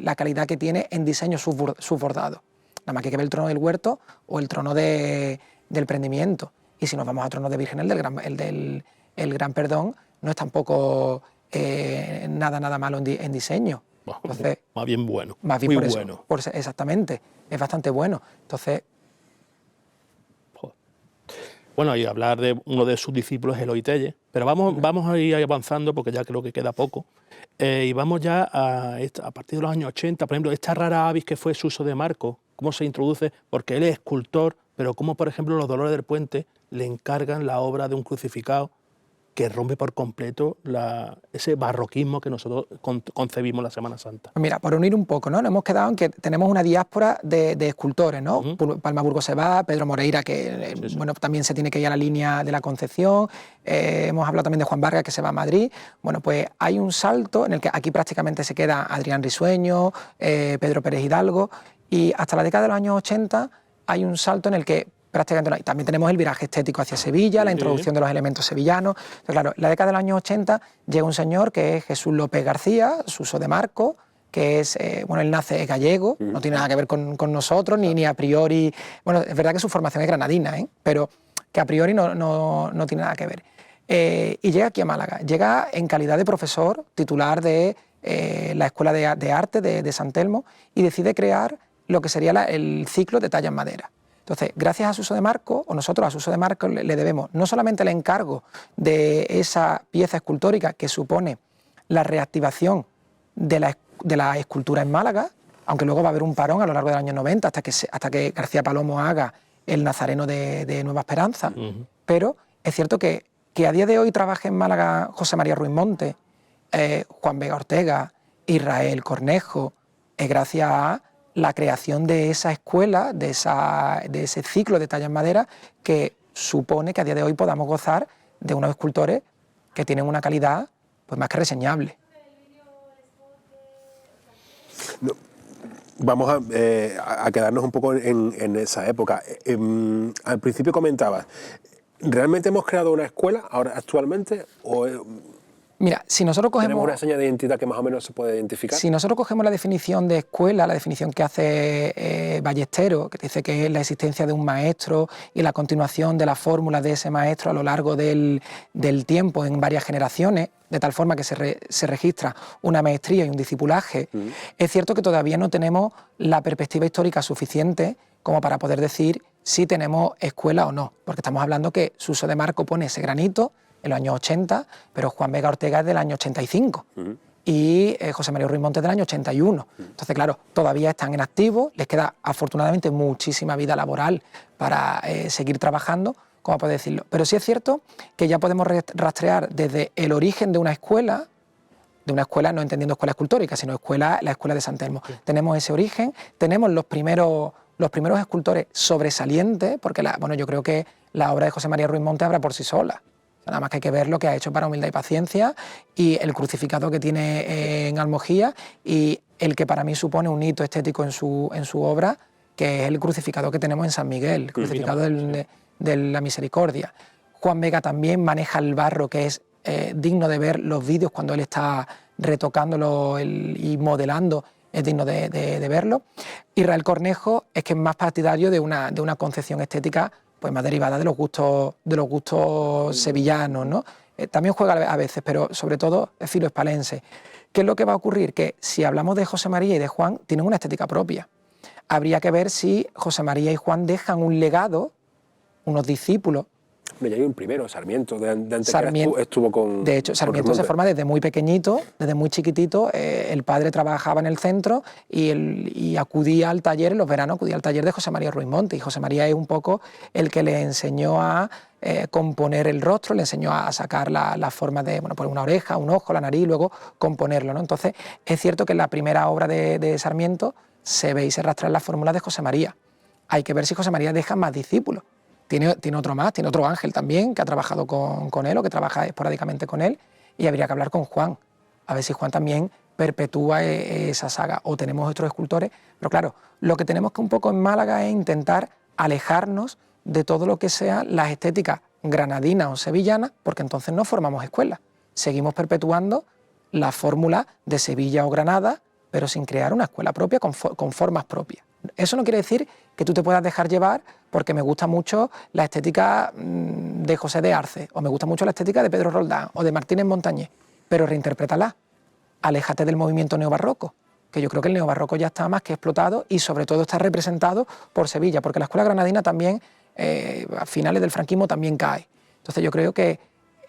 H: la calidad que tiene en diseño sus bordados. Nada más que ver el trono del huerto o el trono del prendimiento. Y si nos vamos a trono de Virgen, el Gran Perdón, no es tampoco nada malo en diseño. Entonces,
D: más bien bueno.
H: Más bien
D: muy
H: por
D: bueno.
H: Eso, exactamente, es bastante bueno. Entonces,
D: bueno, y hablar de uno de sus discípulos, Eloy Tellez, pero vamos a ir avanzando porque ya creo que queda poco. Y vamos ya a partir de los años 80, por ejemplo, esta rara avis que fue Suso de Marco, cómo se introduce, porque él es escultor, pero cómo, por ejemplo, los Dolores del Puente le encargan la obra de un crucificado que rompe por completo ese barroquismo que nosotros concebimos la Semana Santa.
H: Mira, por unir un poco, ¿no? Nos hemos quedado en que tenemos una diáspora de escultores, ¿no? Palma Burgos se va, Pedro Moreira, que bueno, también se tiene que ir a la línea de la Concepción, hemos hablado también de Juan Vargas, que se va a Madrid. Bueno, pues hay un salto en el que aquí prácticamente se queda Adrián Risueño, Pedro Pérez Hidalgo, y hasta la década de los años 80 hay un salto en el que prácticamente no hay. También tenemos el viraje estético hacia Sevilla, la introducción de los elementos sevillanos. Entonces, claro, en la década de los años 80 llega un señor que es Jesús López García, Suso de Marco, que es, bueno, él nace gallego, no tiene nada que ver con nosotros, ni a priori, bueno, es verdad que su formación es granadina, pero que a priori no tiene nada que ver. Y llega aquí a Málaga, llega en calidad de profesor titular de la Escuela de Arte de San Telmo y decide crear lo que sería el ciclo de talla en madera. Entonces, gracias a Suso de Marco, o nosotros a Suso de Marco le debemos no solamente el encargo de esa pieza escultórica que supone la reactivación de la escultura en Málaga, aunque luego va a haber un parón a lo largo del año 90 hasta que García Palomo haga el Nazareno de Nueva Esperanza, pero es cierto que a día de hoy trabaje en Málaga José María Ruiz Monte, Juan Vega Ortega, Israel Cornejo, es gracias a la creación de esa escuela, de ese ciclo de talla en madera que supone que a día de hoy podamos gozar de unos escultores que tienen una calidad pues más que reseñable.
B: No, vamos a quedarnos un poco en esa época. Al principio comentabas, ¿realmente hemos creado una escuela ahora actualmente o
H: mira, si nosotros cogemos...
B: ¿Tenemos una seña de identidad que más o menos se puede identificar?
H: Si nosotros cogemos la definición de escuela, la definición que hace Ballesteros, que dice que es la existencia de un maestro y la continuación de las fórmulas de ese maestro a lo largo del tiempo en varias generaciones, de tal forma que se registra una maestría y un discipulaje, es cierto que todavía no tenemos la perspectiva histórica suficiente como para poder decir si tenemos escuela o no, porque estamos hablando que Suso de Marco pone ese granito en los años 80, pero Juan Vega Ortega es del año 85 y José María Ruiz Montes del año 81. Entonces, claro, todavía están en activo, les queda afortunadamente muchísima vida laboral para seguir trabajando, como puede decirlo. Pero sí es cierto que ya podemos rastrear desde el origen de una escuela no entendiendo escuela escultórica, sino la escuela de San Telmo. Tenemos ese origen, tenemos los primeros escultores sobresalientes, porque bueno, yo creo que la obra de José María Ruiz Montes habla por sí sola. Nada más que hay que ver lo que ha hecho para Humildad y Paciencia y el crucificado que tiene en Almojía y el que para mí supone un hito estético en su obra, que es el crucificado que tenemos en San Miguel, el crucificado de la Misericordia. Juan Vega también maneja el barro, que es digno de ver los vídeos cuando él está retocándolo y modelando, es digno de verlo. Israel Cornejo es que es más partidario de una concepción estética pues más derivada de los gustos sevillanos, ¿no? También juega a veces, pero sobre todo es filo-espalense. ¿Qué es lo que va a ocurrir? Que si hablamos de José María y de Juan, tienen una estética propia. Habría que ver si José María y Juan dejan un legado, unos discípulos.
B: Ya hay un primero, Sarmiento, de Antequera
H: Sarmiento,
B: estuvo con...
H: De hecho, Sarmiento se forma desde muy pequeñito, desde muy chiquitito. El padre trabajaba en el centro y acudía al taller, en los veranos acudía al taller de José María Ruiz Montes. Y José María es un poco el que le enseñó a componer el rostro, le enseñó a sacar la forma de, bueno, pues una oreja, un ojo, la nariz, y luego componerlo, ¿no? Entonces, es cierto que en la primera obra de Sarmiento se ve y se rastrean las fórmulas de José María. hay que ver si José María deja más discípulos. Tiene otro más, tiene otro Ángel también, que ha trabajado con él o que trabaja esporádicamente con él, y habría que hablar con Juan, a ver si Juan también perpetúa esa saga, o tenemos otros escultores, pero claro, lo que tenemos que un poco en Málaga es intentar alejarnos de todo lo que sean las estéticas granadinas o sevillanas, porque entonces no formamos escuelas, seguimos perpetuando la fórmula de Sevilla o Granada, pero sin crear una escuela propia con formas propias. Eso no quiere decir que tú te puedas dejar llevar porque me gusta mucho la estética de José de Arce, o me gusta mucho la estética de Pedro Roldán o de Martínez Montañés, pero reinterprétala. Aléjate del movimiento neobarroco, que yo creo que el neobarroco ya está más que explotado y sobre todo está representado por Sevilla, porque la escuela granadina también, a finales del franquismo, también cae. Entonces yo creo que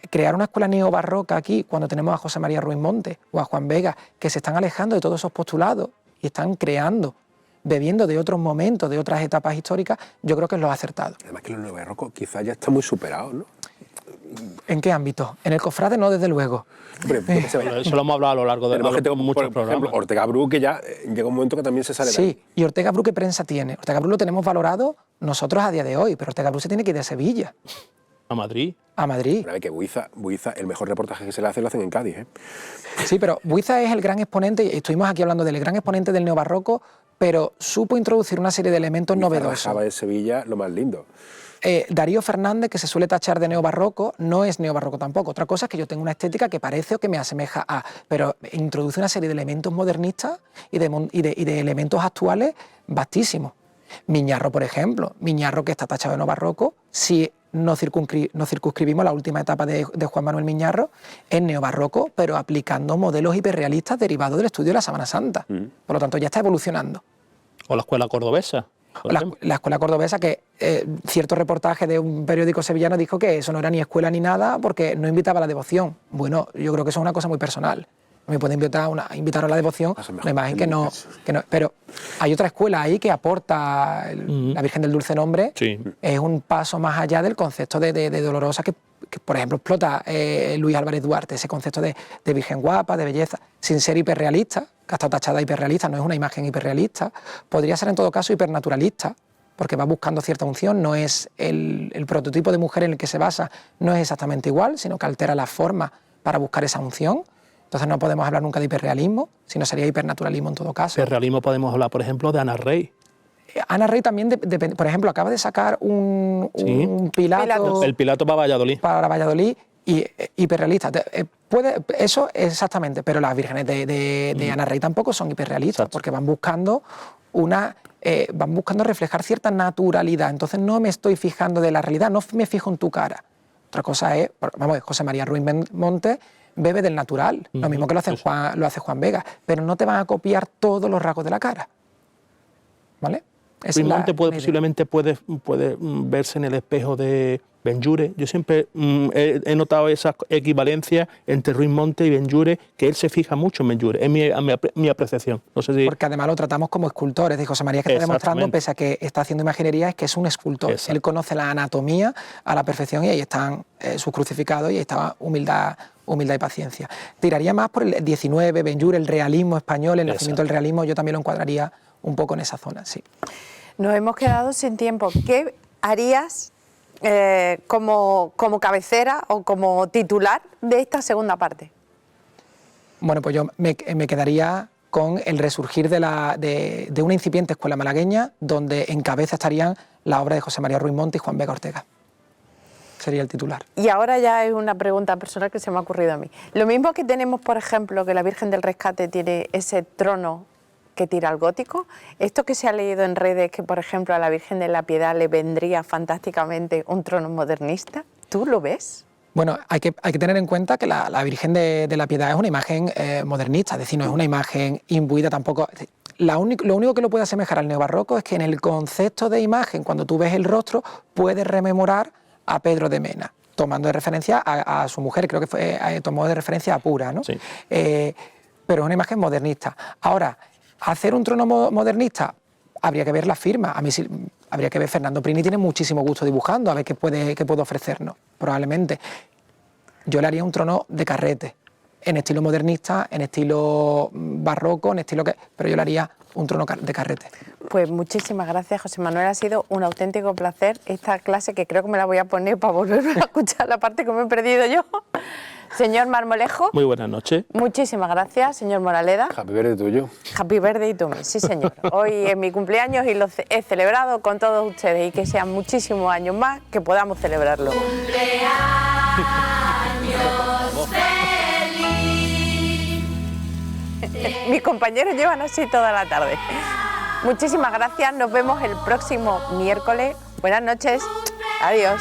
H: crear una escuela neobarroca aquí, cuando tenemos a José María Ruiz Montes o a Juan Vega, que se están alejando de todos esos postulados y están creando, bebiendo de otros momentos, de otras etapas históricas, yo creo que es lo acertado.
B: Además que los neobarrocos quizás ya están muy superados, ¿no?
H: ¿En qué ámbito? En el cofrade no, desde luego.
B: Hombre,
D: Eso lo hemos hablado a lo largo de muchos
B: por
D: programas.
B: ejemplo, Ortega Bru, que ya llega un momento que también se sale de ahí.
H: Sí, y Ortega Bru, ¿qué prensa tiene? Ortega Bru lo tenemos valorado nosotros a día de hoy, pero Ortega Bru se tiene que ir de Sevilla.
D: A Madrid.
H: A Madrid.
B: Pero a ver, que Buiza, el mejor reportaje que se le hace lo hacen en Cádiz, ¿eh?
H: Sí, pero Buiza es el gran exponente, y estuvimos aquí hablando del gran exponente del neobarroco, pero supo introducir una serie de elementos novedosos.
B: Rajaba de Sevilla lo más lindo.
H: Darío Fernández, que se suele tachar de neobarroco, no es neobarroco tampoco. Otra cosa es que yo tengo una estética que parece o que me asemeja a, pero introduce una serie de elementos modernistas y de elementos actuales vastísimos. Miñarro, por ejemplo, Miñarro, que está tachado de neobarroco, si no circunscribimos la última etapa de Juan Manuel Miñarro, es neobarroco, pero aplicando modelos hiperrealistas derivados del estudio de la Sábana Santa. Por lo tanto, ya está evolucionando.
D: O la escuela cordobesa.
H: La escuela cordobesa, que cierto reportaje de un periódico sevillano dijo que eso no era ni escuela ni nada porque no invitaba a la devoción. Bueno, yo creo que eso es una cosa muy personal. No me puede invitar a la devoción una imagen que no... Pero hay otra escuela ahí que aporta la Virgen del Dulce Nombre.
D: Sí.
H: Es un paso más allá del concepto de dolorosa que, por ejemplo, explota Luis Álvarez Duarte, ese concepto de Virgen guapa, de belleza, sin ser hiperrealista, que ha estado tachada de hiperrealista, no es una imagen hiperrealista, podría ser en todo caso hipernaturalista, porque va buscando cierta unción, no es el prototipo de mujer en el que se basa, no es exactamente igual, sino que altera la forma para buscar esa unción. Entonces no podemos hablar nunca de hiperrealismo, sino sería hipernaturalismo en todo caso.
D: Hiperrealismo podemos hablar, por ejemplo, de Ana Rey.
H: Ana Rey también, por ejemplo, acaba de sacar un Pilato.
D: El Pilato para Valladolid.
H: Para Valladolid, y hiperrealista. Eso exactamente, pero las vírgenes de Ana Rey tampoco son hiperrealistas, porque van buscando reflejar cierta naturalidad. Entonces no me estoy fijando de la realidad, no me fijo en tu cara. Otra cosa es, José María Ruiz Montes bebe del natural, lo mismo que lo hace Juan Vega, pero no te van a copiar todos los rasgos de la cara. ¿Vale?
D: Ruiz Montes posiblemente puede verse en el espejo de Benlliure. Yo siempre he notado esa equivalencia entre Ruiz Montes y Benlliure, que él se fija mucho en Benlliure, es mi apreciación. No sé si... Porque
H: además lo tratamos como escultores, de José María, que está demostrando, pese a que está haciendo imaginería, es que es un escultor. Exacto. Él conoce la anatomía a la perfección y ahí están sus crucificados y ahí está humildad y paciencia. Tiraría más por el 19, Benlliure, el realismo español, el nacimiento del realismo, yo también lo encuadraría un poco en esa zona, sí.
A: Nos hemos quedado sin tiempo. ¿Qué harías como cabecera o como titular de esta segunda parte?
H: Bueno, pues yo me quedaría con el resurgir de una incipiente escuela malagueña donde en cabeza estarían la obra de José María Ruiz Montes y Juan Vega Ortega. Sería el titular.
A: Y ahora ya es una pregunta personal que se me ha ocurrido a mí. Lo mismo que tenemos, por ejemplo, que la Virgen del Rescate tiene ese trono que tira al gótico, esto que se ha leído en redes, que por ejemplo a la Virgen de la Piedad le vendría fantásticamente un trono modernista, ¿tú lo ves?
H: Bueno, hay que tener en cuenta que la Virgen de la Piedad es una imagen modernista, es decir, no es una imagen imbuida tampoco. Lo único que lo puede asemejar al neobarroco es que en el concepto de imagen, cuando tú ves el rostro, puedes rememorar a Pedro de Mena, tomando de referencia a su mujer, creo que tomó de referencia a Pura, ¿no? Sí. Pero es una imagen modernista. Ahora, hacer un trono modernista, habría que ver la firma. A mí sí, habría que ver, Fernando Prini tiene muchísimo gusto dibujando, a ver qué puede ofrecernos, probablemente. Yo le haría un trono de carrete, en estilo modernista, en estilo barroco, en estilo que... Pero yo le haría un trono de carrete.
A: Pues muchísimas gracias, José Manuel. Ha sido un auténtico placer esta clase, que creo que me la voy a poner para volver a escuchar la parte que me he perdido yo. Señor Marmolejo.
D: Muy buenas noches.
A: Muchísimas gracias, señor Moraleda.
B: Happy birthday tuyo.
A: Happy birthday to me, sí señor. Hoy es mi cumpleaños y lo he celebrado con todos ustedes, y que sean muchísimos años más que podamos celebrarlo. Mis compañeros llevan así toda la tarde. Muchísimas gracias, nos vemos el próximo miércoles. Buenas noches, adiós.